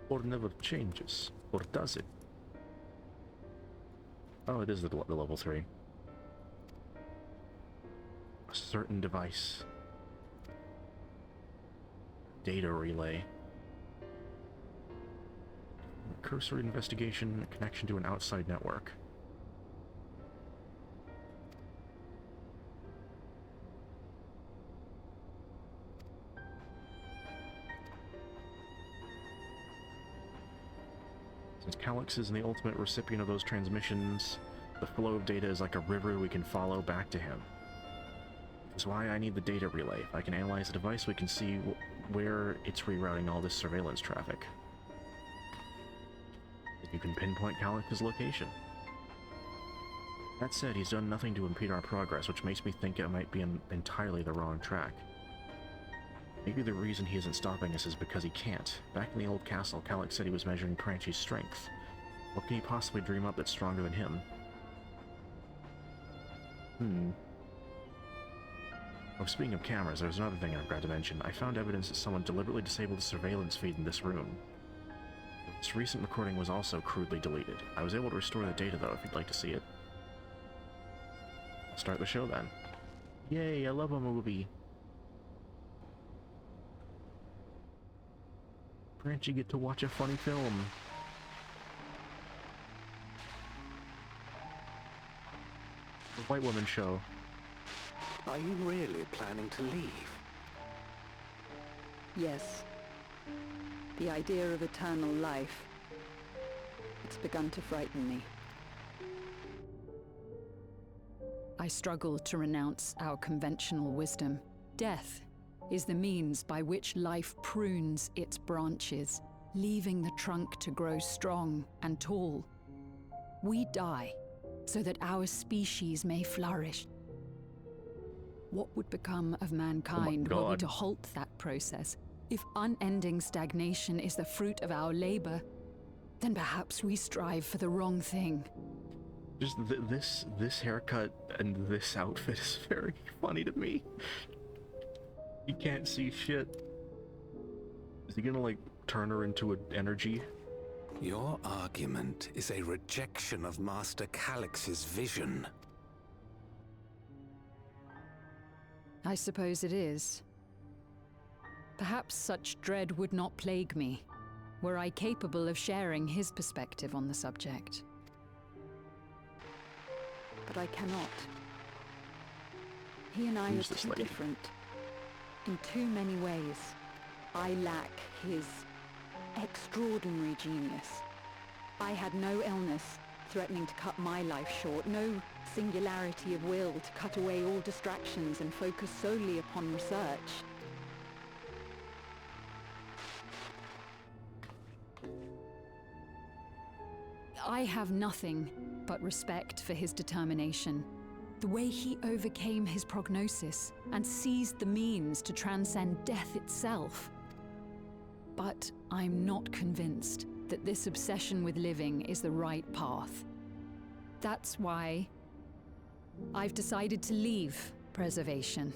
Or never changes. Or does it? Oh, it is the level 3. A certain device. Data relay. Cursory investigation, connection to an outside network. Since Calyx is the ultimate recipient of those transmissions, the flow of data is like a river we can follow back to him. That's why I need the data relay. If I can analyze the device, we can see where it's rerouting all this surveillance traffic. You can pinpoint Calyx's location. That said, he's done nothing to impede our progress, which makes me think it might be entirely the wrong track. Maybe the reason he isn't stopping us is because he can't. Back in the old castle, Calyx said he was measuring Pranchi's strength. What can he possibly dream up that's stronger than him? Oh, speaking of cameras, there's another thing I forgot to mention. I found evidence that someone deliberately disabled the surveillance feed in this room. This recent recording was also crudely deleted. I was able to restore the data, though, if you'd like to see it. I'll start the show, then. Yay, I love a movie. Branch, you get to watch a funny film. The White Woman Show. Are you really planning to leave? Yes. The idea of eternal life, it's begun to frighten me. I struggle to renounce our conventional wisdom. Death is the means by which life prunes its branches, leaving the trunk to grow strong and tall. We die so that our species may flourish. What would become of mankind were we to halt that process? If unending stagnation is the fruit of our labor, then perhaps we strive for the wrong thing. Just this haircut and this outfit is very funny to me. You can't see shit. Is he gonna, like, turn her into an energy? Your argument is a rejection of Master Calyx's vision. I suppose it is. Perhaps such dread would not plague me, were I capable of sharing his perspective on the subject. But I cannot. He and I are too different. In too many ways. I lack his extraordinary genius. I had no illness threatening to cut my life short, no singularity of will to cut away all distractions and focus solely upon research. I have nothing but respect for his determination. The way he overcame his prognosis and seized the means to transcend death itself. But I'm not convinced that this obsession with living is the right path. That's why I've decided to leave preservation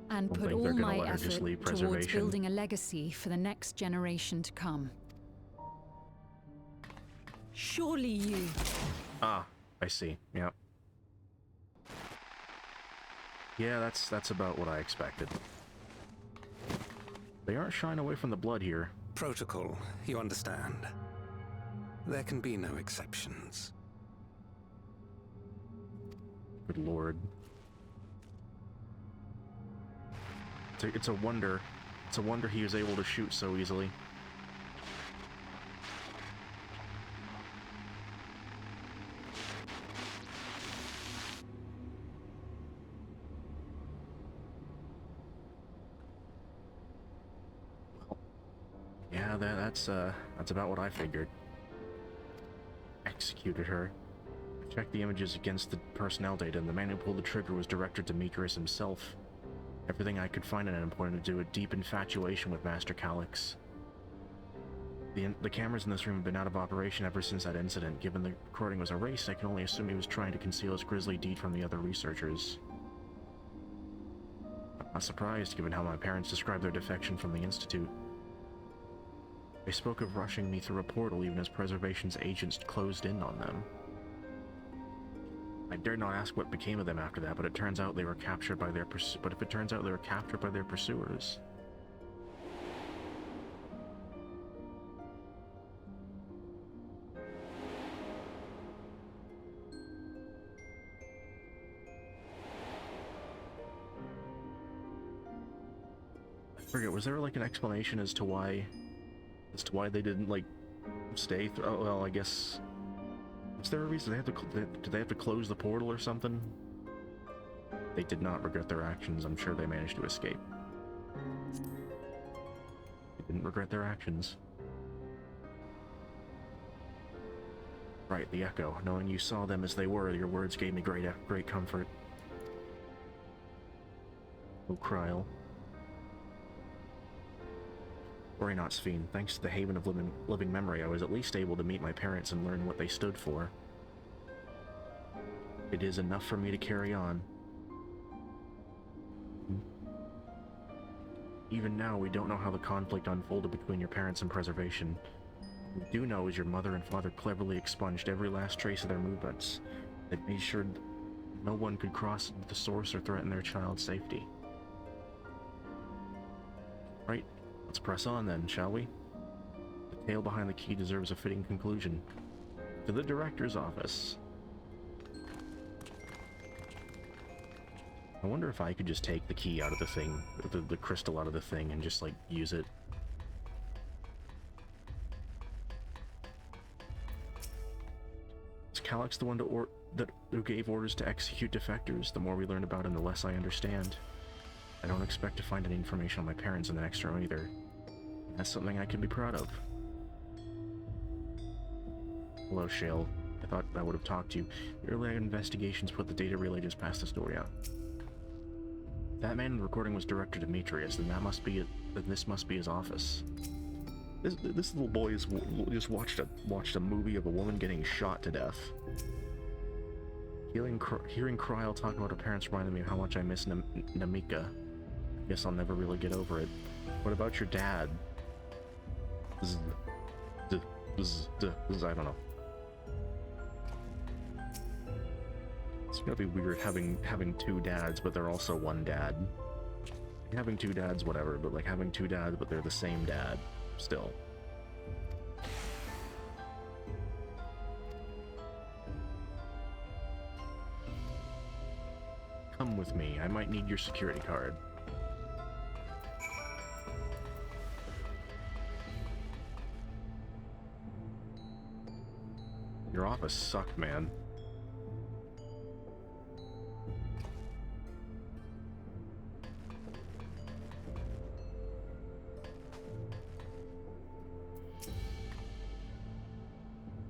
and put all my effort towards building a legacy for the next generation to come. Surely you... Ah, I see. Yep. Yeah, that's about what I expected. They aren't shying away from the blood here. Protocol, you understand. There can be no exceptions. Good lord. It's a wonder. It's a wonder he was able to shoot so easily. Yeah, that's about what I figured. Executed her. Checked the images against the personnel data, and the man who pulled the trigger was Director Demetrius himself. Everything I could find in him pointed to a deep infatuation with Master Calyx. The cameras in this room have been out of operation ever since that incident. Given the recording was erased, I can only assume he was trying to conceal his grisly deed from the other researchers. I'm not surprised, given how my parents described their defection from the Institute. They spoke of rushing me through a portal even as Preservation's agents closed in on them. I dared not ask what became of them after that, but it turns out they were captured by their pursuers. I forget, was there like an explanation as to why they didn't like stay through? Oh, well, I guess. Is there a reason did they have to close the portal or something? They did not regret their actions. I'm sure they managed to escape. They didn't regret their actions. Right, the Echo. Knowing you saw them as they were, your words gave me great comfort. Oh, Kryl. Worry not, Sphene. Thanks to the Haven of Living Memory, I was at least able to meet my parents and learn what they stood for. It is enough for me to carry on. Even now, we don't know how the conflict unfolded between your parents and Preservation. What we do know is your mother and father cleverly expunged every last trace of their movements. They made sure no one could cross the source or threaten their child's safety. Right. Let's press on then, shall we? The tale behind the key deserves a fitting conclusion. To the director's office. I wonder if I could just take the key out of the thing, the crystal out of the thing, and just, like, use it. Is Calyx the one who gave orders to execute defectors? The more we learn about him, the less I understand. I don't expect to find any information on my parents in the next room either. That's something I can be proud of. Hello, Shale. I thought I would have talked to you. Your earlier investigations put the data relay just past the story out. That man in the recording was Director Demetrius, and that must be it. This must be his office. This little boy just watched a movie of a woman getting shot to death. Hearing Kryl talk about her parents reminded me of how much I miss Namika. Guess I'll never really get over it. What about your dad? I don't know. It's gonna be weird having two dads, but they're also one dad. Having two dads, whatever, but like having two dads, but they're the same dad, still. Come with me, I might need your security card. Your office sucked, man.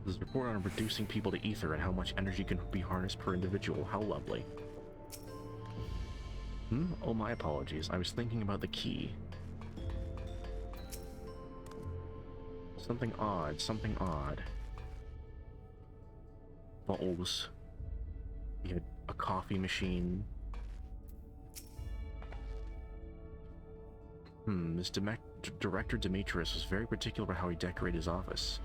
This is a report on reducing people to ether and how much energy can be harnessed per individual. How lovely. Oh, my apologies. I was thinking about the key. Something odd, something odd. Bowls. We had a coffee machine. This Director Demetrius was very particular about how he decorated his office.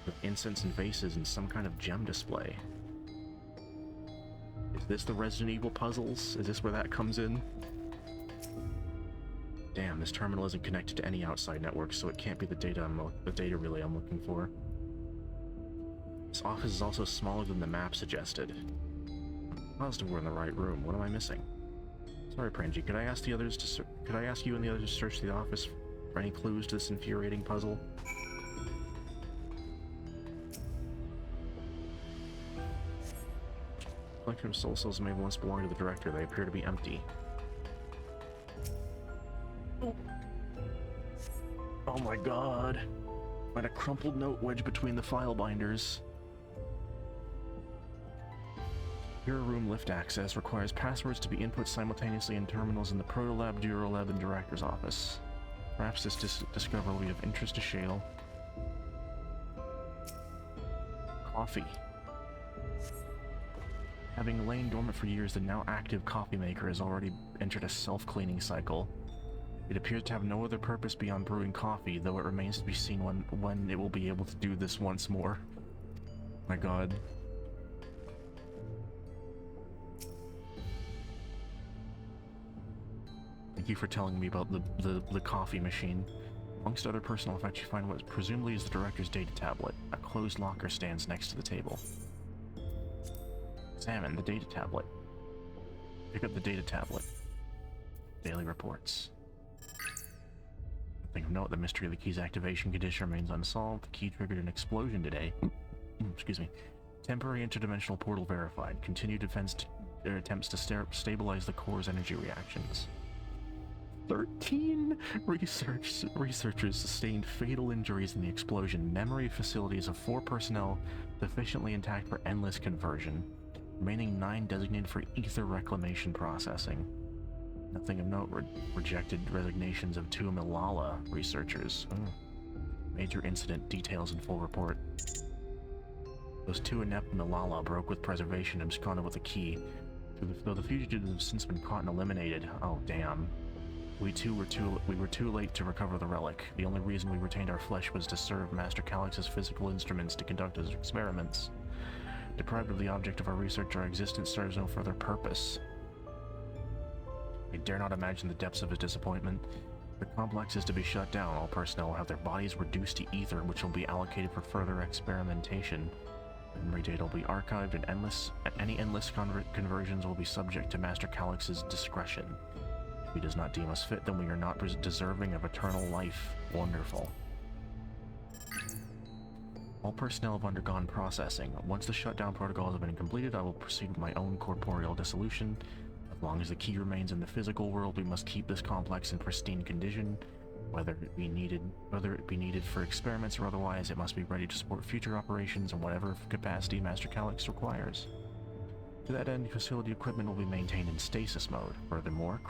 With incense and vases and some kind of gem display. Is this the Resident Evil puzzles? Is this where that comes in? Damn, this terminal isn't connected to any outside network, so it can't be the data relay I'm looking for. This office is also smaller than the map suggested. Positive we're in the right room. What am I missing? Sorry, Pranji. Could I ask you and the others to search the office for any clues to this infuriating puzzle? Collection of soul cells may have once belonged to the director. They appear to be empty. Oh my god. Find a crumpled note wedged between the file binders. Your room lift access requires passwords to be input simultaneously in terminals in the Protolab, Durolab, and Director's office. Perhaps this discovery will be of interest to Shale. Coffee. Having lain dormant for years, the now active coffee maker has already entered a self-cleaning cycle. It appears to have no other purpose beyond brewing coffee, though it remains to be seen when it will be able to do this once more. My god. Thank you for telling me about the coffee machine. Amongst other personal effects, you find what presumably is the director's data tablet. A closed locker stands next to the table. Examine the data tablet. Pick up the data tablet. Daily reports. Nothing of note, the mystery of the key's activation condition remains unsolved. The key triggered an explosion today. Excuse me. Temporary interdimensional portal verified. Continued attempts to stabilize the core's energy reactions. 13 researchers sustained fatal injuries in the explosion. Memory facilities of 4 personnel sufficiently intact for endless conversion. Remaining 9 designated for ether reclamation processing. Nothing of note, rejected resignations of 2 Malala researchers. Major incident details in full report. Those 2 inept Malala broke with preservation and absconded with a key. Though the fugitives have since been caught and eliminated. Oh damn. We were too late to recover the relic. The only reason we retained our flesh was to serve Master Calyx's physical instruments to conduct his experiments. Deprived of the object of our research, our existence serves no further purpose. I dare not imagine the depths of his disappointment. The complex is to be shut down. All personnel will have their bodies reduced to ether, which will be allocated for further experimentation. Memory data will be archived, and any endless conversions will be subject to Master Calyx's discretion. If he does not deem us fit, then we are not deserving of eternal life. Wonderful. All personnel have undergone processing. Once the shutdown protocols have been completed, I will proceed with my own corporeal dissolution. As long as the key remains in the physical world, we must keep this complex in pristine condition. Whether it be needed for experiments or otherwise, it must be ready to support future operations in whatever capacity Master Calyx requires. To that end, facility equipment will be maintained in stasis mode. Furthermore,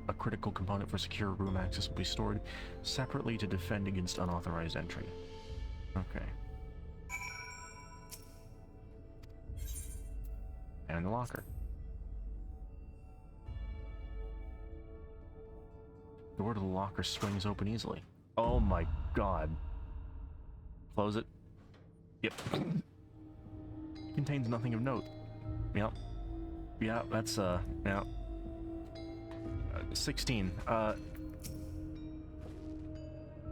a critical component for secure room access will be stored separately to defend against unauthorized entry. Okay. And the locker. The door to the locker swings open easily. Oh my god. Close it. Yep. Contains nothing of note. Yep. Yeah, that's, yeah. 16.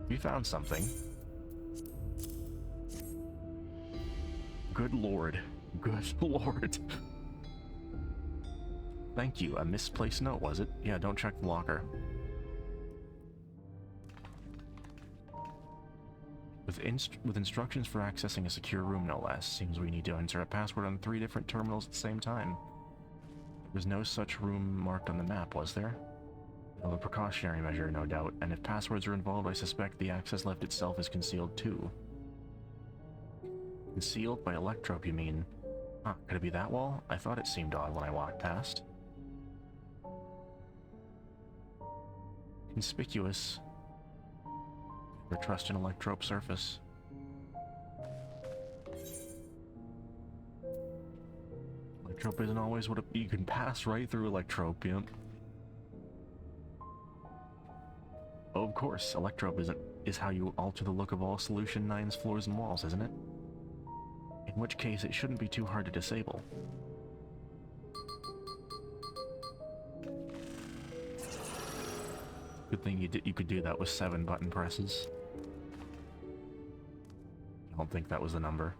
We found something. Good lord. Good lord. Thank you. A misplaced note, was it? Yeah, don't check the locker. With instructions for accessing a secure room, no less. Seems we need to enter a password on 3 different terminals at the same time. There was no such room marked on the map, was there? Well, a precautionary measure, no doubt, and if passwords are involved, I suspect the access left itself is concealed too. Concealed by electrope, you mean? Huh, could it be that wall? I thought it seemed odd when I walked past. Conspicuous. Never trust an electrope surface. Electrope isn't always what you can pass right through electrope, yep. Oh, of course, electrope is how you alter the look of all Solution 9's floors and walls, isn't it? In which case, it shouldn't be too hard to disable. Good thing you could do that with 7 button presses. I don't think that was the number.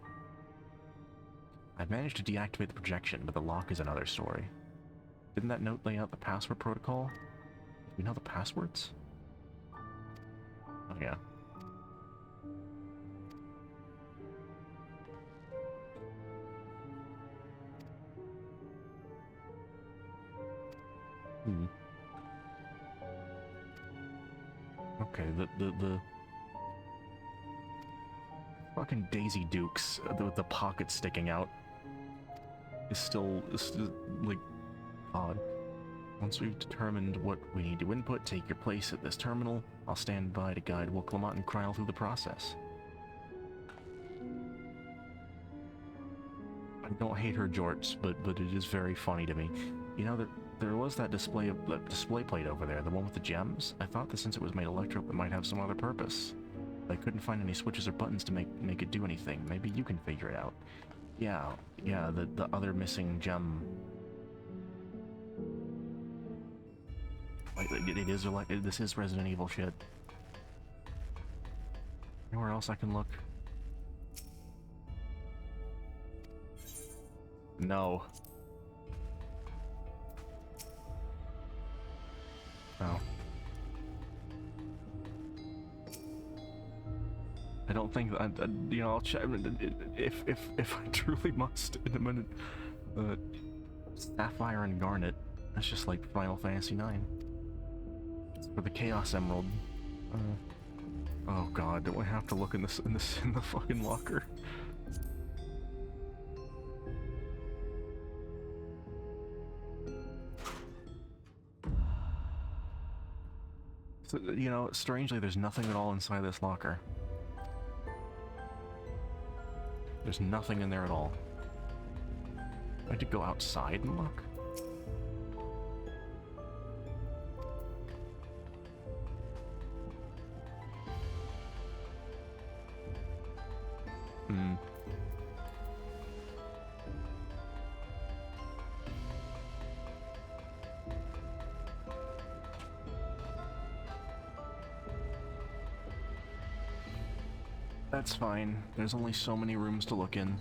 I've managed to deactivate the projection, but the lock is another story. Didn't that note lay out the password protocol? Do we know the passwords? Oh yeah. Okay, the fucking Daisy Dukes with the pockets sticking out is still like odd. Once we've determined what we need to input, take your place at this terminal. I'll stand by to guide Wilklamot and Kryl through the process. I don't hate her jorts, but it is very funny to me. You know, there was that display plate over there, the one with the gems. I thought that since it was made electrope, it might have some other purpose. I couldn't find any switches or buttons to make it do anything. Maybe you can figure it out. Yeah, the other missing gem. Like, this is Resident Evil shit. Anywhere else I can look? No. Oh. I don't think that, you know, I'll check if I truly must in a minute. Sapphire and Garnet. That's just like Final Fantasy IX. For the Chaos Emerald. Oh god, do I have to look in the fucking locker? So, you know, strangely, there's nothing at all inside this locker. There's nothing in there at all. I had to go outside and look? That's fine. There's only so many rooms to look in.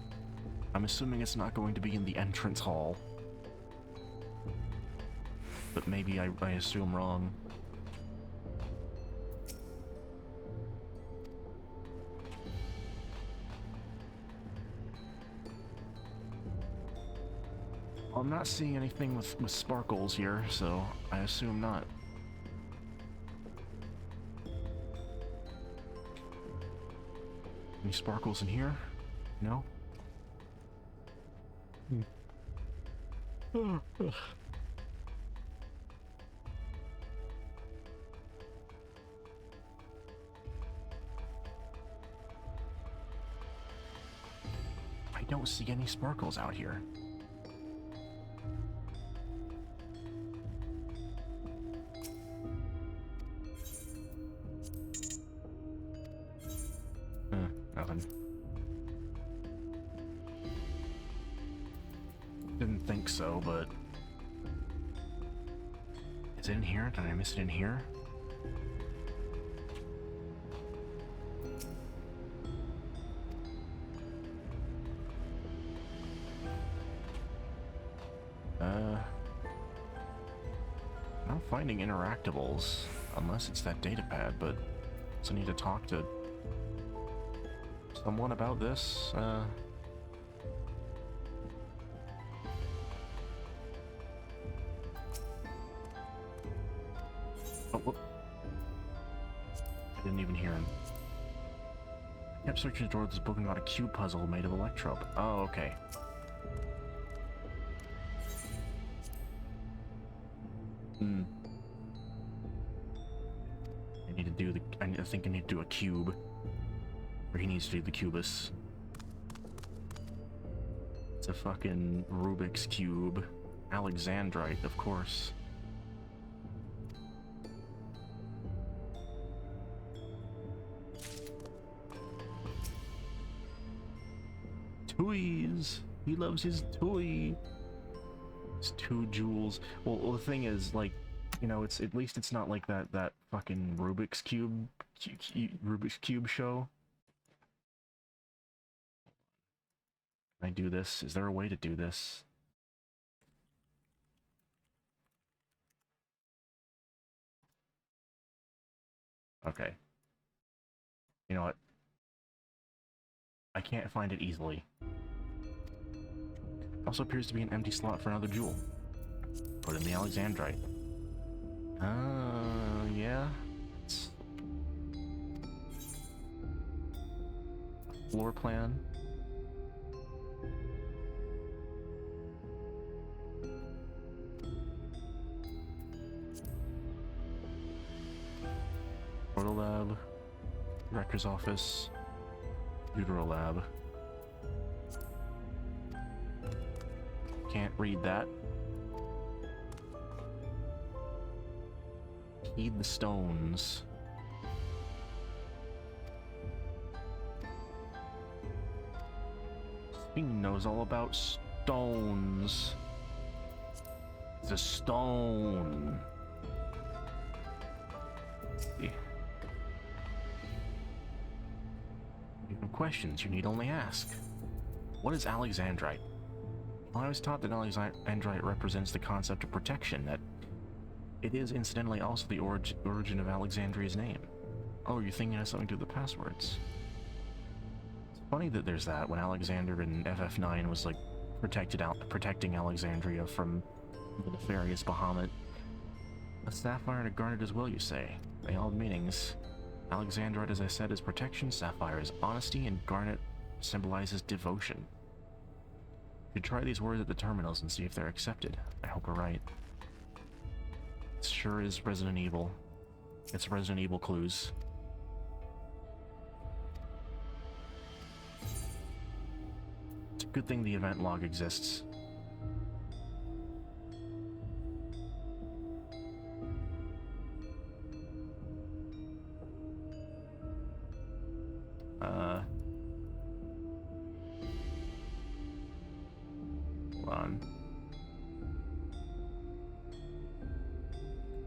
I'm assuming it's not going to be in the entrance hall. But maybe I assume wrong. I'm not seeing anything with sparkles here, so I assume not. Any sparkles in here? No? I don't see any sparkles out here. Nothing. Didn't think so, but Is it in here? Did I miss it in here? Not finding interactables, unless it's that datapad, but I need to talk to someone about this. Oh, whoop. I didn't even hear him. I kept searching the door with this book and got a cube puzzle made of electrope. Oh, okay. I think I need to do a cube. Or he needs to do the cubus. It's a fucking Rubik's Cube. Alexandrite, of course. Toys! He loves his toy! It's 2 jewels. Well, the thing is, like, you know, it's at least it's not like that fucking Rubik's Cube show. Can I do this? Is there a way to do this? Okay. You know what? I can't find it easily. Also appears to be an empty slot for another jewel. Put in the Alexandrite. Yeah. It's floor plan. Portal lab. Director's office. Computer lab. Can't read that. Heed the stones. He knows all about stones. It's a stone. Yeah. You have questions you need only ask. What is Alexandrite? Well, I was taught that Alexandrite represents the concept of protection, that it is incidentally also the origin of Alexandria's name. Oh, you're thinking it has something to do with the passwords. It's funny that there's that, when Alexander in FF9 was like protecting Alexandria from the nefarious Bahamut. A sapphire and a garnet as well, you say. They all have meanings. Alexandrite, as I said, is protection, sapphire is honesty, and garnet symbolizes devotion. You should try these words at the terminals and see if they're accepted. I hope we're right. It sure is Resident Evil. It's Resident Evil clues. It's a good thing the event log exists. Hold on.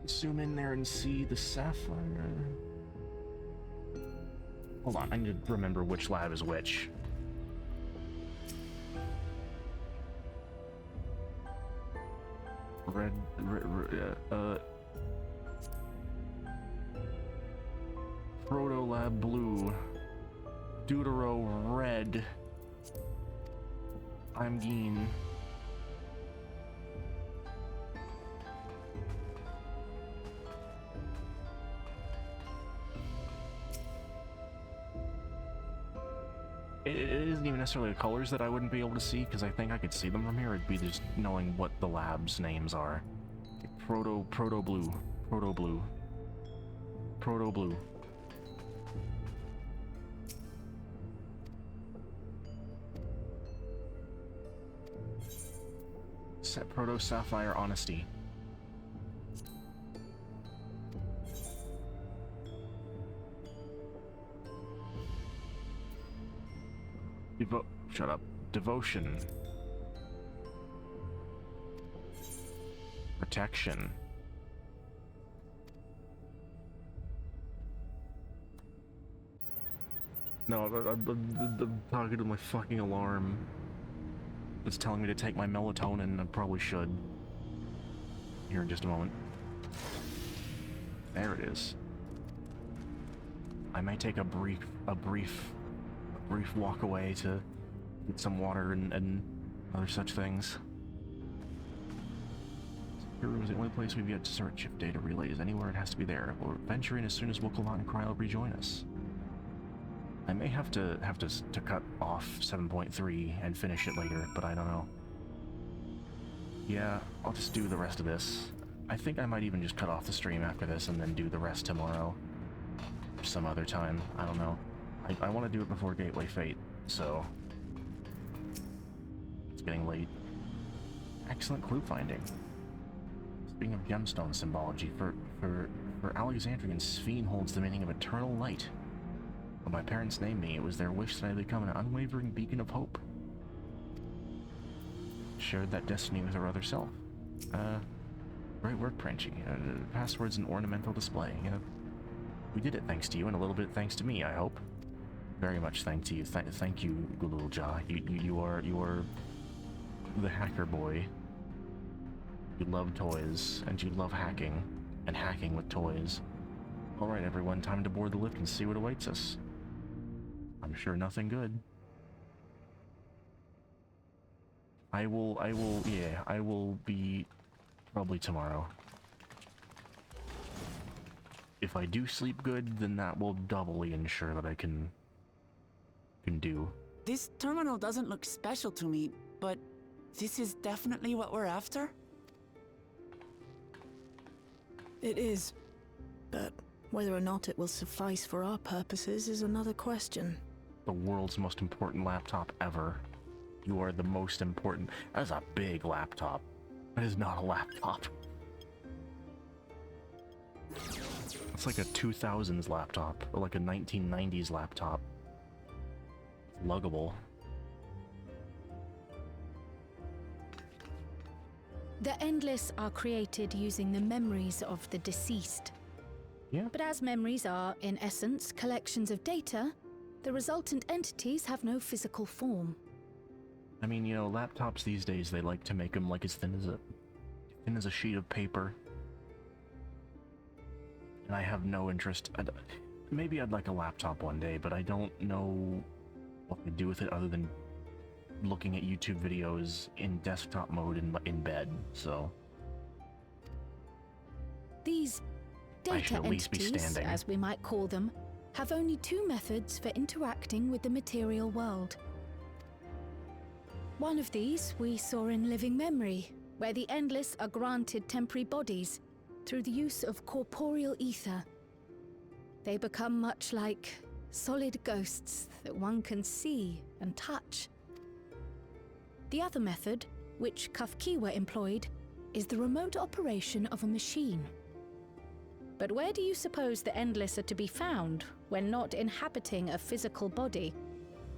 Zoom in there and see the sapphire. Hold on, I need to remember which lab is which. Proto Lab blue. Deutero red. I'm green. It isn't even necessarily the colors that I wouldn't be able to see, because I think I could see them from here. It'd be just knowing what the lab's names are. Proto blue. Proto blue. Proto blue. Set Proto Sapphire Honesty. Shut up. Devotion. Protection. No, I'm talking to my fucking alarm. It's telling me to take my melatonin, I probably should. Here in just a moment. There it is. I may take a brief walk away to get some water and other such things. Your room is the only place we've yet to search. If data relays anywhere, it has to be there. We'll venture in as soon as Wokalot and Cryo rejoin us. I may have to cut off 7.3 and finish it later, but I don't know. Yeah, I'll just do the rest of this. I think I might even just cut off the stream after this and then do the rest tomorrow. Or some other time. I don't know. I want to do it before Gateway Fate, so... It's getting late. Excellent clue finding. Speaking of gemstone symbology, for Alexandrian, Sphene holds the meaning of eternal light. When my parents named me, it was their wish that I become an unwavering beacon of hope. Shared that destiny with her other self. Great work, Pranchi. Password's an ornamental display. We did it thanks to you, and a little bit thanks to me, I hope. Very much thanks to you. Thank you, Gululja. You are the hacker boy. You love toys, and you love hacking, and hacking with toys. Alright everyone, time to board the lift and see what awaits us. I'm sure nothing good. I will be probably tomorrow. If I do sleep good, then that will doubly ensure that I can do. This terminal doesn't look special to me, but this is definitely what we're after? It is, but whether or not it will suffice for our purposes is another question. The world's most important laptop ever. You are the most important. That is a big laptop. That is not a laptop. It's like a 2000s laptop, or like a 1990s laptop. It's luggable. The Endless are created using the memories of the deceased. Yeah. But as memories are, in essence, collections of data, the resultant entities have no physical form. I mean, you know, laptops these days, they like to make them like as thin as a sheet of paper. And I have no interest. Maybe I'd like a laptop one day, but I don't know what to do with it other than looking at YouTube videos in desktop mode in bed, so... These data entities, as we might call them, have only two methods for interacting with the material world. One of these we saw in Living Memory, where the Endless are granted temporary bodies through the use of corporeal ether. They become much like solid ghosts that one can see and touch. The other method, which Kafkiwa employed, is the remote operation of a machine. But where do you suppose the Endless are to be found when not inhabiting a physical body?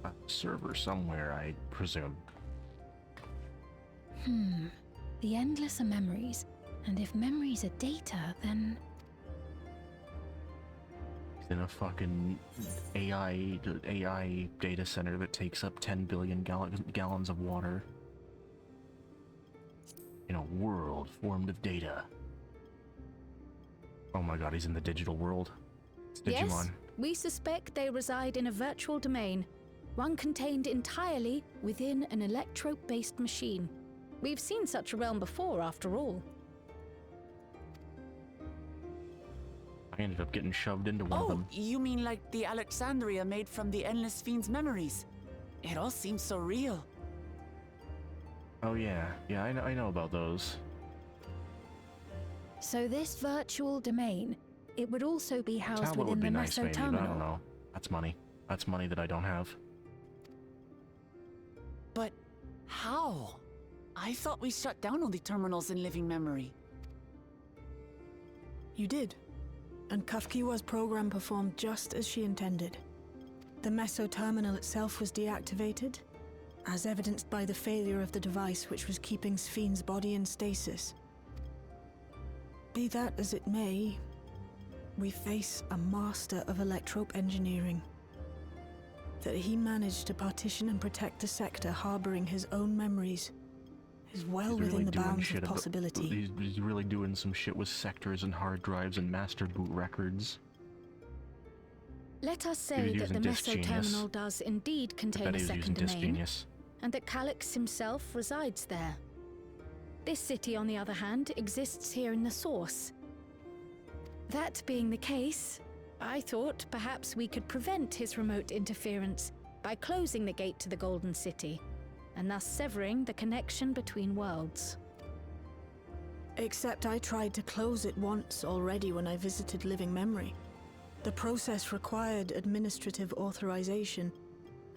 A server somewhere, I presume. The Endless are memories, and if memories are data, then... In a fucking AI data center that takes up 10 billion gallons of water. In a world formed of data. Oh my god, he's in the digital world. It's Digimon. Yes, we suspect they reside in a virtual domain, one contained entirely within an electrope-based machine. We've seen such a realm before, after all. I ended up getting shoved into one of them. Oh, you mean like the Alexandria made from the Endless Fiend's memories? It all seems so real. Oh yeah, I know about those. So this virtual domain, it would also be housed Tablet within would be the nice, Meso maybe, terminal. but I don't know. That's money. That's money that I don't have. But how? I thought we shut down all the terminals in Living Memory. You did. And Kafkiwa's program performed just as she intended. The Meso terminal itself was deactivated, as evidenced by the failure of the device which was keeping Sphene's body in stasis. Be that as it may, we face a master of electrope engineering. That he managed to partition and protect a sector harboring his own memories is well within the bounds of possibility. He's really doing some shit with sectors and hard drives and master boot records. Let us say that the Meso Terminal does indeed contain a second domain, and that Calyx himself resides there. This city, on the other hand, exists here in the Source. That being the case, I thought perhaps we could prevent his remote interference by closing the gate to the Golden City, and thus severing the connection between worlds. Except I tried to close it once already when I visited Living Memory. The process required administrative authorization,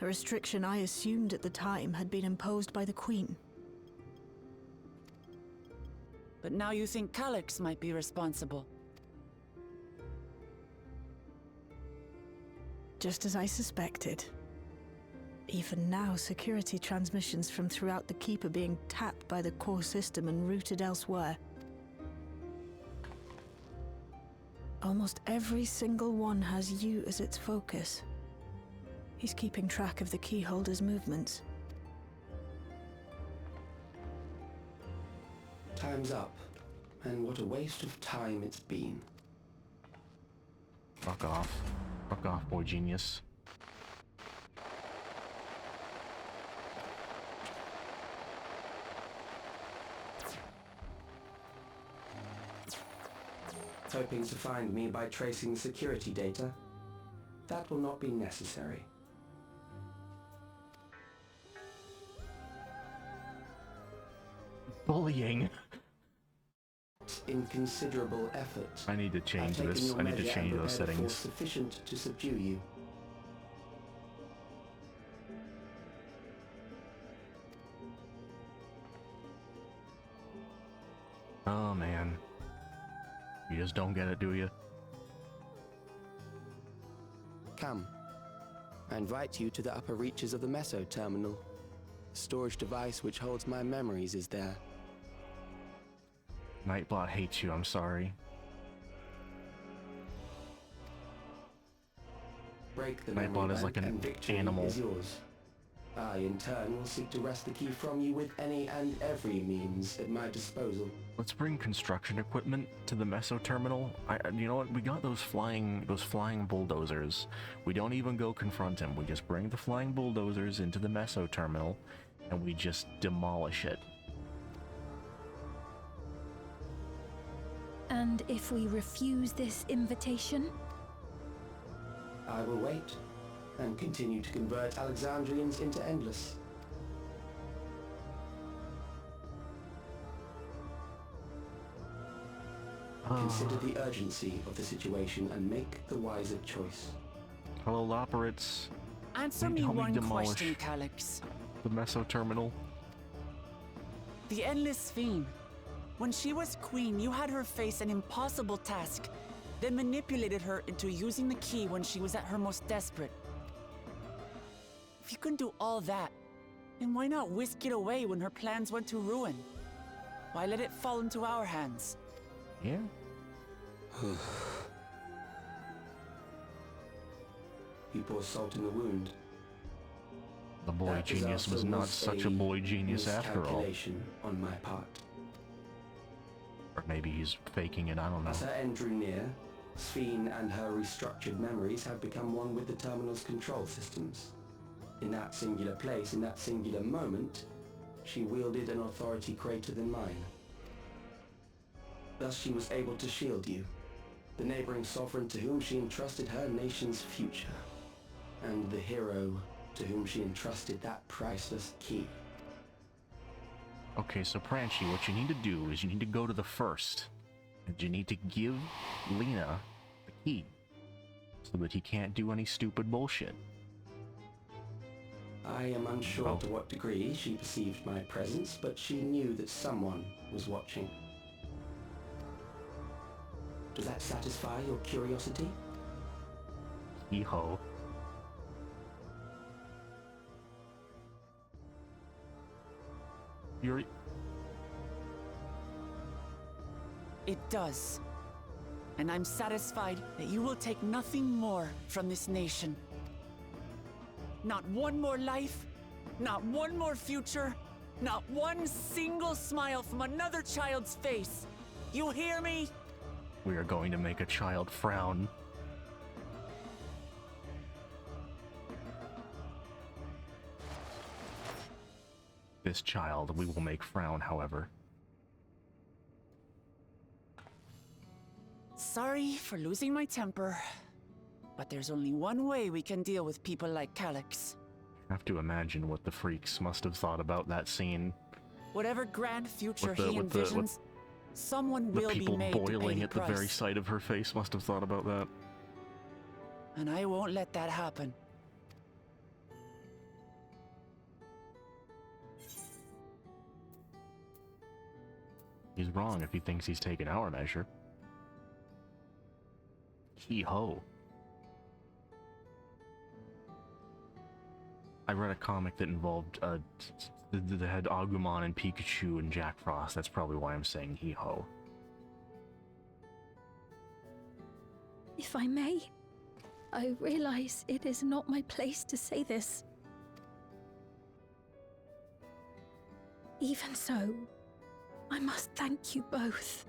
a restriction I assumed at the time had been imposed by the Queen. But now you think Calyx might be responsible. Just as I suspected. Even now, security transmissions from throughout the Keep are being tapped by the core system and routed elsewhere. Almost every single one has you as its focus. He's keeping track of the keyholder's movements. Time's up, and what a waste of time it's been. Fuck off. Fuck off, boy genius. Hoping to find me by tracing security data? That will not be necessary. Bullying. In considerable effort. I need to change this. I need to change those settings. Sufficient to subdue you. Oh man. You just don't get it, do you? Come. I invite you to the upper reaches of the Meso Terminal. The storage device which holds my memories is there. Nightbot hates you, I'm sorry. Break the Nightbot is like an animal. Is yours. I, in turn, will seek to wrest the key from you with any and every means at my disposal. Let's bring construction equipment to the Meso Terminal. You know what? We got those flying bulldozers. We don't even go confront him. We just bring the flying bulldozers into the Meso Terminal, and we just demolish it. And if we refuse this invitation? I will wait, and continue to convert Alexandrians into Endless. Consider the urgency of the situation and make the wiser choice. Hello, Loperates. Answer me one question, Calyx. The Meso Terminal. The Endless Fiend. When she was queen, you had her face an impossible task, then manipulated her into using the key when she was at her most desperate. If you can do all that, then why not whisk it away when her plans went to ruin? Why let it fall into our hands? Yeah. You pour salt in the wound. The boy genius was not such a boy genius after all. On my part. Or maybe he's faking it, I don't know. As her end drew near, Sphene and her restructured memories have become one with the terminal's control systems. In that singular place, in that singular moment, she wielded an authority greater than mine. Thus she was able to shield you, the neighboring sovereign to whom she entrusted her nation's future, and the hero to whom she entrusted that priceless key. Okay, so Pranchi, what you need to do is you need to go to the first, and you need to give Lena the key, so that he can't do any stupid bullshit. I am unsure to what degree she perceived my presence, but she knew that someone was watching. Does that satisfy your curiosity? Hee-ho. It does. And I'm satisfied that you will take nothing more from this nation. Not one more life, not one more future, not one single smile from another child's face. You hear me? We are going to make a child frown. This child we will make frown, however. Sorry for losing my temper, but there's only one way we can deal with people like Calyx. I have to imagine what the freaks must have thought about that scene. Whatever grand future he envisions, someone will be made the people to pay boiling the at the very price. sight of her face must have thought about that. And I won't let that happen. He's wrong if he thinks he's taken our measure. Hee-ho. I read a comic that involved, that had Agumon and Pikachu and Jack Frost. That's probably why I'm saying hee-ho. If I may, I realize it is not my place to say this. Even so, I must thank you both.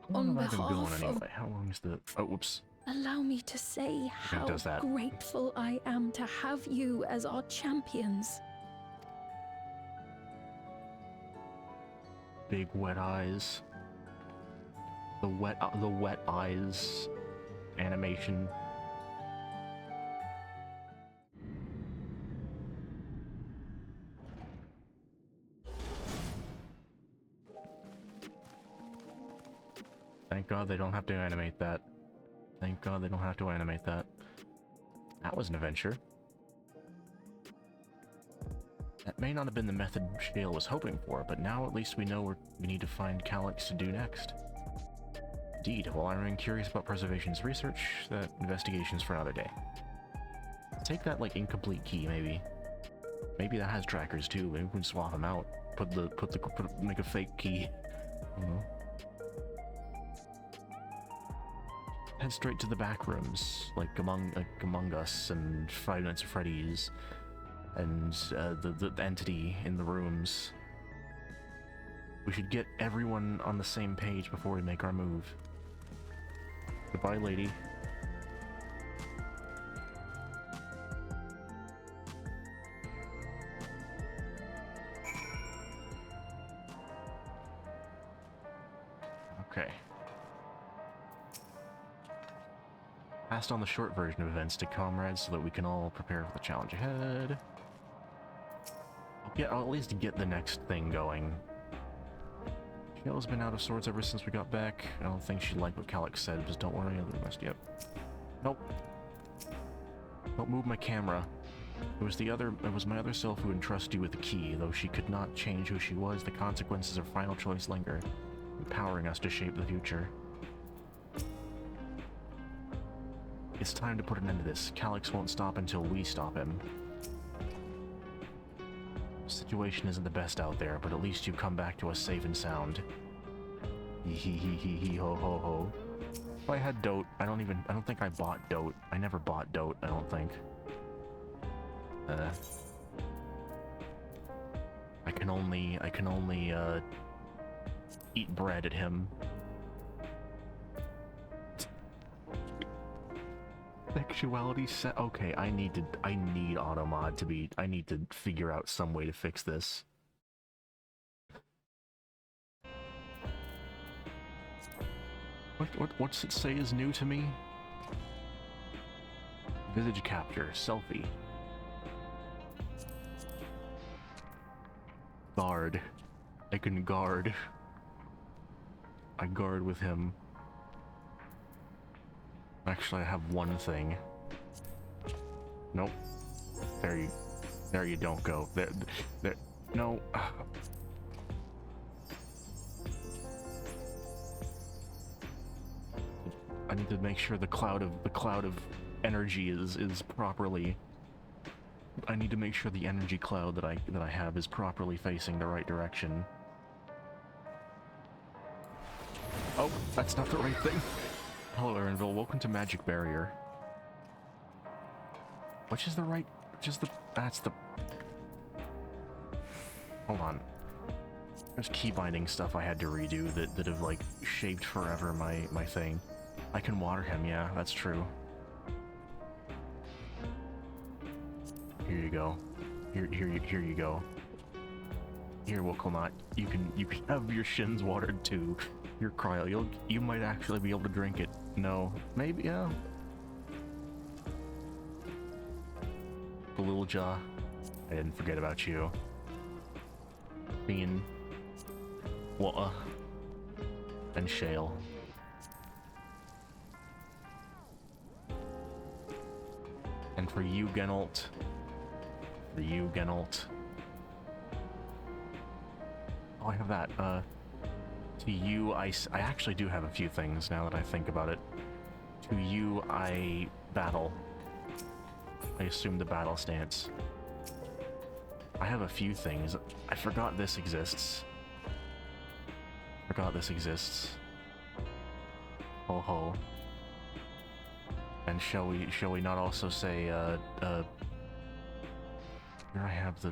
How long On have I been going behalf of... anyway? How long is the... Oh, whoops. Allow me to say how does that. grateful I am to have you as our champions. Big wet eyes. The wet eyes animation. Thank God they don't have to animate that. Thank God they don't have to animate that. That was an adventure. That may not have been the method Shale was hoping for, but now at least we know what we need to find Calyx to do next. Indeed, while I remain curious about Preservation's research, that investigation's for another day. Take that, like, incomplete key, maybe. Maybe that has trackers too, maybe we can swap them out. Make a fake key. I don't know. Head straight to the back rooms, like Among Us and Five Nights at Freddy's, and the entity in the rooms. We should get everyone on the same page before we make our move. Goodbye, lady. Okay. Passed on the short version of events to comrades so that we can all prepare for the challenge ahead. I'll at least get the next thing going. Shale's been out of sorts ever since we got back. I don't think she liked what Calyx said, but don't worry, I'll do the rest. Yep. Nope. Don't move my camera. It was my other self who entrusted you with the key. Though she could not change who she was, the consequences of final choice linger, empowering us to shape the future. It's time to put an end to this. Calyx won't stop until we stop him. The situation isn't the best out there, but at least you've come back to us safe and sound. Hee ho ho ho. If I had Dote, I don't think I bought Dote. I never bought Dote, I don't think. I can only eat bread at him. Sexuality set. Okay, I need Automod to be. I need to figure out some way to fix this. What's it say is new to me? Visage capture, selfie. Guard. I can guard. I guard with him. Actually, I have one thing. Nope. There you don't go. There, no. I need to make sure the cloud of energy is properly. I need to make sure the energy cloud that I have is properly facing the right direction. Oh, that's not the right thing. Hello, Aaronville. Welcome to Magic Barrier. Which is the right... That's the... Hold on. There's key binding stuff I had to redo that have, like, shaped forever my thing. I can water him, yeah, that's true. Here you go. Here you go. Here, Wokelnot. You can have your shins watered too. Your cryo. You might actually be able to drink it. No. Maybe, yeah. The little jaw. I didn't forget about you. Bean. Water. And shale. And for you, Genalt. For you, Genalt. Oh, I have that. To you, I actually do have a few things now that I think about it. To you, I battle. I assume the battle stance. I have a few things. I forgot this exists. Forgot this exists. Ho ho. And shall we not also say, here I have the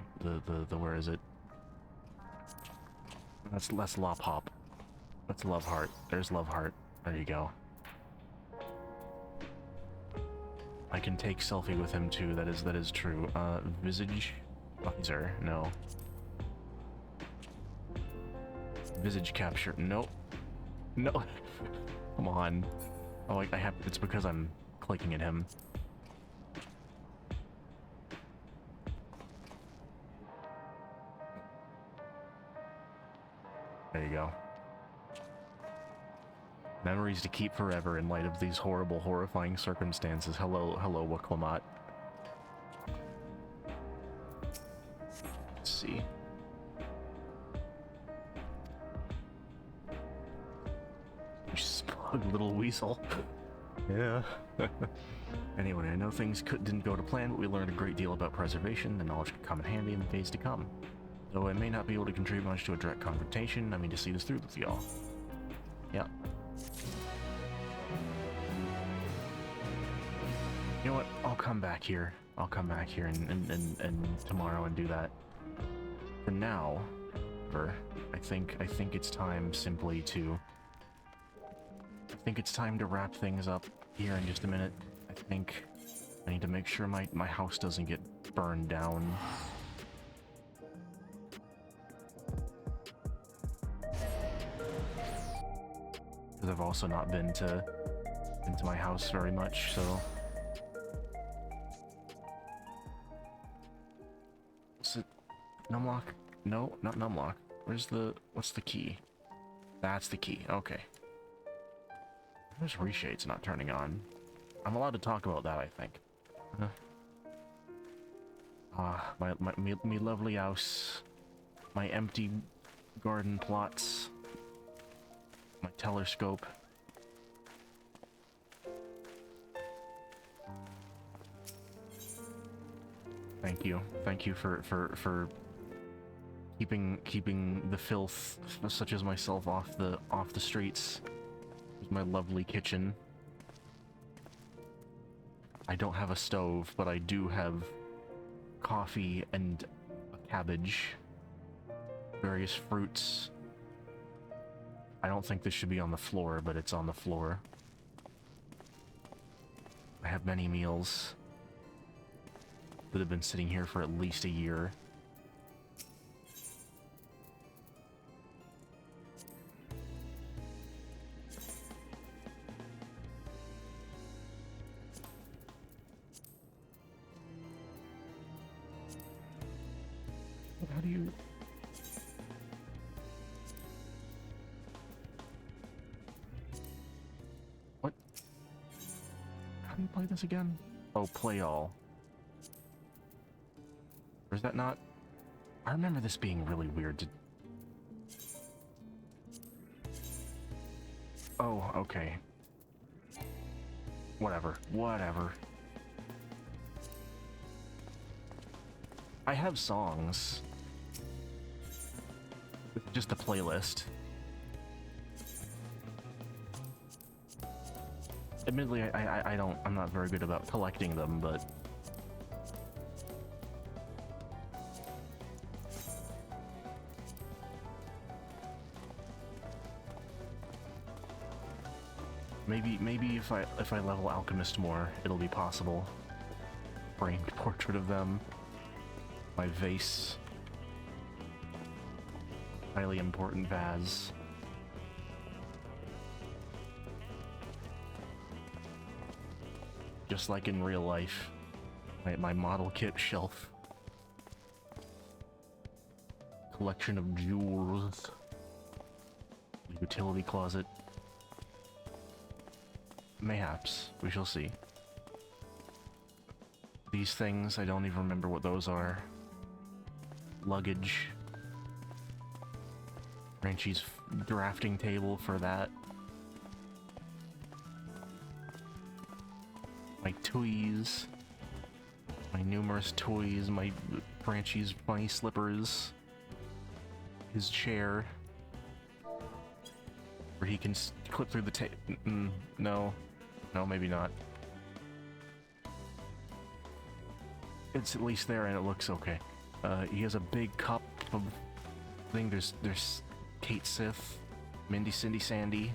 where is it? That's Lop Hop. That's Love Heart. There's Love Heart. There you go. I can take selfie with him too, that is true. Visage visor, no. Visage capture, nope. No. Come on. Oh, I have, it's because I'm clicking at him. There you go. Memories to keep forever in light of these horrible, horrifying circumstances. Hello, Wokelnot. Let's see. You smug little weasel. Yeah. Anyway, I know things didn't go to plan, but we learned a great deal about preservation. The knowledge could come in handy in the days to come. Though I may not be able to contribute much to a direct confrontation, I mean to see this through with y'all. Yeah. You know what? I'll come back here. I'll come back here and tomorrow and do that. For now, I think it's time simply to... I think it's time to wrap things up here in just a minute. I think I need to make sure my house doesn't get burned down. Because I've also not been into my house very much, so... Is it Numlock? No, not Numlock. What's the key? That's the key, okay. There's reshades not turning on. I'm allowed to talk about that, I think. My lovely house. My empty garden plots. My telescope. Thank you. Thank you for keeping the filth such as myself off the streets. Here's my lovely kitchen. I don't have a stove, but I do have coffee and a cabbage. Various fruits. I don't think this should be on the floor, but it's on the floor. I have many meals that have been sitting here for at least a year. How do you... What? How do you play this again? Oh, play all. Or is that not? I remember this being really weird to... Oh, okay. Whatever. I have songs. It's just a playlist. Admittedly, I'm not very good about collecting them, but Maybe if I level Alchemist more, it'll be possible. Framed portrait of them. My vase. Highly important vase. Just like in real life. My model kit shelf. Collection of jewels. Utility closet. Mayhaps. We shall see. These things, I don't even remember what those are. Luggage. Frenchie's drafting table for that. My toys. My numerous toys. My Frenchie's bunny slippers. His chair. Where he can clip through the no. No, maybe not. It's at least there and it looks okay. He has a big cup of thing. There's Kate Sith, Mindy, Cindy, Sandy.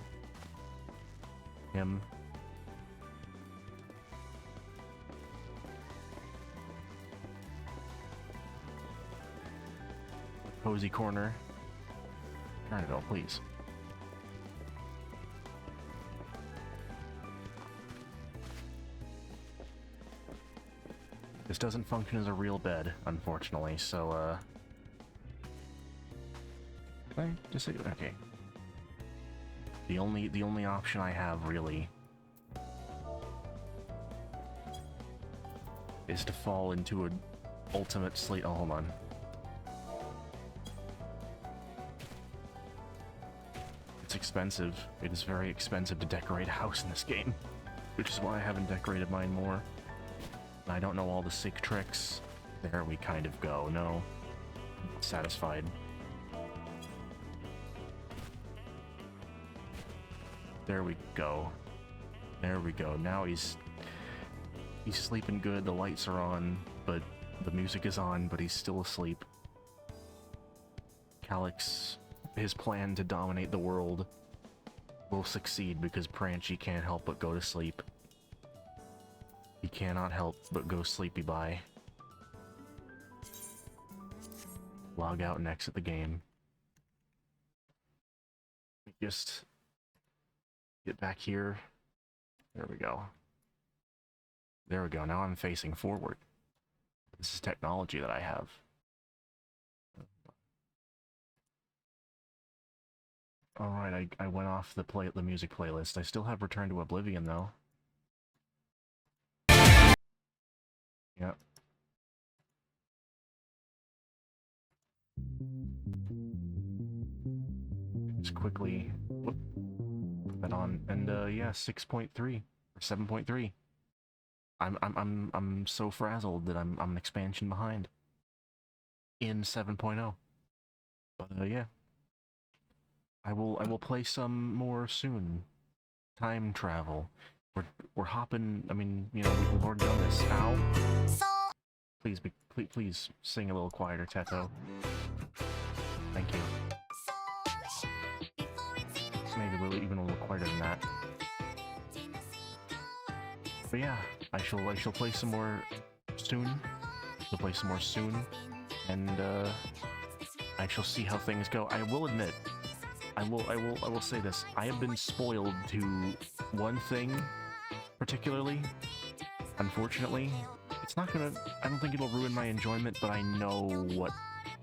Him. Cozy corner. Turn it on, please. This doesn't function as a real bed, unfortunately, so, okay. The only option I have, really, is to fall into an ultimate sleep. Oh, hold on. It's expensive. It is very expensive to decorate a house in this game, which is why I haven't decorated mine more. I don't know all the sick tricks. There we kind of go. No. Satisfied. There we go. There we go. Now he's sleeping good. The lights are on, but the music is on, but he's still asleep. Calyx, his plan to dominate the world will succeed because Pranchi can't help but go to sleep. He cannot help but go sleepy by. Log out and exit the game. Just get back here. There we go. There we go. Now I'm facing forward. This is technology that I have. Alright, I went off the music playlist. I still have Return to Oblivion though. Yep. Just quickly put that on, and yeah, 6.3 or 7.3. I'm so frazzled that I'm an expansion behind in 7.0. But yeah, I will play some more soon. Time travel. We're hopping. I mean, you know, we've already done this. Ow. Please sing a little quieter, Teto. Thank you. Maybe even a little quieter than that. But yeah, I shall play some more soon. I'll play some more soon, and I shall see how things go. I will admit, I will say this: I have been spoiled to one thing, particularly. Unfortunately, it's not gonna. I don't think it'll ruin my enjoyment, but I know what.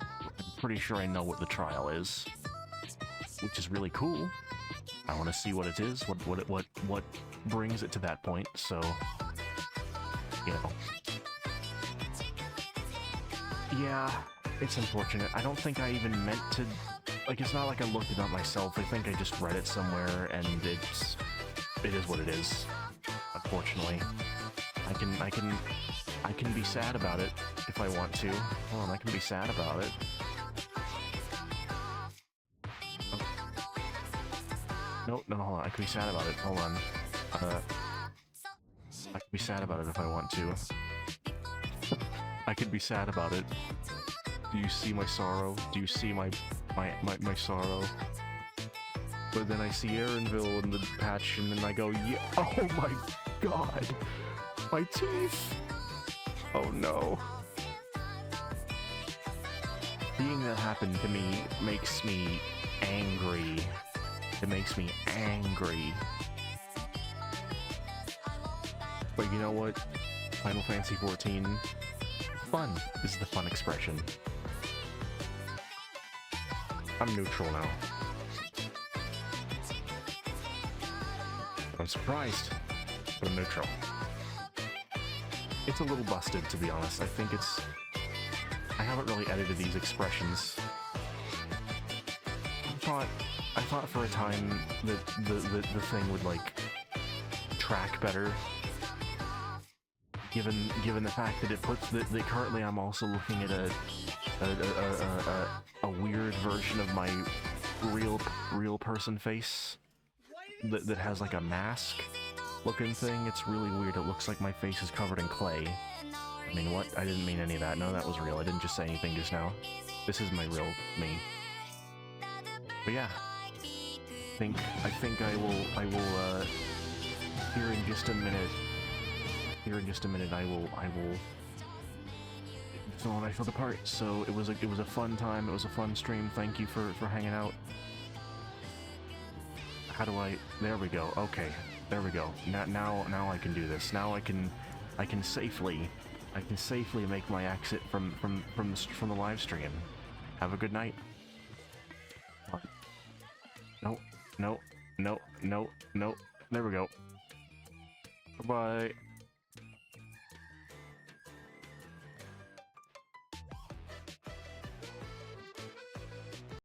I'm pretty sure I know what the trial is, which is really cool. I want to see what it is, what brings it to that point. So, you know, yeah, it's unfortunate. I don't think I even meant to. Like, it's not like I looked it up myself. I think I just read it somewhere, and it is what it is. Unfortunately, I can be sad about it if I want to. Hold on, I can be sad about it. Oh. No, hold on. I can be sad about it. Hold on. I can be sad about it if I want to. I can be sad about it. Do you see my sorrow? Do you see my sorrow? But then I see Aaronville in the patch, and then I go, yeah, oh my god, my teeth! Oh no. Seeing that happen to me makes me angry. It makes me angry. But you know what? Final Fantasy XIV, fun is the fun expression. I'm neutral now. I'm surprised, but I'm neutral. It's a little busted, to be honest. I think it's... I haven't really edited these expressions. I thought for a time that the thing would, like, track better. Given the fact that it puts that currently I'm also looking at a weird version of my real person face that has like a mask looking thing. It's really weird. It looks like my face is covered in clay. I mean, what? I didn't mean any of that. No, that was real. I didn't just say anything just now. This is my real me. But yeah, I think I will here in just a minute. I will so I fell apart. So it was a fun time. It was a fun stream. Thank you for hanging out. How do I? There we go. Okay, there we go. Now I can do this. Now I can safely make my exit from the live stream. Have a good night. No. There we go. Bye.